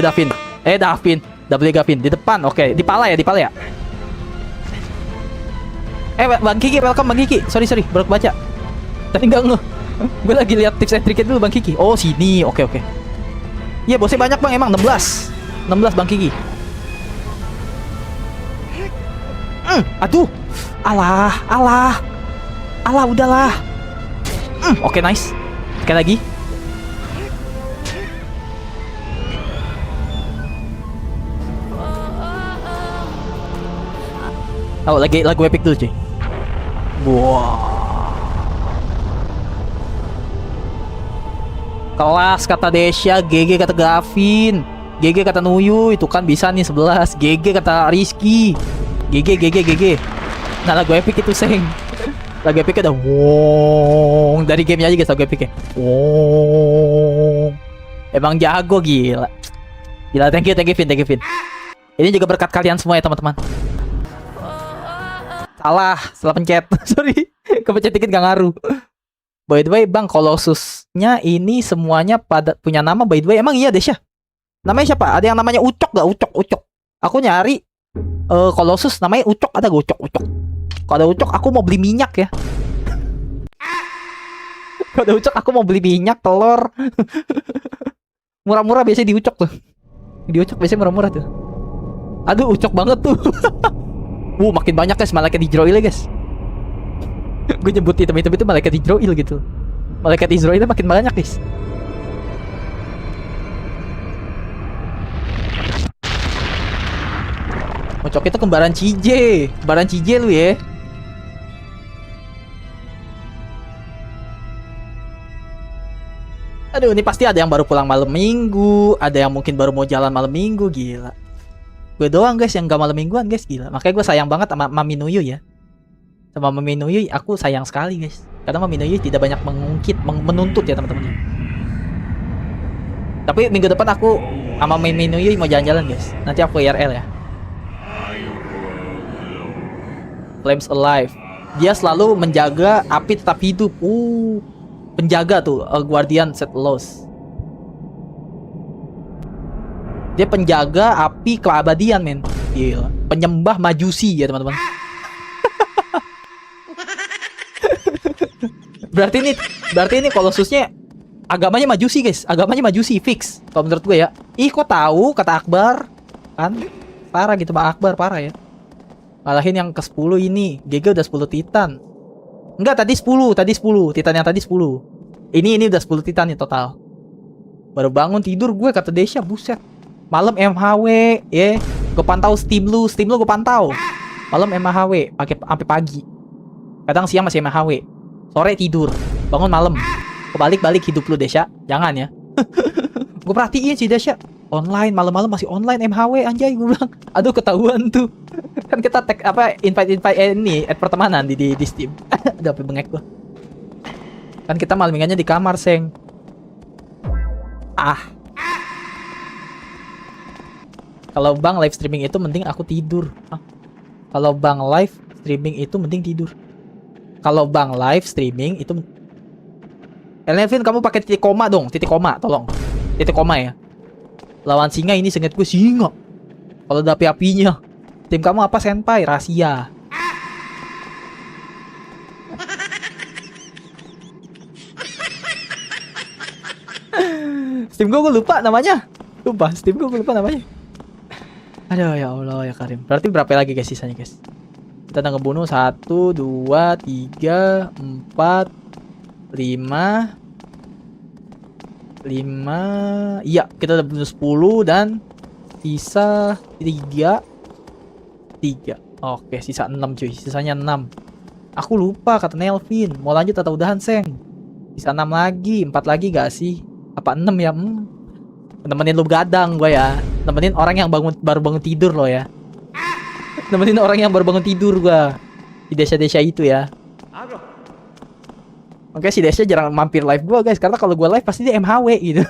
Davin. W Gavin di depan. Oke, di pala ya. Bang Kiki, welcome Bang Kiki. Sorry, baru baca. Tadi enggak nge. Gue lagi lihat tips and triknya dulu Bang Kiki. Oh, sini. Oke. Iya, bosnya banyak, Bang, emang 16 Bang Kiki. Aduh. Alah, udahlah. Oke, nice. Sekali lagi. Oh, lagu epic dulu, cuy. Wow. Kelas kata Desya, GG kata Gavin, GG kata Nuyu, itu kan bisa nih 11. GG kata Rizky. GG. Nah, lagu epic itu, Seng. Lagu epic ada wong dari gamenya aja, guys, lagu epicnya. Wong. Emang jago, gila. Thank you, Vin. Ini juga berkat kalian semua ya, teman-teman. Salah pencet. Sorry, kepencet dikit gak ngaruh. By the way, Bang, Colossusnya ini semuanya pada punya nama, by the way. Emang iya, Desya? Namanya siapa? Ada yang namanya Ucok gak? Ucok. Aku nyari Colossus namanya Ucok, ada gak Ucok? Kalau ada Ucok, aku mau beli minyak ya. Kalau ada Ucok, aku mau beli minyak, telur. Murah-murah biasanya di Ucok tuh. Di Ucok biasanya murah-murah tuh. Aduh, Ucok banget tuh. Makin banyak, guys, malaikat Israel, guys. Gue nyebut item itu malaikat Israel gitu. Malaikat Israel makin banyak, guys. Ucok itu kembaran CJ lu ya. Aduh, ini pasti ada yang baru pulang malam minggu, ada yang mungkin baru mau jalan malam minggu, gila. Gue doang, guys, yang gak malam mingguan, guys, gila. Makanya gue sayang banget sama Mami Nuyu ya. Sama Mami Nuyu aku sayang sekali, guys. Karena Mami Nuyu tidak banyak menuntut ya, teman-teman. Tapi minggu depan aku sama Mami Nuyu mau jalan-jalan, guys. Nanti aku IRL ya. Flames Alive. Dia selalu menjaga api tetap hidup. Penjaga tuh, Guardian Set Loss. Dia penjaga api keabadian, men. Gila. Penyembah majusi ya, teman-teman. Berarti ini Colossusnya agamanya majusi, guys. Agamanya majusi fix. Kalau menurut gue ya. Kok tahu kata Akbar? Kan parah gitu, Bang Akbar, parah ya. Malahin yang ke-10 ini. GG udah 10 titan. Enggak, tadi 10. Titan yang tadi 10. Ini udah 10 titan nih total. Baru bangun tidur gue, kata Desya, buset. Malam MHW, ya. Gue pantau Steam lu gue pantau. Malam MHW, sampai pagi. Kadang siang masih MHW. Sore tidur, bangun malam. Kebalik-balik hidup lu, Desya. Jangan ya. Gue perhatiin sih, Desya. Online, malam-malam masih online MHW, anjay, gue bilang. Aduh, ketahuan tuh. Kan kita invite ini pertemanan di Steam. Udah bengek gua. Kan kita malam-mingguannya di kamar, Seng. Kalau Bang live streaming itu mending aku tidur. Kalau Bang live streaming itu mending tidur. Kalau Bang live streaming itu Elvin, kamu pakai titik koma dong, titik koma, tolong. Titik koma ya. Lawan singa ini seinget gue singa. Kalau ada api-apinya. Tim kamu apa, Senpai? Rahasia. Tim gue lupa namanya. Lupa, Steam gue lupa namanya. Aduh ya Allah ya Karim. Berarti berapa lagi guys sisanya guys? Kita udah ngebunuh 1, 2, 3, 4, 5. Iya kita udah bunuh 10 dan sisa 3. Oke sisa 6 cuy. Sisanya 6. Aku lupa kata Nelvin. Mau lanjut atau udahan Seng? Sisa 6 lagi. 4 lagi gak sih? Apa 6 ya? Nemenin lu gadang gue ya. Nemenin orang yang baru bangun tidur lo ya. Nemenin orang yang baru bangun tidur gue di desa-desa itu ya. Oke si Desya jarang mampir live gue guys. Karena kalau gue live pasti dia MHW gitu.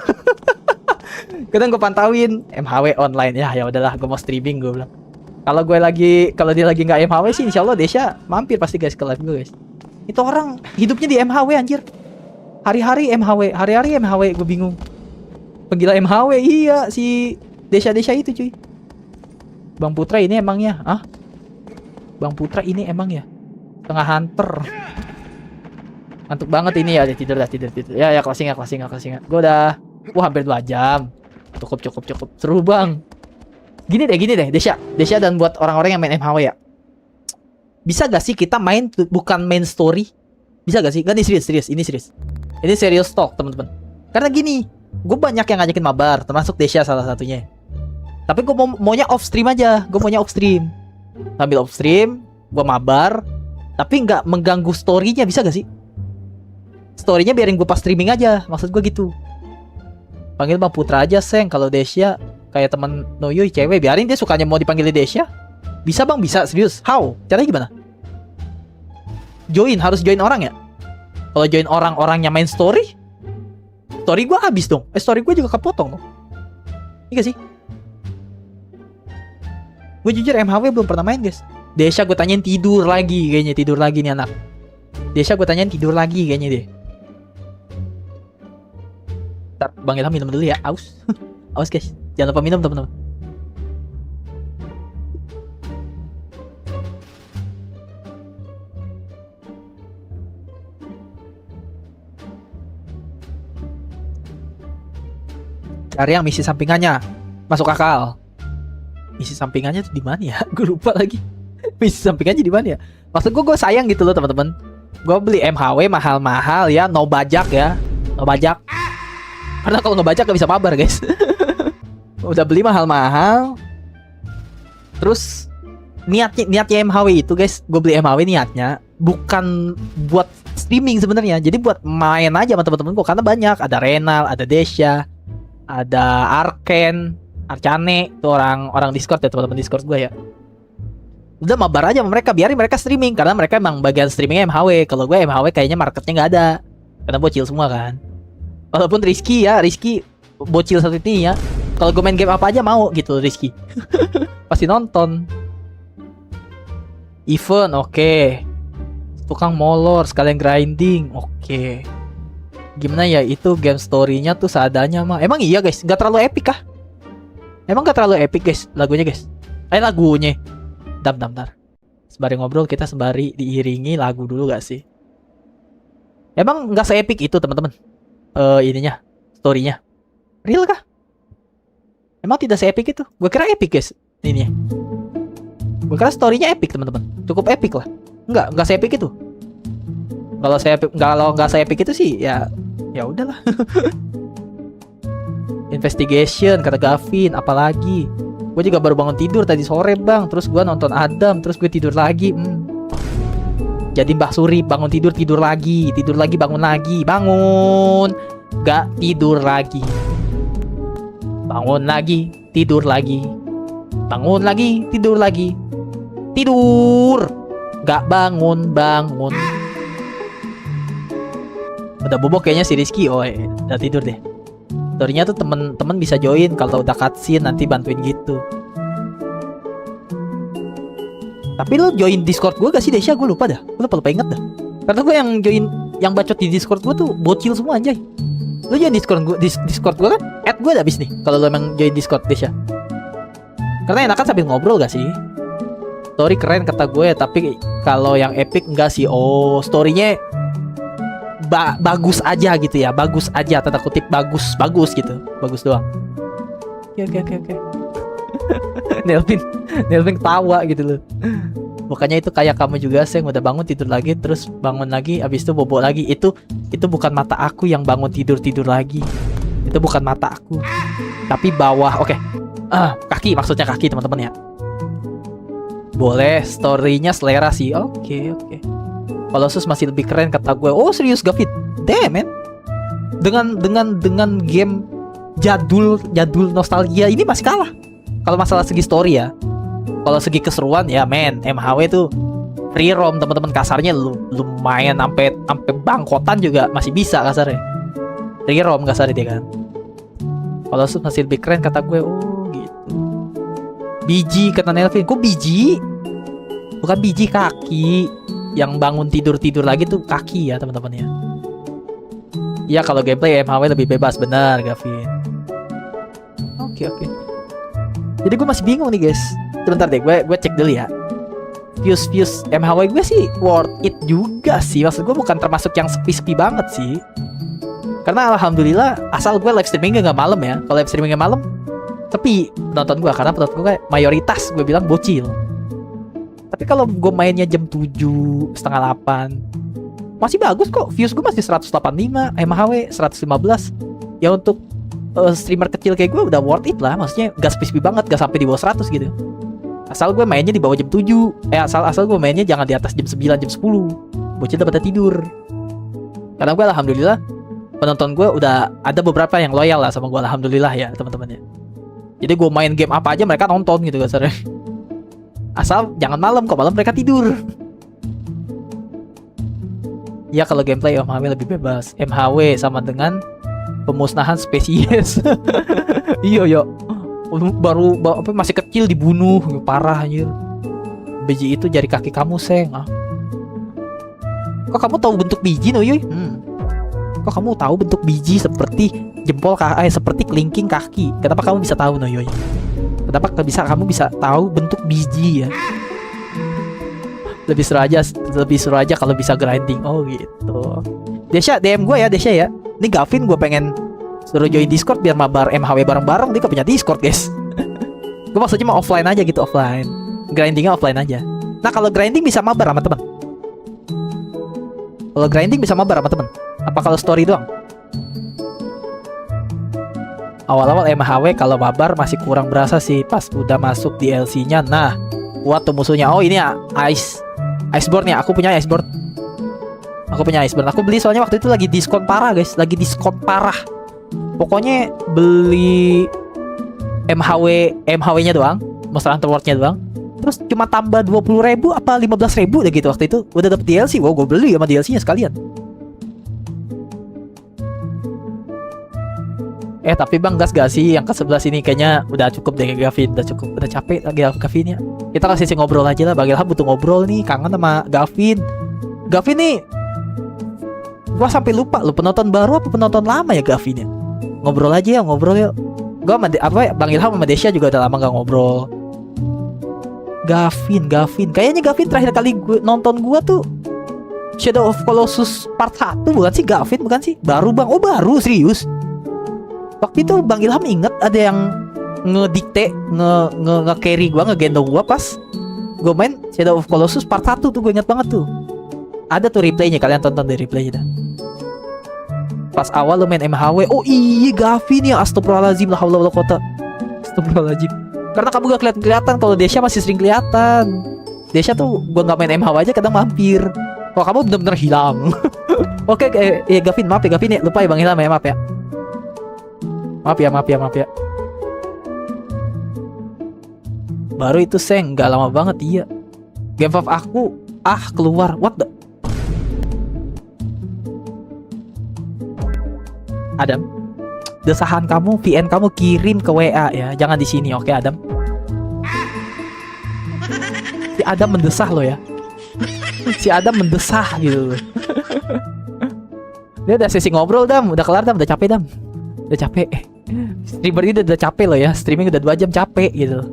Kadang gue pantauin MHW online. Ya udahlah gue mau streaming gue bilang. Kalau dia lagi nggak MHW sih insya Allah Desya mampir pasti guys ke live gue guys. Itu orang hidupnya di MHW anjir. Hari-hari MHW gue bingung. Penggila MHW iya si Desya itu cuy. Bang Putra ini emangnya Bang Putra ini emang ya tengah hunter. Ngantuk banget ini ya. Tidur. Ya closing. Gue udah hampir 2 jam. Cukup. Seru bang. Gini deh Desya dan buat orang-orang yang main MHW ya. Bisa gak sih kita main bukan main story? Bisa gak sih? Gak nih serius. Ini serius talk teman-teman. Karena gini, gue banyak yang ngajakin mabar, termasuk Desya salah satunya. Tapi gue maunya off stream aja. Sambil off stream, gue mabar, tapi nggak mengganggu storynya. Bisa gak sih? Storynya biarin gue pas streaming aja. Maksud gue gitu. Panggil Bang Putra aja Seng. Kalau Desya kayak temen Noyoi cewek, biarin dia sukanya mau dipanggil Desya. Bisa bang, bisa serius. How? Caranya gimana? Harus join orang ya? Kalau join orang-orangnya main story gue habis dong. Story gue juga kepotong dong. Iya gak sih? Gue jujur MHW belum pernah main guys. Desya gue tanyain tidur lagi nih anak. Deh. Ntar Bang Ilham minum dulu ya. Aus guys. Jangan lupa minum teman-teman. Cari yang misi sampingannya. Masuk akal. Misi sampingannya tuh di mana ya? Gue lupa lagi. Misi sampingannya di mana ya? Maksud gue sayang gitu loh teman-teman. Gue beli MHW mahal-mahal ya, no bajak ya. No bajak. Karena kalau ngebajak gak bisa mabar guys. Udah beli mahal-mahal. Terus niatnya MHW itu guys, gue beli MHW niatnya bukan buat streaming sebenarnya. Jadi buat main aja sama teman-teman gue, karena banyak, ada Renal, ada Desya, ada Arcane, itu orang Discord ya, teman-teman Discord gue ya. Udah mabar aja sama mereka, biarin mereka streaming, karena mereka emang bagian streamingnya MHW. Kalau gue MHW kayaknya marketnya nggak ada, karena bocil semua kan. Walaupun Rizky bocil satu ini ya. Kalau gue main game apa aja mau gitu Rizky. Pasti nonton. Event oke. Tukang molor sekalian grinding oke. Gimana ya itu game story-nya tuh seadanya mah. Emang iya guys, gak terlalu epic kah? Emang gak terlalu epic guys lagunya guys? Lagunya. Bentar. Sembari ngobrol kita sembari diiringi lagu dulu gak sih? Emang gak se-epic itu teman-teman? Ininya, story-nya. Real kah? Emang tidak se-epic itu? Gue kira epic guys ininya. Gue kira story-nya epic teman-teman. Cukup epic lah. Enggak se-epic itu. Kalau nggak se-epic itu sih ya udahlah. Investigation kata Gavin, apalagi? Gue juga baru bangun tidur tadi sore bang. Terus gue nonton Adam, terus gue tidur lagi. Jadi Mbah Suri bangun tidur lagi, bangun lagi, bangun, gak tidur lagi, bangun lagi, tidur lagi, bangun lagi, tidur lagi, tidur, gak bangun. Udah bobok kayaknya si Rizky. Udah tidur deh. Story-nya tuh temen bisa join kalau udah cutscene, nanti bantuin gitu. Tapi lo join Discord gue gak sih Desya? Gue lupa inget dah. Karena gue yang join, yang bacot di Discord gue tuh bocil semua anjay. Lo join Discord gue kan? Add gue udah habis nih kalau lo emang join Discord Desya. Karena enakan sambil ngobrol gak sih? Story keren kata gue, tapi kalau yang epic enggak sih. Story-nya bagus aja gitu ya. Bagus aja, tanda kutip bagus gitu. Bagus doang. Oke. Nelvin ketawa gitu loh. Bukannya itu kayak kamu juga sih, udah bangun tidur lagi terus bangun lagi habis itu bobo lagi. Itu bukan mata aku yang bangun tidur lagi. Itu bukan mata aku. Tapi bawah. Oke. Kaki, maksudnya kaki teman-teman ya. Boleh, story-nya selera sih. Oke. Colossus masih lebih keren kata gue. Oh, serius Gavin? Damn, man. Dengan game jadul nostalgia ini masih kalah. Kalau masalah segi story ya. Kalau segi keseruan ya men, MHW tuh free roam teman-teman, kasarnya lumayan sampai bangkotan juga masih bisa kasarnya. Free roam kasarnya dia kan. Kalau masih lebih keren kata gue. Oh gitu. Biji kata Nelvin. Kok biji? Bukan biji, kaki. Yang bangun tidur lagi tuh kaki ya teman-teman ya. Ya kalau gameplay MHW lebih bebas, benar Gavin. Oke. Jadi gue masih bingung nih guys. Sebentar deh, gue cek dulu ya. Views MHW gue sih worth it juga sih. Maksud gue bukan termasuk yang sepi-sepi banget sih. Karena alhamdulillah asal gue live streamingnya nggak malam ya. Kalau live streamingnya malam sepi penonton gue, karena penonton gue mayoritas gue bilang bocil. Tapi kalau gue mainnya jam 7, setengah 8 masih bagus kok. Views gue masih 185, MHW 115. Ya untuk streamer kecil kayak gue udah worth it lah. Maksudnya gak sepi-sepi banget, gak sampai di bawah 100 gitu. Asal gue mainnya di bawah jam 7. Asal gue mainnya jangan di atas jam 9, jam 10. Bocil udah pada tidur. Karena gue alhamdulillah penonton gue udah ada beberapa yang loyal lah sama gue, alhamdulillah ya teman-teman ya. Jadi gue main game apa aja mereka nonton gitu kasarnya. Asal jangan malam, kok malam mereka tidur. Ya kalau gameplay MHW lebih bebas. MHW sama dengan pemusnahan spesies. Iya. Baru masih kecil dibunuh, parah anjir. Biji itu jari kaki kamu, Seng. Kok kamu tahu bentuk biji, Noyoy? Kok kamu tahu bentuk biji seperti jempol seperti kelingking kaki? Kenapa kamu bisa tahu, Noyoy? Kenapa kamu bisa tahu bentuk biji ya? Lebih seru aja kalau bisa grinding. Oh gitu. Desya DM gue ya, Desya ya. Ini Gavin gue pengen suruh join Discord biar mabar MHW bareng-bareng. Dia gak punya Discord guys. Gue maksudnya mau offline aja gitu, offline. Grindingnya offline aja. Nah kalau grinding bisa mabar sama teman. Kalau grinding bisa mabar sama teman. Apa kalau story doang? Awal-awal MHW kalau mabar masih kurang berasa sih. Pas udah masuk DLC-nya, nah kuat tuh musuhnya. Oh ini ya, Iceborne ya. Aku punya Iceborne. Aku beli soalnya waktu itu lagi diskon parah guys. Pokoknya beli MHW-nya doang, Monster Hunter World-nya doang. Terus cuma tambah 20.000 apa 15.000 udah gitu waktu itu. Udah dapet DLC. Wow, gue beli sama DLC-nya sekalian. Tapi bang, gas gak sih yang ke-11 ini? Kayaknya udah cukup deh Gavin. Udah capek lagi Gavin ya. Kita kasih ngobrol aja lah. Bang Ilham butuh ngobrol nih. Kangen sama Gavin nih. Gua sampai lupa lu penonton baru apa penonton lama ya Gavin ya. Ngobrol yuk. Gua sama Bang Ilham sama Desya juga udah lama gak ngobrol. Gavin. Kayaknya Gavin terakhir kali nonton gua tuh Shadow of Colossus part 1 bukan sih Gavin? Bukan sih? Baru bang. Oh baru, serius. Waktu itu Bang Ilham inget ada yang ngedikte, nge-carry gua, ngegendong gua pas gua main Shadow of Colossus part 1 tuh, gue inget banget tuh. Ada tuh replaynya, kalian tonton deh replaynya dah. Pas awal lu main MHW, oh iya Gavin ya, astagfirullahaladzim, la haula wala quwata. Astagfirullahaladzim. Karena kamu gak kelihatan, kalau Desya masih sering kelihatan. Desya tuh gua nggak main MHW aja kadang mampir. Kalau kamu bener-bener hilang. Oke, ya Gavin, maaf ya Gavin ya, lupa ya Bang Ilham ya, maaf ya. Maaf ya. Baru itu Seng, gak lama banget iya. Game of aku keluar. What the? Adam, desahan kamu, VN kamu kirim ke WA ya, jangan di sini, oke Adam? Si Adam mendesah lo ya. Si Adam mendesah gitu. Dia udah sesi ngobrol Dam, udah kelar Dam, udah capek Dam. Udah capek. Streamer ini udah capek loh ya. Streaming udah 2 jam capek gitu.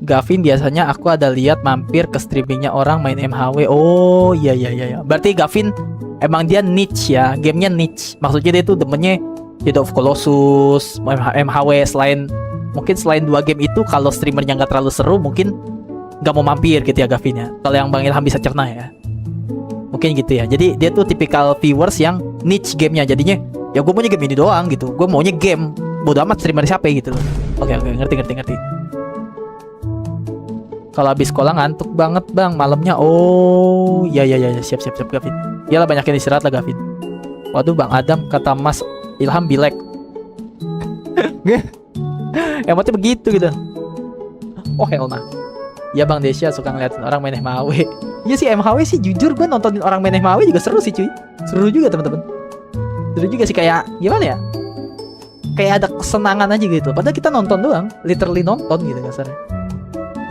Gavin biasanya aku ada lihat mampir ke streamingnya orang main MHW. Oh iya. Berarti Gavin emang dia niche ya. Gamenya niche. Maksudnya dia tuh demennya Shadow of Colossus, MHW. Mungkin selain 2 game itu, kalau streamernya nggak terlalu seru, mungkin nggak mau mampir gitu ya Gavin ya. Kalau yang Bang Ilham bisa cerna ya, mungkin gitu ya. Jadi dia tuh tipikal viewers yang niche gamenya. Jadinya ya gue maunya game ini doang gitu. Gue maunya game, bodo amat streamer siapa gitu loh. Oke, ngerti. Kalau habis sekolah ngantuk banget bang malamnya. Oh ya siap Gavin. Iyalah, banyakin istirahat lah Gavin. Waduh Bang Adam, kata Mas Ilham bilek. Emotnya begitu gitu. Oh hell nah. Ya Bang Desya suka ngeliatin orang main MHW. Iya sih, MHW sih jujur gue nontonin orang main MHW juga seru sih cuy. Seru juga teman-teman. Seru juga sih, kayak gimana ya, kayak ada kesenangan aja gitu. Padahal kita nonton doang, literally nonton gitu kasarnya.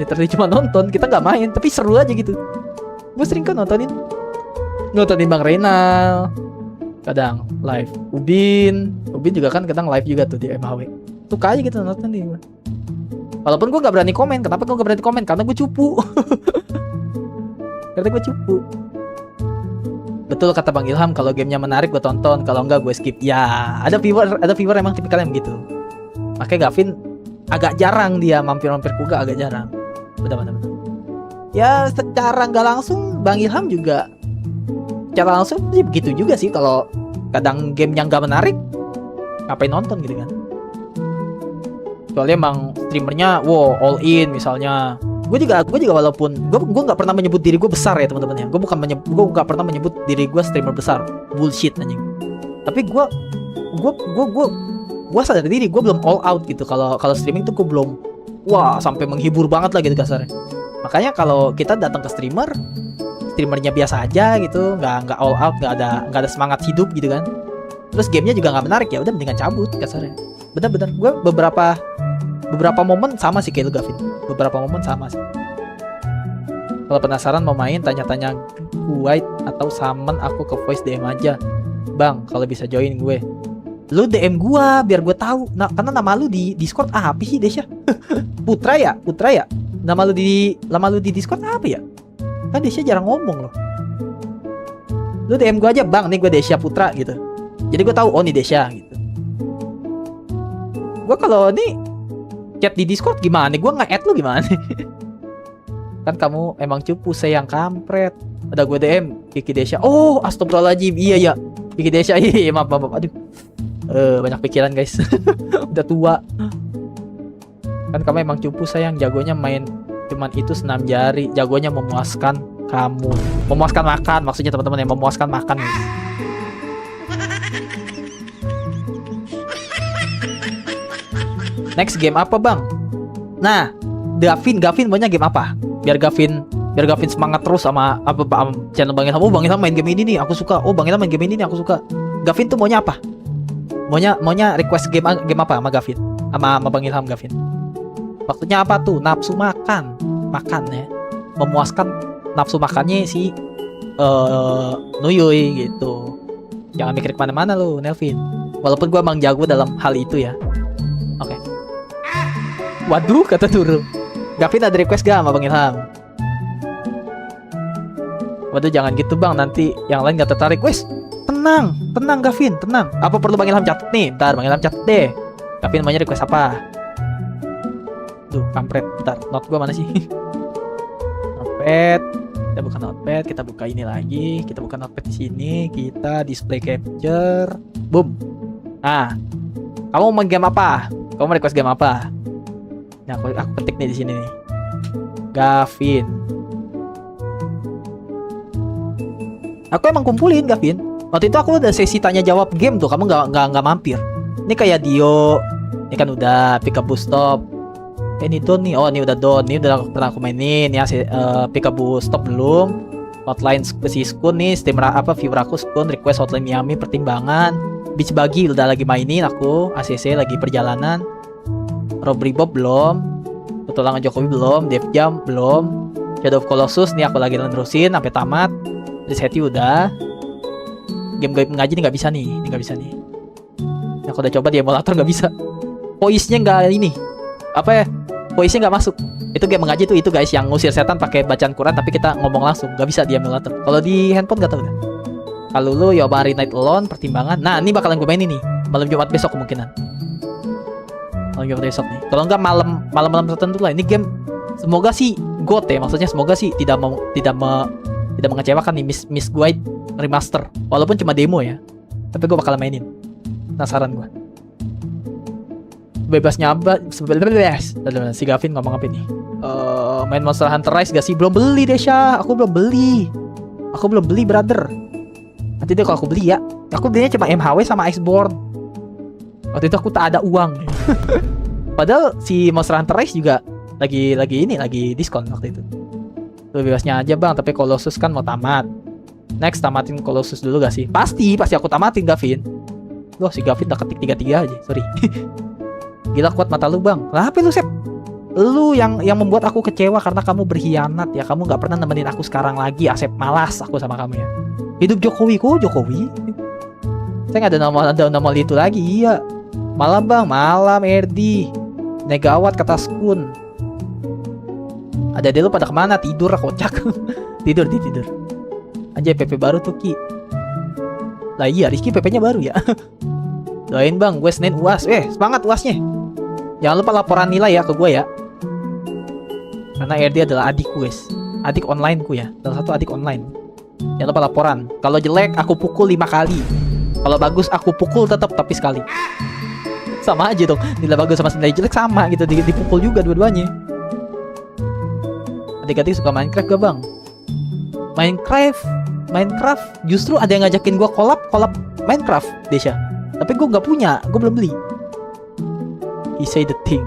Literally cuma nonton, kita nggak main, tapi seru aja gitu. Gue sering kan nontonin Bang Reynal, kadang live Ubin juga kan kadang live juga tuh di MHW. Suka aja gitu nonton dia. Walaupun gue gak berani komen. Kenapa gue gak berani komen? Karena gue cupu. Betul kata Bang Ilham, kalau gamenya menarik gue tonton, kalau enggak gue skip. Ya ada viewer emang tipikalnya begitu. Makanya Gavin agak jarang dia mampir-mampir kuga, agak jarang. Betul. Ya secara nggak langsung Bang Ilham juga secara langsung sih begitu juga sih. Kalau kadang game yang gak menarik, ngapain nonton gitu kan. Soalnya emang streamernya wow all in misalnya. Gue juga walaupun gue nggak pernah menyebut diri gue besar ya teman-teman ya. Gue nggak pernah menyebut diri gue streamer besar. Bullshit anjing. Tapi gue sadar diri gue belum all out gitu. Kalau streaming tuh gue belum wah sampai menghibur banget lah gitu kasarnya. Makanya kalau kita datang ke streamernya biasa aja gitu, nggak all out, nggak ada semangat hidup gitu kan. Terus gamenya juga nggak menarik, ya udah mendingan cabut kasarnya. Bener-bener gue beberapa momen sama sih kayak lu Gavin. Beberapa momen sama sih. Kalau penasaran mau main, tanya-tanya White atau summon aku ke voice DM aja. Bang, kalau bisa join gue. Lu DM gua biar gue tahu. Nah, karena nama lu di Discord apa sih, Desya? Putra ya? Nama lu di Discord apa ya? Kan Desya jarang ngomong loh. Lu DM gua aja, Bang, nih gue Desya Putra gitu. Jadi gue tahu oh nih Desya gitu. Gue kalau nih chat di Discord gimana? Gue nge-add lu gimana? Kan kamu emang cupu sayang kampret. Ada gue DM Kiki Desya. Oh astagfirullahaladzim. Iya Kiki Desya. Iya maaf. Aduh banyak pikiran guys. Udah tua. Kan kamu emang cupu sayang. Jagonya main cuman itu senam jari. Jagonya memuaskan kamu. Memuaskan makan. Maksudnya teman-teman yang memuaskan makan guys. Next game apa bang? Nah, Gavin maunya game apa? Biar Gavin semangat terus sama channel Bang Ilham. Oh Bang Ilham main game ini nih, aku suka. Oh Bang Ilham main game ini nih, aku suka. Gavin tuh maunya apa? Maunya request game apa sama Gavin? Sama Bang Ilham Gavin. Maksudnya apa tuh? Nafsu makan ya. Memuaskan nafsu makannya si Nuyuy gitu. Jangan mikir kemana-mana lu, Nelvin. Walaupun gua emang jago dalam hal itu ya. Oke. Waduh, kata Nurul. Gavin ada request gak sama Bang Ilham? Waduh, jangan gitu bang, nanti yang lain gak tertarik. Wes, tenang Gavin, tenang. Apa perlu Bang Ilham catat nih? Bentar, Bang Ilham catat deh. Gavin maunya request apa? Duh, kampret. Bentar, note gua mana sih? Notepad. Kita buka notepad, kita buka ini lagi. Kita buka notepad di sini, kita display capture. Boom. Nah, kamu mau game apa? Kamu mau request game apa? Nah, aku ketik nih di sini nih. Gavin. Aku emang kumpulin Gavin. Waktu itu aku udah sesi tanya jawab game tuh, kamu nggak mampir. Ini kayak Dio. Ini kan udah Peekaboo Stop. Ini Don nih. Oh, ini udah Don. Ini udah pernah aku mainin ya. Peekaboo Stop belum. Hotline si Skun nih, streamer viewer aku Skun request Hotline Miami pertimbangan. Beach Buggy udah lagi mainin aku. ACC lagi perjalanan. Robbery Bob belum. Petualangan Jokowi belum. Dev Jam belum. Shadow of Colossus nih aku lagi nerusin sampai tamat. Reset udah. Game ngaji nih nggak bisa nih. Ini nggak bisa nih. Aku udah coba di emulator nggak bisa. Voice-nya nggak ini. Apa ya? Voice-nya nggak masuk. Itu game ngaji tuh itu guys yang ngusir setan pakai bacaan Quran tapi kita ngomong langsung. Nggak bisa di emulator. Kalau di handphone nggak tahu deh. Kalau lu Yobari Night Alone pertimbangan. Nah ini bakalan gue mainin nih. malam Jumat besok kemungkinan. Malam Jumat besok nih. Kalau enggak malam tertentu lah. Ini game semoga sih GOAT ya. Maksudnya semoga sih tidak mengecewakan nih Miss Guide Remaster. Walaupun cuma demo ya. Tapi gue bakal mainin. Penasaran gue. Bebasnya apa? Si Gavin ngomong apa nih? Main Monster Hunter Rise gak sih? Belum beli Desya. Aku belum beli brother. Nanti deh kalau aku beli ya. Aku belinya cuma MHW sama Iceborne. Waktu itu aku tak ada uang. Padahal si Monster Hunter Rise juga lagi diskon waktu itu. Bebasnya aja bang. Tapi Colossus kan mau tamat. Next tamatin Colossus dulu gak sih? Pasti aku tamatin Gavin. Loh si Gavin udah ketik 33 aja. Sorry. Gila kuat mata lu bang. Kenapa lu Sep? Lu yang membuat aku kecewa karena kamu berkhianat ya. Kamu gak pernah nemenin aku sekarang lagi. Asep malas aku sama kamu ya. Hidup Jokowi kok Jokowi. Saya gak ada nama itu lagi. Iya. Malam bang. Malam Erdi. Negawat kata Skun. Ada lu pada kemana? Tidur kocak. Tidur. Anjay PP baru tuh Ki. Lah iya Rizky PP-nya baru ya. Doain bang. Gue Senin UAS. Semangat UASnya. Jangan lupa laporan nilai ya ke gue ya. Karena RD adalah adikku guys. Adik onlineku ya. Salah satu adik online. Jangan lupa laporan. Kalau jelek aku pukul 5 kali. Kalau bagus aku pukul tetap tapi sekali. Sama aja dong. Nilai bagus sama nilai jelek sama gitu. Dipukul juga dua-duanya. Adik-adik suka Minecraft gak bang? Minecraft justru ada yang ngajakin gue collab Minecraft Desya. Tapi gue gak punya. Gue belum beli. He say the thing.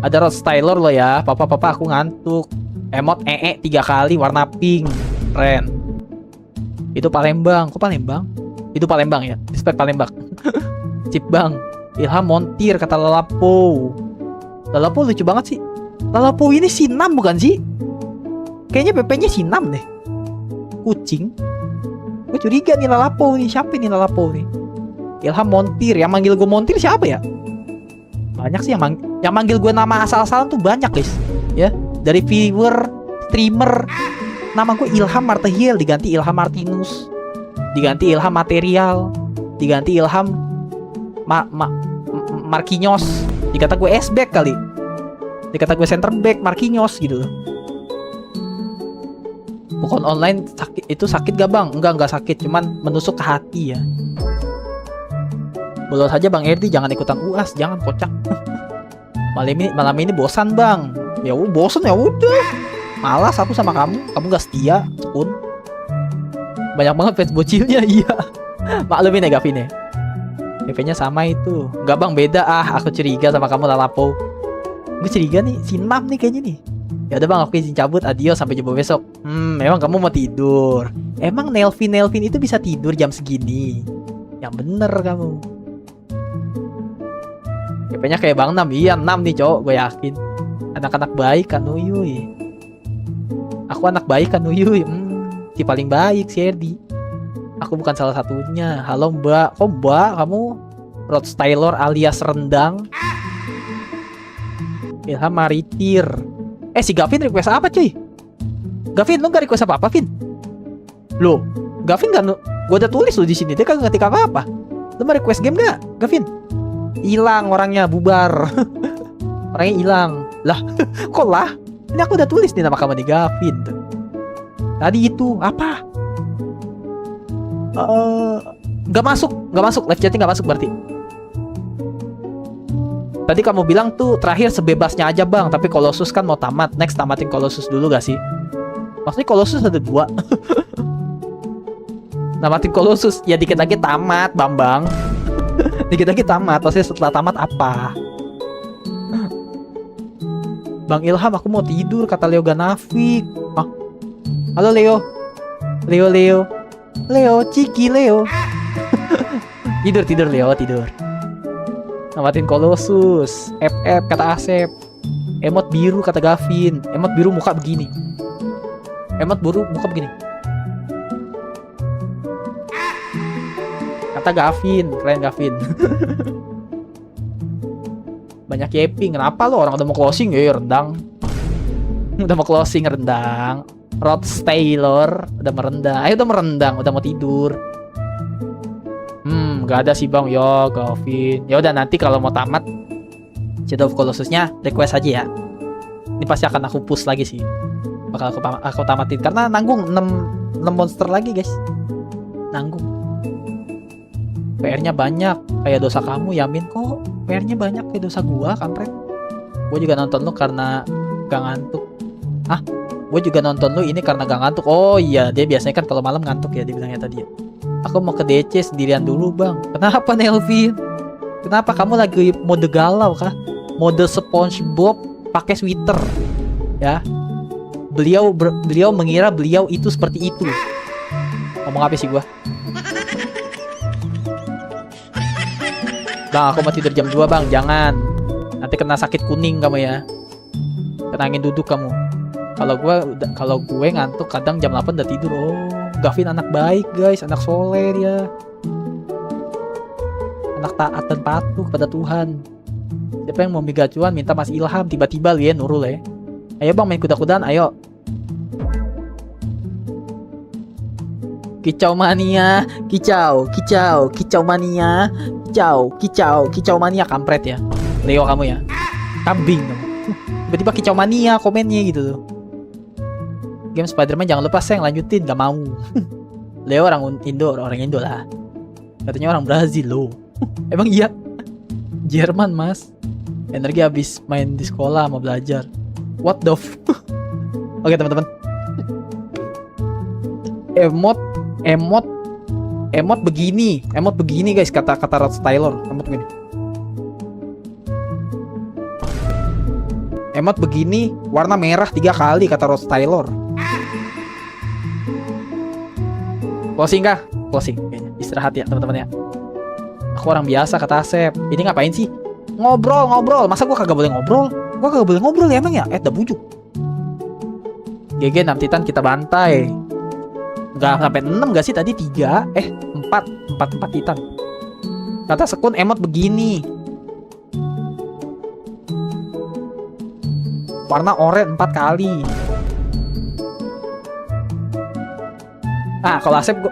Ada Rod Styler lo ya. Papa aku ngantuk. Emot 3 kali warna pink. Keren. Itu Palembang. Kok Palembang? Itu Palembang ya. Respect Palembang. Cip bang. Ilham montir kata Lalapo. Lalapo lucu banget sih. Lalapo ini Sinam bukan sih? Kayaknya PP-nya Sinam deh. Kucing. Gue curiga nih Lalapo nih. Siapa nih Lalapo nih? Ilham montir. Yang manggil gue montir siapa ya? Banyak sih yang manggil gue nama asal-asalan tuh banyak guys. Ya, dari viewer, streamer. Nama gue Ilham Martehiel diganti Ilham Martinus. Diganti Ilham Material. Diganti Ilham Marquinhos. Dikata gue S-back kali. Dikata gue center back Marquinhos gitu loh. Bukan online sakit, itu sakit gak bang? Enggak sakit, cuman menusuk ke hati ya. Belum saja Bang Erdi jangan ikutan UAS, jangan kocak. Malam ini bosan bang. Ya udah bosan ya udah. Malas aku sama kamu gak setia, Skun. Banyak banget fans bocilnya iya. Maklumin ya Gavin ya. PP-nya sama itu. Enggak bang beda aku curiga sama kamu Lalapo. Gue curiga nih, Sinam nih kayaknya nih. Ya udah bang, aku izin cabut, adios sampai jumpa besok. Memang kamu mau tidur? Emang Nelvin itu bisa tidur jam segini? Yang bener kamu. PP-nya kayak Bang Nam. Iya 6 nih cowok, gue yakin. Anak-anak baik kan Uyuy. Aku anak baik kan Uyuy. Si paling baik si Erdi. Aku bukan salah satunya. Halo mbak. Kok mbak kamu Rod Styler alias rendang? Ilham Maritir. Si Gavin request apa cuy? Gavin lu gak request apa-apa Vin? Loh Gavin gak gue udah tulis lu di sini. Dia kagak ngetik apa-apa. Lu mau request game gak Gavin? Hilang orangnya, bubar. Orangnya hilang. Lah, kok lah? Ini aku udah tulis nih nama kamu nih Gavin tuh. Tadi itu apa? Gak masuk live chatting gak masuk berarti. Tadi kamu bilang tuh terakhir sebebasnya aja bang. Tapi Colossus kan mau tamat. Next tamatin Colossus dulu gak sih? Maksudnya Colossus ada 2. Tamatin Colossus. Ya dikit lagi tamat Bambang. Dikit lagi tamat. Maksudnya setelah tamat apa? Bang Ilham aku mau tidur kata Leo Ganafik. Halo Leo. Leo Ciki Leo. Tidur Leo tidur. Tamatin Colossus. FF kata Asep. Emot biru kata Gavin. Emot biru muka begini. Kata Gavin. Keren Gavin. Banyak yapping. Kenapa lo orang udah mau closing ya rendang. Udah mau closing rendang. Rod Styler udah merendang. Udah merendang. Udah mau tidur. Nggak ada sih bang. Yo Gavin. Ya udah nanti kalau mau tamat Shadow of Colossusnya request aja ya. Ini pasti akan aku push lagi sih. Bakal aku tamatin karena nanggung 6 monster lagi guys. Nanggung. PR-nya banyak kayak dosa kamu Yamin kok. PR-nya banyak kayak dosa gua kampret. Gua juga nonton lu karena gak ngantuk. Gue juga nonton lu ini karena gak ngantuk. Oh iya, dia biasanya kan kalau malam ngantuk ya, dia bilangnya tadi ya. Aku mau ke DC sendirian dulu bang. Kenapa Nelvin? Kenapa kamu lagi mode galau kah? Mode SpongeBob pakai sweater ya. Beliau mengira beliau itu seperti itu. Ngomong apa sih gua? Bang, aku mau tidur jam 2 bang, jangan. Nanti kena sakit kuning kamu ya. Kena angin duduk kamu. Kalau gue ngantuk kadang jam 8 udah tidur. Oh, Gavin anak baik guys, anak soleh dia. Anak taat dan patuh kepada Tuhan. Siapa yang mau mega cuan minta Mas Ilham, tiba-tiba dia Nurul ya. Ayo bang main kuda-kudaan, ayo. Kicau mania, kicau mania, kicau mania kampret ya. Leo kamu ya. Kambing kamu. Tiba-tiba kicau mania komennya gitu tuh. Game Spider-Man jangan lupa sayang lanjutin, gak mau. Leo orang Indo lah. Katanya orang Brazil loh. Emang iya? Jerman mas. Energi habis main di sekolah mau belajar. What the Oke teman-teman. Emot begini guys, kata Rod Taylor. Emot begini warna merah 3 kali kata Rod Taylor. Closing kah? Closing kayaknya. Istirahat ya teman-teman ya. Aku orang biasa kata Asep. Ini ngapain sih? Ngobrol. Masa gua kagak boleh ngobrol? Gua kagak boleh ngobrol ya emang ya? Dah bujuk. GG 6 titan kita bantai. Gak sampai 6 gak sih tadi 3? 4 titan. Kata Sekun emot begini. Warna oranye 4 kali. Kalau Asep gua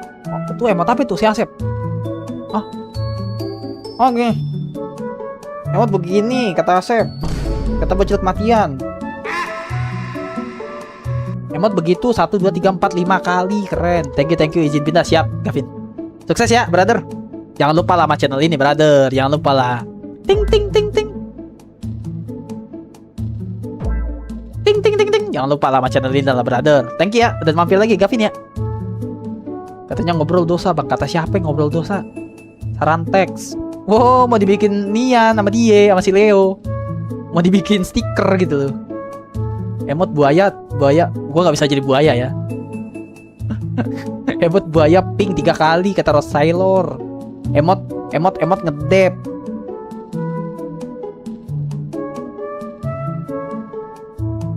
tuh emot apa itu si Asep? Oke. Emot begini kata Asep. Kata bocil matian. Emot begitu 1 2 3 4 5 kali, keren. Thank you izin pindah, siap Gavin. Sukses ya brother. Jangan lupa lah sama channel ini brother. Jangan lupa lah. Ting. Jangan lupa lah sama channel ini lah brother. Thank you ya udah mampir lagi Gavin ya. Katanya ngobrol dosa bang. Kata siapa yang ngobrol dosa? Saran teks. Wow, mau dibikin Nian sama dia sama si Leo. Mau dibikin stiker gitu loh. Emot buaya. Gua nggak bisa jadi buaya ya. Emot buaya pink 3 kali kata Rod Taylor. Emot ngedep.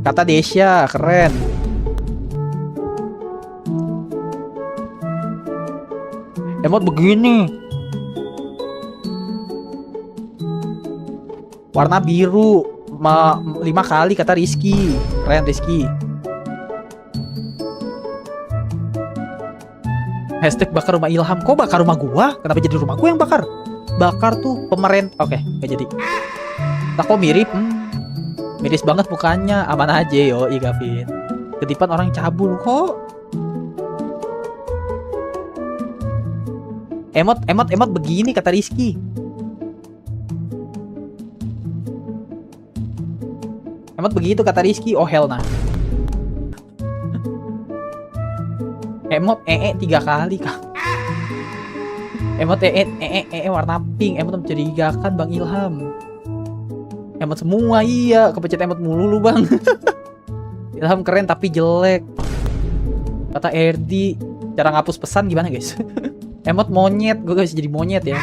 Kata Desya, keren. Emot begini. Warna biru 5 kali kata Rizky. Keren Rizky. Hashtag bakar rumah Ilham. Kok bakar rumah gua? Kenapa jadi rumah gua yang bakar? Bakar tuh pemerintah. Oke, gak jadi. Nah kok mirip? Miris banget mukanya. Aman aja yo Gavin. Ketipan orang cabul kok. Emot begini kata Rizky. Emot begitu kata Rizky. Oh hell nah. Emot 3 kali kak. Emot warna pink. Emot mencurigakan Bang Ilham. Emot semua iya. Kepencet emot mulu lu bang. Ilham keren tapi jelek. Kata Erdi. Cara ngapus pesan gimana guys? Emot monyet. Gue guys jadi monyet ya.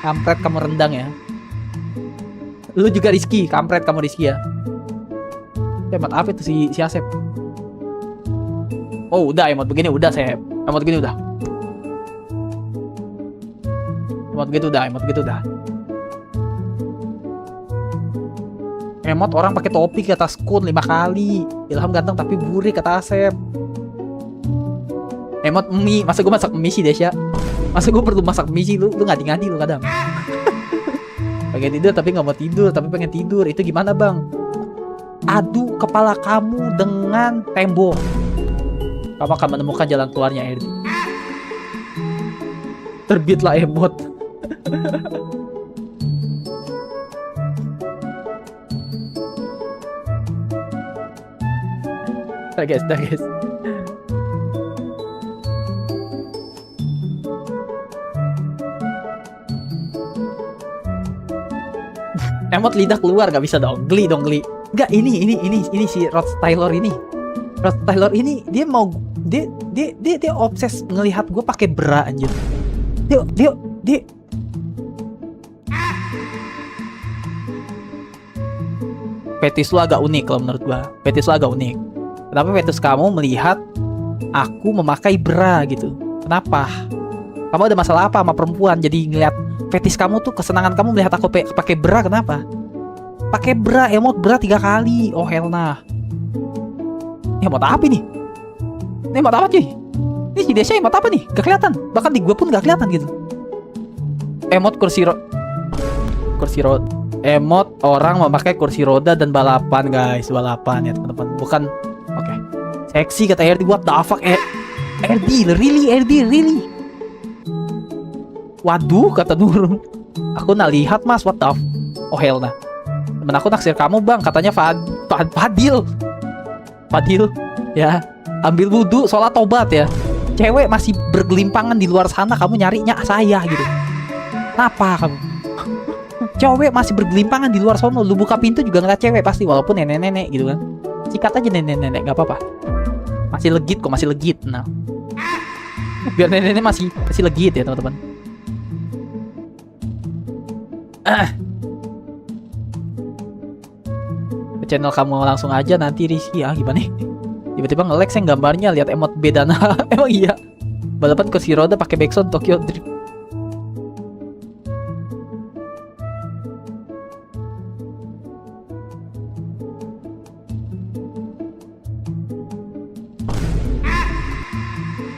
Kampret kamu rendang ya. Lu juga Rizky. Kampret kamu Rizky ya. Emot apa itu si Asep? Oh udah emot begini udah Sep. Emot begini udah. Emot gitu udah. Emot orang pakai topi kata Skun 5 kali. Ilham ganteng tapi burik kata Asep. Emot mie, masa gue masak mie sih Desya. Masa gue perlu masak mie sih? Lu ngadi-ngadi lu kadang. Pengen tidur tapi nggak mau tidur, tapi pengen tidur. Itu gimana bang? Adu kepala kamu dengan tembok. Kamu akan menemukan jalan keluarnya, Erdi. Terbitlah emot. Dah guys. Emot lidah keluar, gak bisa dong. Geli. Enggak, ini si Rod Taylor ini. Rod Taylor ini dia mau dia obses ngelihat gue pakai bra anjir. Dia fetis lu agak unik kalau menurut gua. Fetis lu agak unik. Kenapa fetis kamu melihat aku memakai bra gitu? Kenapa? Kamu ada masalah apa sama perempuan? Jadi ngeliat fetis kamu tuh, kesenangan kamu melihat aku pakai bra, kenapa? Pakai bra, emot bra 3 kali. Oh hell nah. Ini emot apa nih? Ini emot apa cuy? Ini si Desya emot apa nih? Gak kelihatan. Bahkan di gua pun gak kelihatan gitu. Emot kursi roda. Emot orang memakai kursi roda dan balapan guys. Balapan ya teman-teman. Bukan. Oke. Seksi kata RD. What the fuck? RD really? Waduh kata Nurul. Aku nak lihat mas. What the Oh hell nah. Temen aku naksir kamu bang. Katanya Fadil. Ya. Ambil wudhu, sholat tobat ya. Cewek masih bergelimpangan di luar sana, kamu nyarinya saya gitu. Kenapa kamu? Cewek masih bergelimpangan di luar sana, lu buka pintu juga ngeliat cewek pasti, walaupun nenek-nenek gitu kan. Sikat aja nenek-nenek, gak apa-apa. Masih legit kok, masih legit. Nah, biar nenek-nenek masih legit ya teman-teman. Ke channel kamu langsung aja nanti Rizky ya, gimana nih? Tiba-tiba nge-lag yang gambarnya, lihat emot bedana. Emang iya. Balapan kursi roda pakai backsound Tokyo Drift.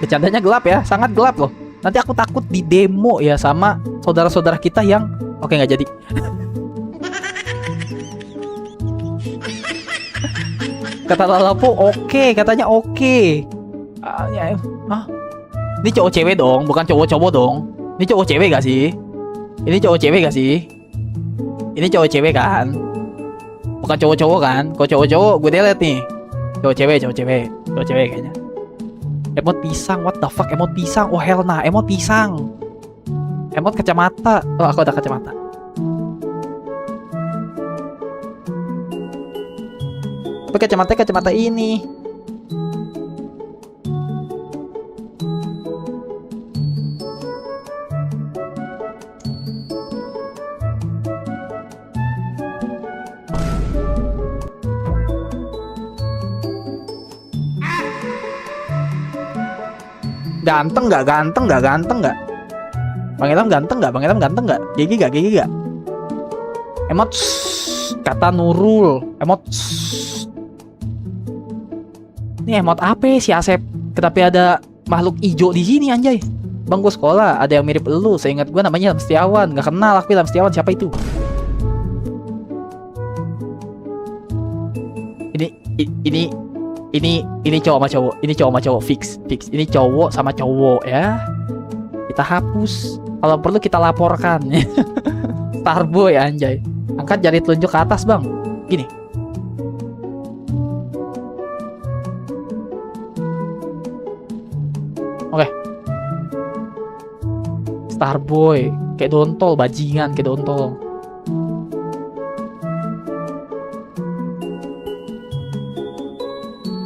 Bercandanya gelap ya, sangat gelap loh. Nanti aku takut di demo ya sama saudara-saudara kita yang oke nggak jadi. Kata Lalapo oke, katanya oke. Ini cowok cewek dong, bukan cowok-cowok dong. Ini cowok cewek gak sih? Ini cowok cewek gak sih? Ini cowok cewek kan? Bukan cowok-cowok kan? Kalau cowok-cowok gue delete nih. Cowok cewek kayaknya. Emot pisang, what the fuck? Emot pisang, oh hell nah, emot pisang. Emot kacamata. Oh aku ada kacamata. Tapi kacamata ini. Ganteng nggak? Bang Ilham ganteng nggak? Gigi gak? Emot kata Nurul. Emot. Ini emot apa si Asep? Kenapa ada makhluk hijau di sini anjay? Bang gue sekolah, ada yang mirip elu. Seingat gue namanya Ilham Setiawan. Gak kenal aku Ilham Setiawan, siapa itu? Ini cowok sama cowok. Ini cowok sama cowok fix. Ini cowok sama cowok ya. Kita hapus. Kalau perlu kita laporkan. Starboy anjay. Angkat jari telunjuk ke atas bang. Gini. Oke. Starboy. Kayak dontol, bajingan kayak dontol.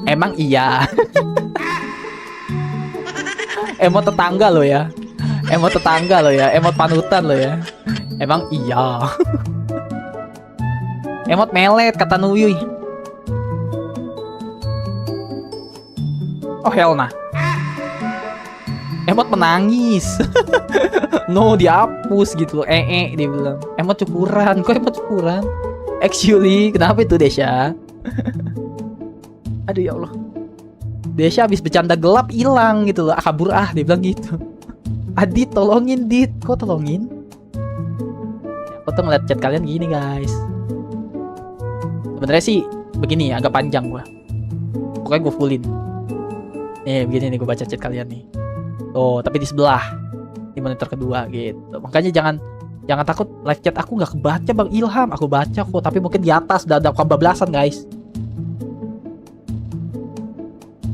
Emang iya. Emot tetangga lo ya. Emot panutan lo ya. Emang iya. Emot melet kata Nuyuy. Oh hell nah. Emot menangis. No dihapus gitu. Dia bilang. Emot cukuran. Kok emot cukuran? Actually, kenapa itu Desya? Aduh ya Allah. Desya habis bercanda gelap hilang gitu loh. Kabur dia bilang gitu. Adit, tolongin Dit. Kok tolongin? Aku tuh ngeliat chat kalian gini guys. Sebenarnya sih begini ya, agak panjang gua. Pokoknya gue fullin. Nih begini nih gue baca chat kalian nih. Tuh, tapi di sebelah, di monitor kedua gitu. Makanya jangan takut live chat aku nggak kebaca Bang Ilham. Aku baca kok, tapi mungkin di atas udah ada kebablasan guys.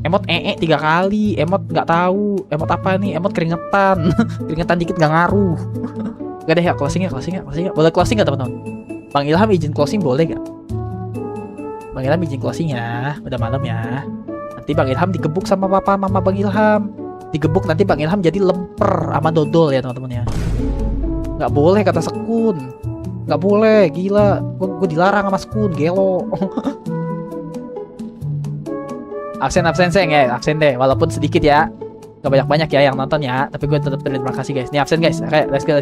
Emot 3 kali, emot nggak tahu, emot apa nih, emot keringetan, keringetan dikit nggak ngaruh. Gak deh ya, closing ya. Boleh closing nggak teman-teman? Bang Ilham izin closing boleh nggak? Bang Ilham izin closing ya, udah malam ya. Nanti Bang Ilham digebuk sama papa mama Bang Ilham. Digebuk nanti Bang Ilham jadi lemper sama dodol ya teman-teman ya. Nggak boleh kata Sekun, nggak boleh, gila. Gue dilarang sama Sekun, gelo. absen sayang ya, absen deh, walaupun sedikit ya, gak banyak ya yang nonton ya, tapi gue tetap terima kasih guys. Ini absen guys, oke, let's go.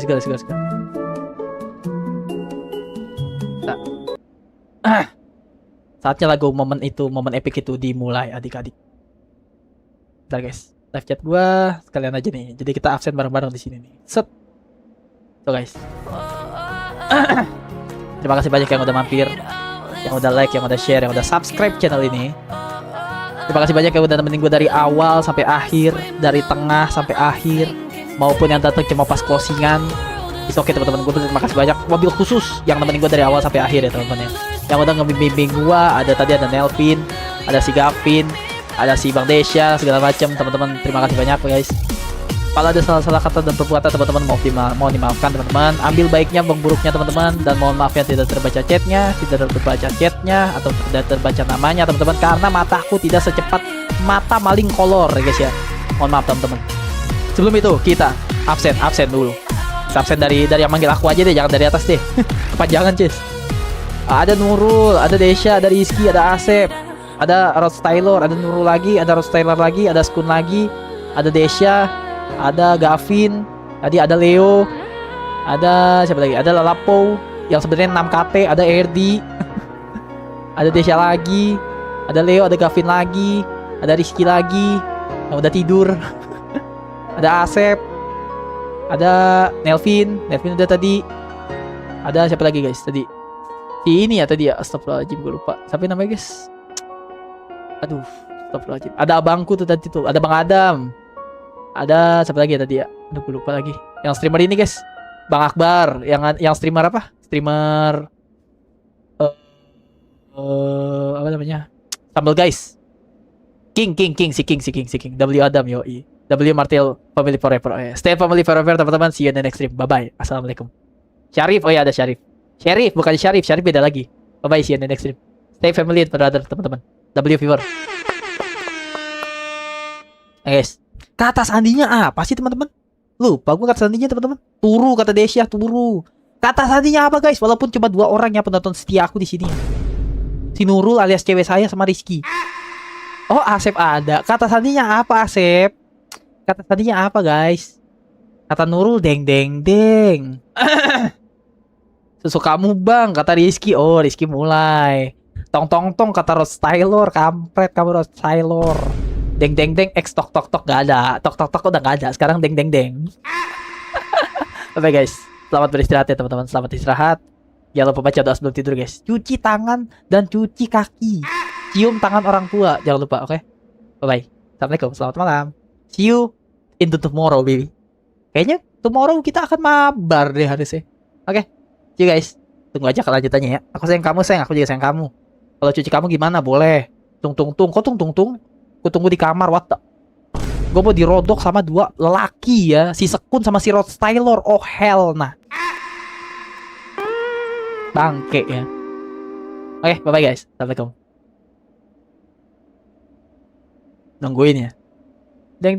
Saatnya lagu momen epic itu dimulai adik-adik. Bentar guys, live chat gue sekalian aja nih, jadi kita absen bareng-bareng di sini nih. Set, tuh guys. Terima kasih banyak yang udah mampir, yang udah like, yang udah share, yang udah subscribe channel ini. Terima kasih banyak yang udah nemenin gue dari awal sampai akhir, dari tengah sampai akhir, maupun yang datang cuma pas closingan. It's okay teman-teman, gue terima kasih banyak. Mobil khusus yang nemenin gue dari awal sampai akhir ya teman-teman ya. Yang udah ngebimbing gue, ada Nelvin, ada si Gavin, ada si Bang Desya, segala macam teman-teman. Terima kasih banyak guys. Kalau ada salah-salah kata dan perbuatan teman-teman mau dimaafkan teman-teman. Ambil baiknya, bang buruknya teman-teman, dan mohon maaf yang tidak terbaca chatnya, atau tidak terbaca namanya teman-teman, karena mataku tidak secepat mata maling kolor ya guys ya. Mohon maaf teman-teman. Sebelum itu kita absen dulu. Kita absen dari yang manggil aku aja deh, jangan dari atas deh. Kepanjangan Cis. Ada Nurul, ada Desya, ada Rizky, ada Asep, ada Rod Styler, ada Nurul lagi, ada Rod Styler lagi, ada Skun lagi, ada Desya, ada Gavin, tadi ada Leo, ada siapa lagi? Ada Lalapo yang sebenarnya 6KT, ada Erdi, ada Desya lagi, ada Leo, ada Gavin lagi, ada Rizky lagi yang udah tidur, ada Asep, ada Nelvin udah tadi, ada siapa lagi guys tadi? Ini ya tadi ya, astagfirullahaladzim gue lupa. Siapa namanya guys? Aduh, astagfirullahaladzim. Ada abangku tuh tadi tuh, ada Bang Adam. Ada siapa lagi ya tadi ya? Aduh gue lupa lagi. Yang streamer ini guys, Bang Akbar. Yang streamer apa? Streamer apa namanya? Sambal guys. King. W Adam yoi. W Martel Family Forever. Stay family forever teman-teman. See you in the next stream. Bye bye. Assalamualaikum. Syarif, oh ya ada Syarif. Syarif bukan Syarif beda lagi. Bye bye. See you in the next stream. Stay family and brother teman-teman. W viewer. Guys, kata sandinya apa sih teman-teman? Lupa gue kata sandinya teman-teman. Turu kata Desya, turu. Kata sandinya apa guys? Walaupun cuma 2 orang ya penonton setia aku di sini. Si Nurul alias cewek saya sama Rizky. Oh, Asep ada. Kata sandinya apa Asep? Kata sandinya apa guys? Kata Nurul deng. Susu kamu bang, kata Rizky. Oh, Rizky mulai. Tong kata Rod Styler, kampret kamu Rod Styler. Deng X tok gak ada. Tok udah gak ada. Sekarang deng. Oke guys, selamat beristirahat ya teman-teman. Selamat istirahat. Jangan lupa baca doa sebelum tidur guys. Cuci tangan dan cuci kaki. Cium tangan orang tua, jangan lupa, oke? Bye. Assalamualaikum, selamat malam. See you in the tomorrow baby. Kayaknya tomorrow kita akan mabar deh harusnya. Oke, see you guys. Tunggu aja kelanjutannya ya. Aku sayang kamu sayang, aku juga sayang kamu. Kalau cuci kamu gimana? Boleh. Kok tung. Gue tunggu di kamar, what the? Gue mau dirodok sama 2 lelaki ya. Si Sekun sama si Rod Styler. Oh hell nah. Bangke ya. Oke, bye guys. Assalamualaikum. Nungguin ya. Deng.